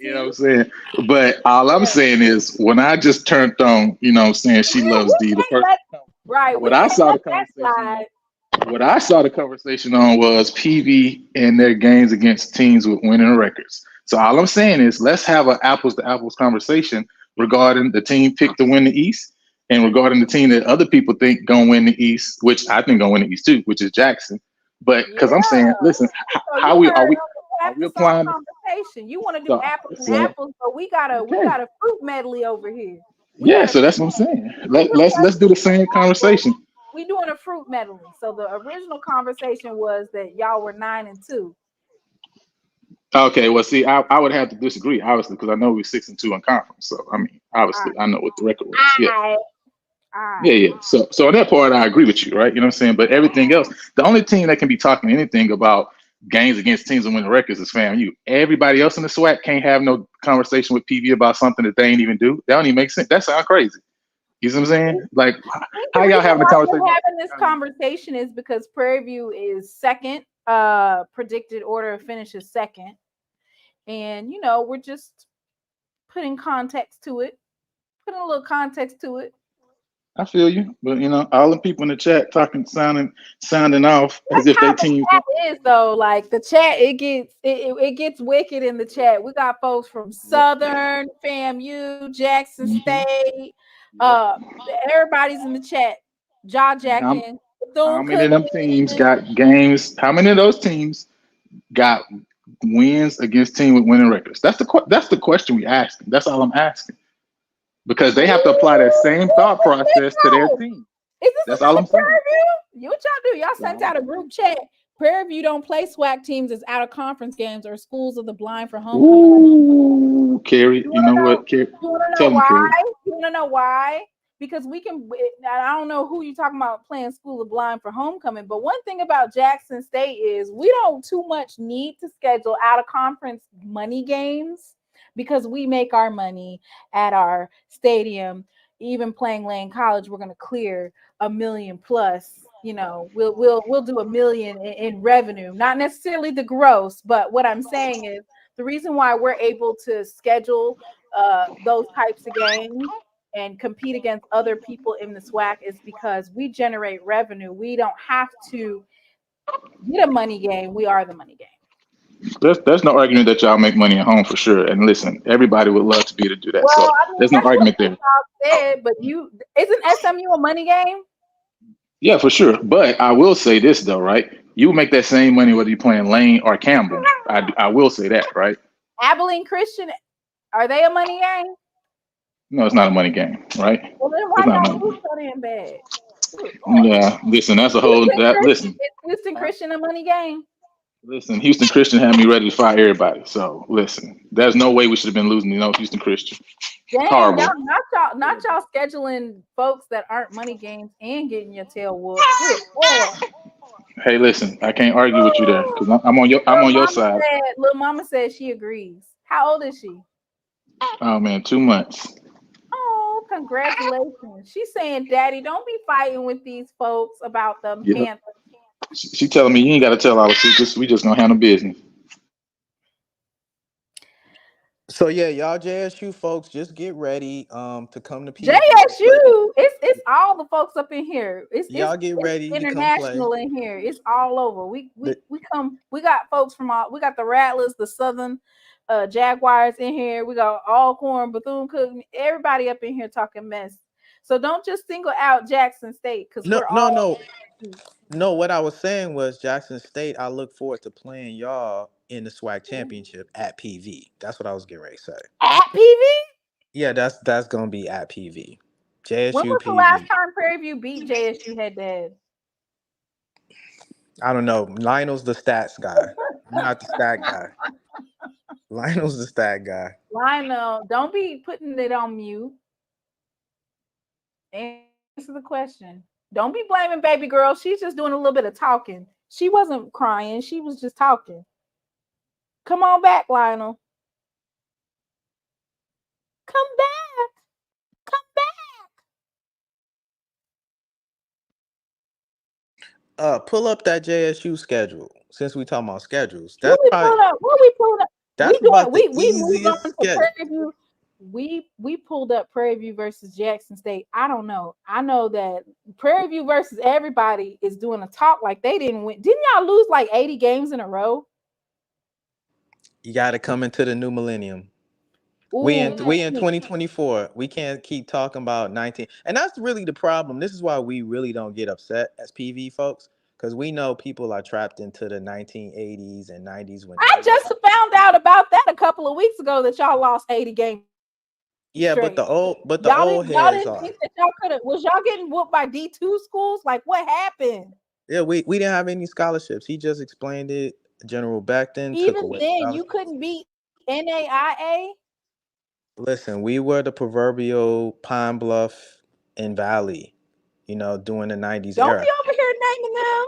You know what I'm saying? But all I'm saying is when I just turned on, saying she loves D, the first right. What I saw the conversation on was PV and their games against teams with winning records. So all I'm saying is let's have an apples to apples conversation regarding the team picked to win the East and regarding the team that other people think gonna win the East, which I think gonna win the East too, which is Jackson. But because I'm saying, listen, are we applying conversation? You want to do apples and apples, but we got a fruit medley over here. So that's what I'm saying. Let's do the same conversation. We doing a fruit medley. So the original conversation was that y'all were 9 and 2. Okay, well, see, I would have to disagree, obviously, because I know we're 6 and 2 in conference. So I mean, obviously, I know what the record was. Yeah. So on that part, I agree with you, right? You know what I'm saying? But everything else, the only team that can be talking anything about games against teams and winning records is FAMU. Everybody else in the SWAC can't have no conversation with PV about something that they ain't even do. That don't even make sense. That sounds crazy. You see what I'm saying? Like, how y'all having a conversation? Having this conversation is because Prairie View is second. Predicted order of finish is second, and we're just putting context to it, putting a little context to it. I feel you, but all the people in the chat talking, sounding off as if they team. That is though, like the chat, it gets wicked in the chat. We got folks from Southern, FAMU, Jackson State. Everybody's in the chat. Jackson. How many of them teams got games? How many of those teams got wins against teams with winning records? That's the question we asking. That's all I'm asking. Because they have to apply that same thought process to their team. That's all I'm saying. What y'all do? Y'all sent out a group chat. Prairie View don't play SWAC teams as out of conference games or schools of the blind for homecoming. Ooh, Carrie, you know what? Carrie, tell me, why? You want to know why? Because we can. I don't know who you talking about playing school of blind for homecoming, but one thing about Jackson State is we don't too much need to schedule out of conference money games. Because we make our money at our stadium, even playing Lane College, we're going to clear $1 million plus we'll do $1 million in revenue, not necessarily the gross, but what I'm saying is the reason why we're able to schedule those types of games and compete against other people in the SWAC is because we generate revenue. We don't have to get a money game. We are the money game. There's no argument that y'all make money at home for sure. And listen, everybody would love to be able to do that. Well, So I mean, there's no that's argument what there. y'all said, but isn't SMU a money game? Yeah, for sure. But I will say this though, right? You will make that same money whether you're playing Lane or Campbell. I will say that, right? Abilene Christian, are they a money game? No, it's not a money game, right? Well, then why It's not a y'all money lose game. so damn bad? Yeah, listen, that's a whole listen. Is Houston Christian a money game? Listen, Houston Christian had me ready to fire everybody. So listen, there's no way we should have been losing, Houston Christian. Dang, Horrible. y'all not y'all scheduling folks that aren't money games and getting your tail whooped. Hey, listen, I can't argue with you there because I'm on your side. Little mama said she agrees. How old is she? Oh man, 2 months. Oh, congratulations. She's saying, Daddy, don't be fighting with these folks about the Yeah. Panthers. She telling me you ain't got to tell all the secrets. We just gonna handle business. So yeah, y'all JSU folks, just get ready to come to PV. JSU, it's all the folks up in here. Y'all get ready to come international play. in here. It's all over. We got folks from we got the Rattlers, the Southern Jaguars in here. We got Alcorn, Bethune-Cookman, everybody up in here talking mess. So don't just single out Jackson State because No, what I was saying was Jackson State, I look forward to playing y'all in the SWAC championship at PV. That's what I was getting ready to say. At PV? Yeah, that's gonna be at PV. JSU When was PV. the last time Prairie View beat JSU head to head? I don't know. Lionel's the stats guy. I'm not the stat guy. Lionel's the stat guy. Lionel, don't be putting it on mute. Answer the question. Don't be blaming baby girl. She's just doing a little bit of talking. She wasn't crying. She was just talking. Come on back, Lionel. Come back. Come back. Pull up that JSU schedule. Since we talking about schedules, What we pulled up? That's we about the moved on easiest to schedule. Prairie View. We pulled up Prairie View versus Jackson State. I don't know. I know that Prairie View versus everybody is doing a talk like they didn't win. Didn't y'all lose like 80 games in a row? You got to come into the new millennium. Ooh. We in 2024. We can't keep talking about 19. And that's really the problem. This is why we really don't get upset as PV folks, because we know people are trapped into the 1980s and 90s. When I just found out about that a couple of weeks ago that y'all lost 80 games. Yeah, straight. but the old y'all heads didn't think that y'all could have. Was y'all getting whooped by D2 schools? Like what happened? Yeah, we didn't have any scholarships. He just explained it. General Beckton Even took away then, you couldn't beat NAIA. Listen, we were the proverbial Pine Bluff and Valley, during the 90s Don't era. be over here naming them.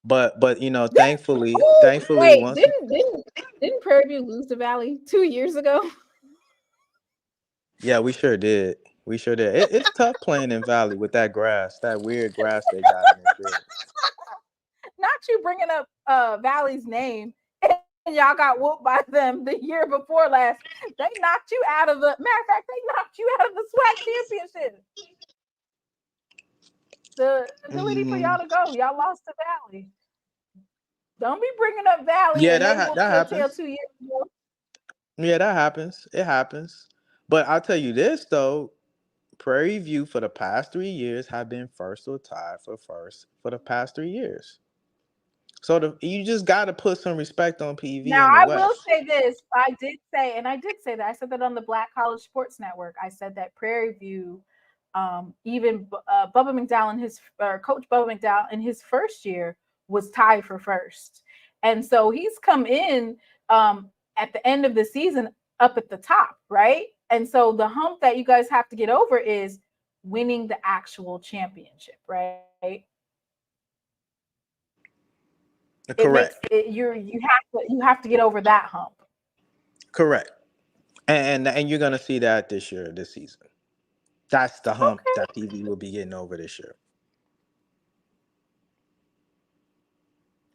But thankfully, wait, once didn't Prairie View lose to Valley 2 years ago? Yeah, we sure did. It's tough playing in Valley with that grass, that weird grass they got in this field. Not you bringing up Valley's name. And y'all got whooped by them the year before last. They knocked you out of the matter of fact, they knocked you out of the SWAC championship. The ability for y'all to go. Y'all lost to Valley. Don't be bringing up Valley. Yeah, and that happens. 2 years ago. Yeah, that happens. It happens. But I'll tell you this though, Prairie View for the past 3 years have been first or tied for first for the past 3 years. So you just got to put some respect on PV. Now, in the I West. will say this. I did say that. I said that on the Black College Sports Network. I said that Prairie View, even Bubba McDowell Coach Bubba McDowell in his first year was tied for first. And so he's come in at the end of the season up at the top, right? And so the hump that you guys have to get over is winning the actual championship, right? Correct. You have to get over that hump. Correct. And you're gonna see that this season. That's the hump that PV will be getting over this year.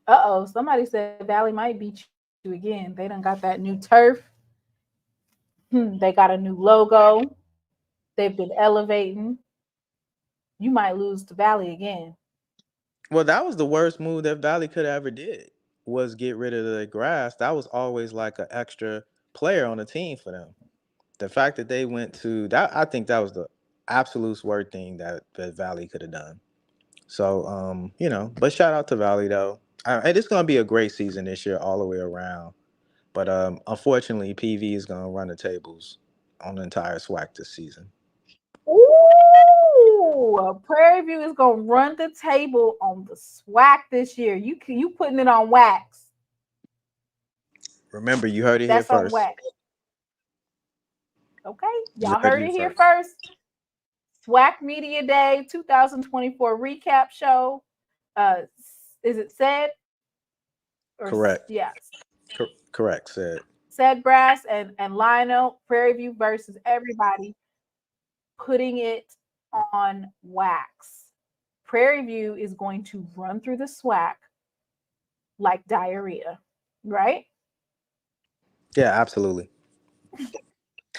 Uh-oh, somebody said Valley might beat you again. They done got that new turf. They got a new logo. They've been elevating. You might lose to Valley again. Well, that was the worst move that Valley could have ever did, was get rid of the grass. That was always like an extra player on the team for them. The fact that they went to that, I think that was the absolute worst thing that Valley could have done. So, but shout out to Valley though. It's gonna be a great season this year all the way around. But unfortunately, PV is gonna run the tables on the entire SWAC this season. Ooh, Prairie View is gonna run the table on the SWAC this year. You putting it on wax. Remember, you heard it That's here on first. wax. Okay, y'all heard it here first. SWAC Media Day 2024 recap show. Is it said? Correct. Yes. Correct. Said Brass and Lionel, Prairie View versus everybody, putting it on wax. Prairie View is going to run through the SWAC like diarrhea, right? Yeah, absolutely.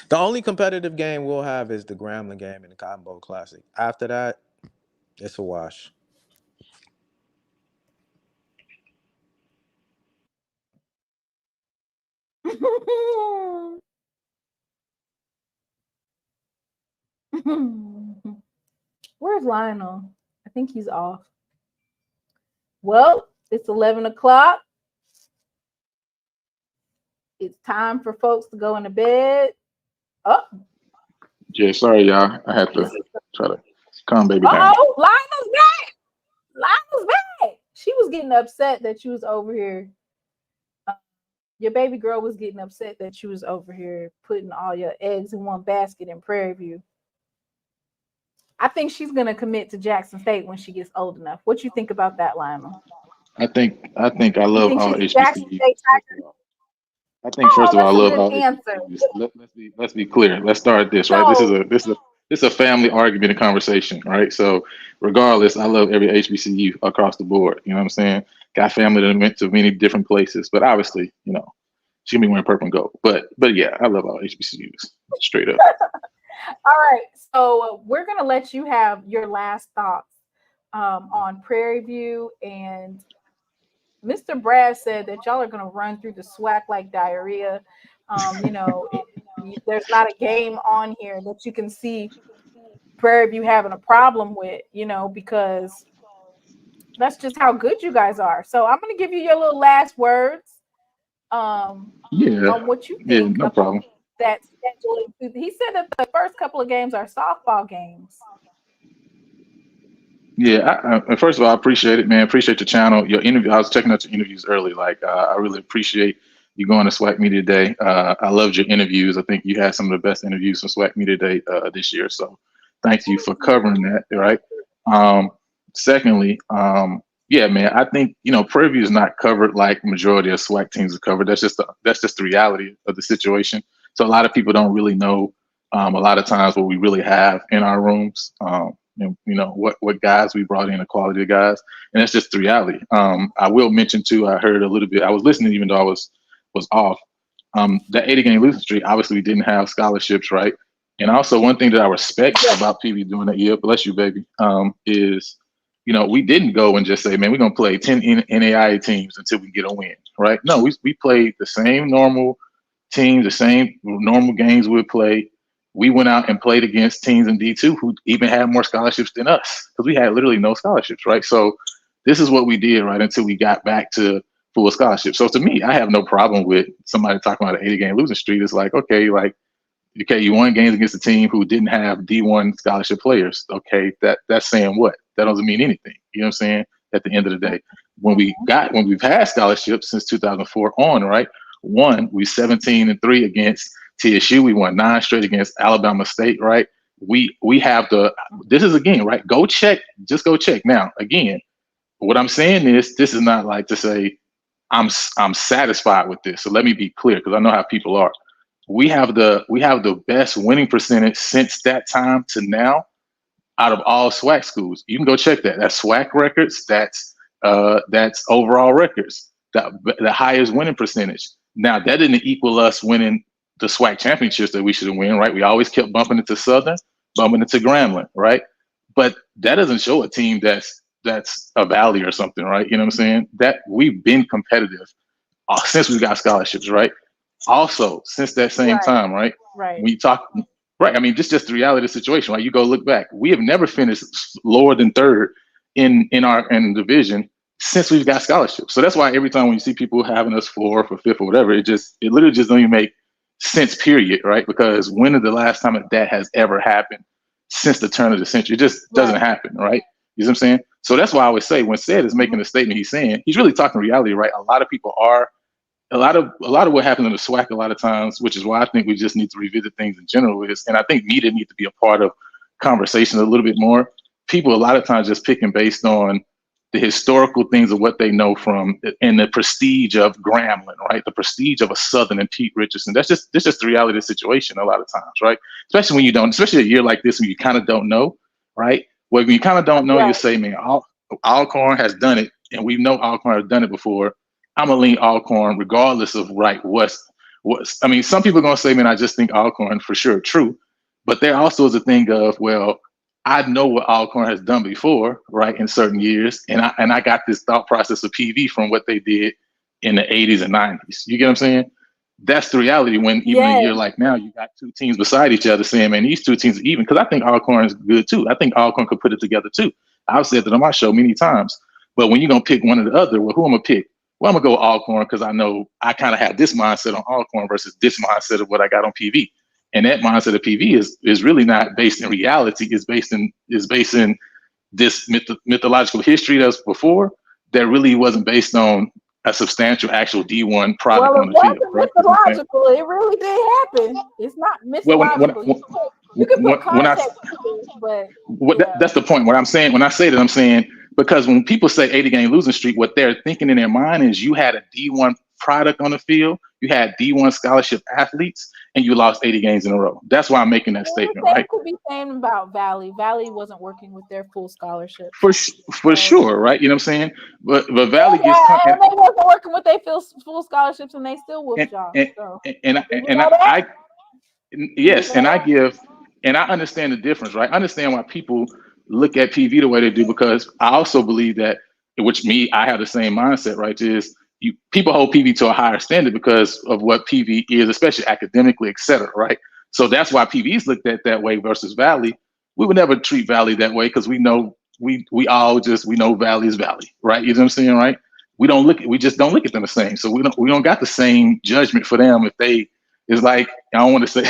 The only competitive game we'll have is the Grambling game and the Cotton Bowl Classic. After that, it's a wash. Where's Lionel? I think he's off. Well, it's 11 o'clock. It's time for folks to go into bed. Oh. Yeah, sorry, y'all. I had to try to calm baby down. Oh, Lionel's back. Lionel's back. She was getting upset that you was over here. Your baby girl was getting upset that you was over here putting all your eggs in one basket in Prairie View. I think she's gonna commit to Jackson State when she gets old enough. What you think about that, Lionel? I think I love all HBCUs. I think first of all, I love all HBCUs. Let's be clear. Let's start this right. This is a family argument and conversation, right? So regardless, I love every HBCU across the board. You know what I'm saying? Got family that went to many different places, but obviously, she be wearing purple and gold. But yeah, I love all HBCUs straight up. All right, so we're gonna let you have your last thoughts on Prairie View, and Mr. Brad said that y'all are gonna run through the SWAC like diarrhea. There's not a game on here that you can see Prairie View having a problem with, because that's just how good you guys are. So I'm gonna give you your little last words on what you think. No problem. That scheduling. He said that the first couple of games are softball games. Yeah, first of all, I appreciate it, man. Appreciate your channel, your interview. I was checking out your interviews early. I really appreciate you going to SWAC Media Day. I loved your interviews. I think you had some of the best interviews from SWAC Media Day this year. So thank you for covering that. Right. Secondly, yeah, man, I think, Prairie View is not covered like majority of SWAC teams are covered. That's just the reality of the situation. So a lot of people don't really know a lot of times what we really have in our rooms. What guys we brought in, the quality of guys, and that's just the reality. I will mention too, I heard a little bit, I was listening even though I was off. That 80-game losing streak, obviously we didn't have scholarships, right? And also one thing that I respect about PV doing that year, bless you, baby, is, we didn't go and just say, man, we're gonna play 10 NAIA teams until we get a win, right? No, we played the same normal teams, the same normal games we'd play. We went out and played against teams in D2 who even had more scholarships than us, because we had literally no scholarships, right? So this is what we did, right, until we got back to full scholarships. So to me, I have no problem with somebody talking about an 80-game losing streak. It's like, okay, you won games against a team who didn't have D1 scholarship players. Okay, that's saying what? That doesn't mean anything. You know what I'm saying? At the end of the day, when we've had scholarships since 2004 on, right? One, we 17-3 against TSU. We won 9 straight against Alabama State, right? We have this is again, right? Just go check. Now, again, what I'm saying is this is not like to say I'm satisfied with this. So let me be clear, because I know how people are. We have the best winning percentage since that time to now out of all SWAC schools. You can go check that. That's SWAC records. That's That's overall records, the highest winning percentage. Now that didn't equal us winning the SWAC championships that we should have won, right? We always kept bumping into Southern, bumping into Grambling, right? But that doesn't show a team that's a valley or something, right? You know what I'm saying? That we've been competitive since we got scholarships, right? Also, since that same time, right? Right. We talk, right? I mean, just the reality of the situation, right? You go look back. We have never finished lower than third in the division since we've got scholarships. So that's why every time when you see people having us fourth or fifth or whatever, it literally just don't even make sense, period, right? Because when is the last time that has ever happened since the turn of the century? It just doesn't happen, right? You know what I'm saying? So that's why I always say when Sed is making a statement, he's saying, he's really talking reality, right? A lot of people are, a lot of what happens in the SWAC a lot of times, which is why I think we just need to revisit things in general is, and I think media need to be a part of conversations a little bit more. People a lot of times just picking based on the historical things of what they know from and the prestige of Grambling, right? The prestige of a Southern and Pete Richardson. That's just the reality of the situation a lot of times, right? Especially when you don't, especially a year like this when you kind of don't know, right? Well, when you kind of don't know, you say, man, Alcorn has done it, and we know Alcorn has done it before. I'm gonna lean Alcorn regardless of what's. I mean, some people are gonna say, man, I just think Alcorn for sure, true, but there also is a thing of, well, I know what Alcorn has done before, right, in certain years, and I got this thought process of PV from what they did in the 80s and 90s. You get what I'm saying? That's the reality when even a year like now, you got two teams beside each other saying, man, these two teams are even, because I think Alcorn is good too. I think Alcorn could put it together too. I've said that on my show many times. But when you're going to pick one or the other, well, who I'm going to pick? Well, I'm going to go with Alcorn because I know I kind of have this mindset on Alcorn versus this mindset of what I got on PV. And that mindset of PV is really not based in reality. It's based in this mythological history that was before that really wasn't based on a substantial actual D1 product on the field. Right? Mythological. It really did happen. It's not mythological. You can put context to it, but that's the point. What I'm saying, when I say that, I'm saying because when people say 80-game losing streak, what they're thinking in their mind is you had a D1 product on the field, you had D1 scholarship athletes, and you lost 80 games in a row. That's why I'm making that statement, right? Could be saying about Valley. Valley wasn't working with their full scholarship. For sure, right? You know what I'm saying? But Valley gets and they wasn't working with their full scholarships, and they still whooped y'all. And I understand the difference, right? I understand why people look at PV the way they do, because I also believe that, I have the same mindset, right? Is people hold PV to a higher standard because of what PV is, especially academically, et cetera, right? So that's why PV is looked at that way versus Valley. We would never treat Valley that way because we know we know Valley is Valley, right? You know what I'm saying, right? We just don't look at them the same. So we don't got the same judgment for them if they. It's like, I don't want to say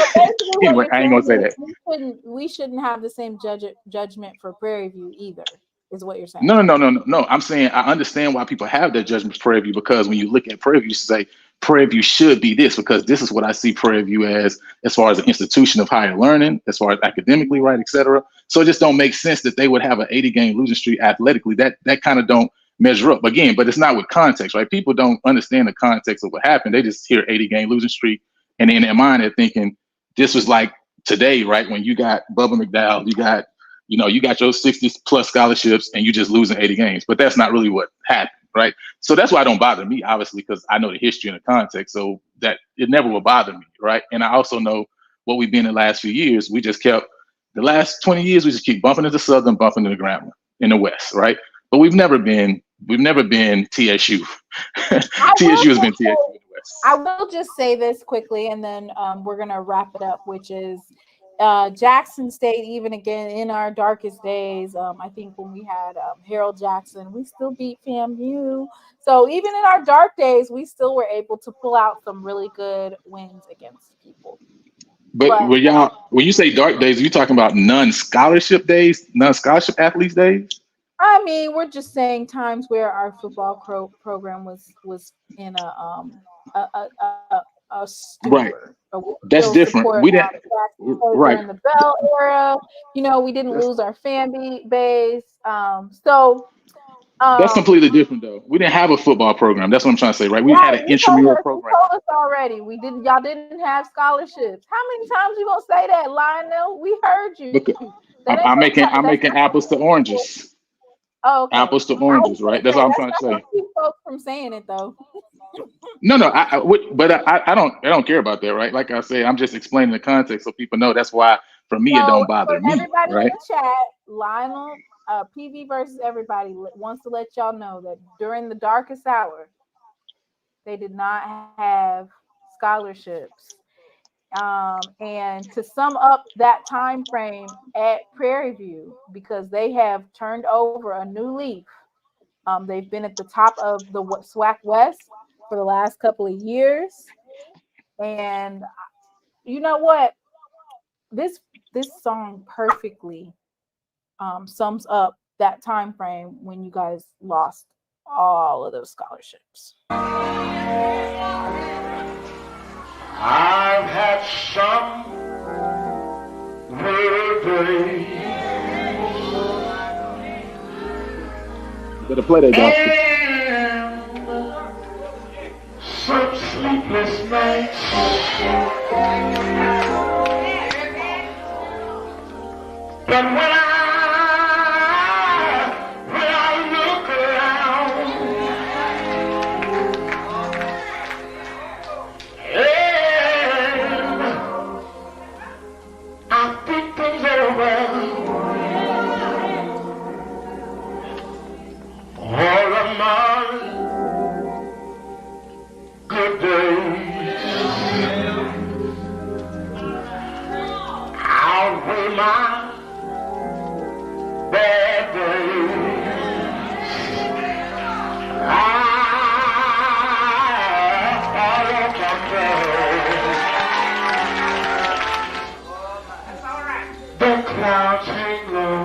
anyway, I ain't gonna say that. We shouldn't have the same judgment for Prairie View either, is what you're saying. No. I'm saying I understand why people have that judgment for Prairie View, because when you look at Prairie View, you say Prairie View should be this, because this is what I see Prairie View as far as an institution of higher learning, as far as academically, right, et cetera. So it just don't make sense that they would have an 80-game losing streak athletically. That kind of don't measure up. Again, but it's not with context, right? People don't understand the context of what happened. They just hear 80-game losing streak. And in their mind, they're thinking this was like today, right? When you got Bubba McDowell, you got your 60 plus scholarships and you just losing 80 games. But that's not really what happened, right? So that's why it don't bother me, obviously, because I know the history and the context. So that it never will bother me, right? And I also know what we've been in the last few years. We just kept the last 20 years, we just keep bumping into Southern, bumping into Grambling in the West, right? But we've never been TSU. TSU has been TSU. I will just say this quickly, and then we're going to wrap it up, which is Jackson State, even again in our darkest days, I think when we had Harold Jackson, we still beat FAMU. So even in our dark days, we still were able to pull out some really good wins against people. But when you say dark days, are you talking about non-scholarship days, non-scholarship athletes days? I mean, we're just saying times where our football program was in a stupor. Right. That's different. We didn't. Right. In the Bell era, we didn't lose our fan base. So that's completely different, though. We didn't have a football program. That's what I'm trying to say, right? We had an intramural program. You told us already. Y'all didn't have scholarships. How many times you gonna say that, Lionel? We heard you. I'm making apples to oranges. Oh, okay. Apples to oranges, right? That's all I'm trying to say. Keep folks from saying it though. No, but I don't care about that, right? Like I say, I'm just explaining the context so people know. That's why for me it So don't bother for me, everybody right? in the chat, Lionel, PV versus everybody wants to let y'all know that during the darkest hour, they did not have scholarships. And to sum up that time frame at Prairie View, because they have turned over a new leaf. They've been at the top of the SWAC West for the last couple of years. And you know what? This song perfectly sums up that time frame when you guys lost all of those scholarships. I've had some weary days. You better play that gospel. Some sleepless nights. But when I look around, and I think things over, all of my good days outweigh my bad days. I follow the clouds hang low.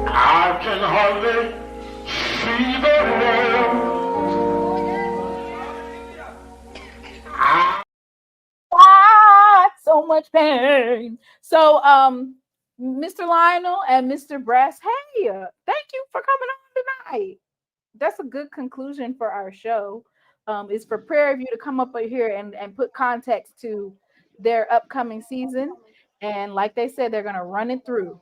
I can hardly see the road. So much pain. So, Mr. Lionel and Mr. Brass, hey, thank you for coming on tonight. That's a good conclusion for our show. Is for Prairie View to come up here and put context to their upcoming season. And like they said, they're going to run it through.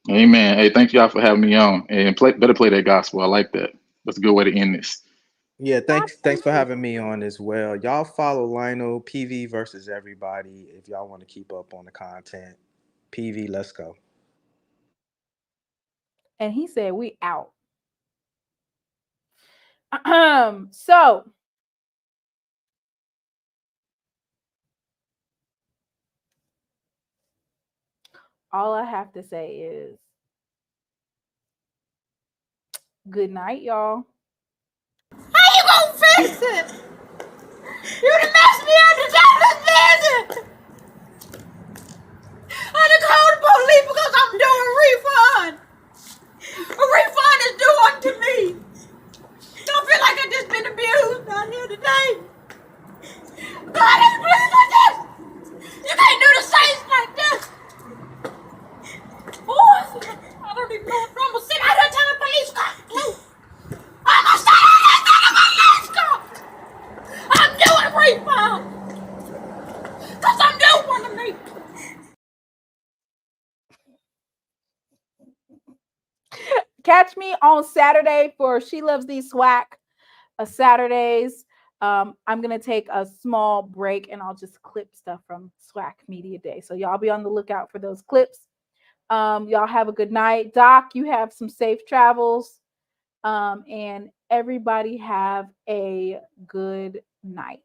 Amen. Hey, thank y'all for having me on. And better play that gospel. I like that. That's a good way to end this. Yeah, thanks for having me on as well. Y'all follow Lionel, PV versus everybody if y'all want to keep up on the content. PV, let's go. And he said, we out. So all I have to say is good night, y'all. How you gonna fix it? You done messed me up to jobless visit. I done called the police because I'm doing a refund. A refund is due unto me. Don't feel like I just been abused down here today. God ain't pleased with this. You can't do the saints like this. Boy, I don't even know what I'm gonna sit out here till the police come. I'm gonna sit out here till the police come. I'm doing a refund. Cause I'm doing one of me. Catch me on Saturday for She Loves These SWAC Saturdays. I'm going to take a small break and I'll just clip stuff from SWAC Media Day. So y'all be on the lookout for those clips. Y'all have a good night. Doc, you have some safe travels. And everybody have a good night.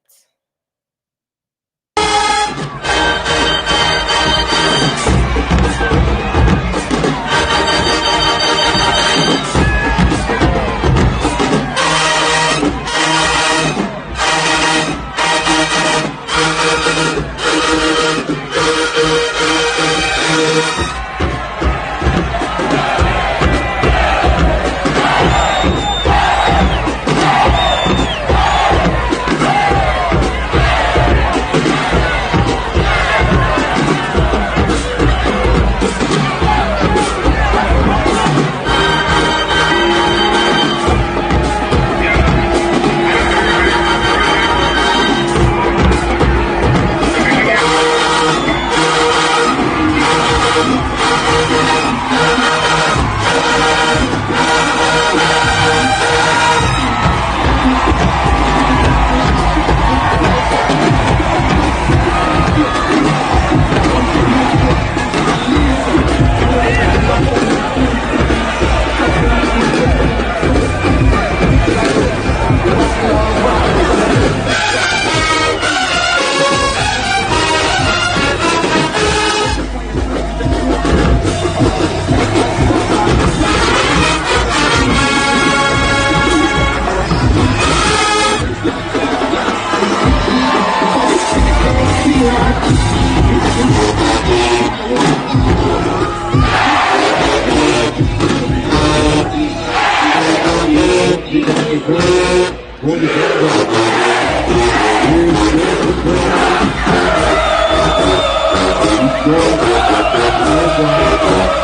Let's go.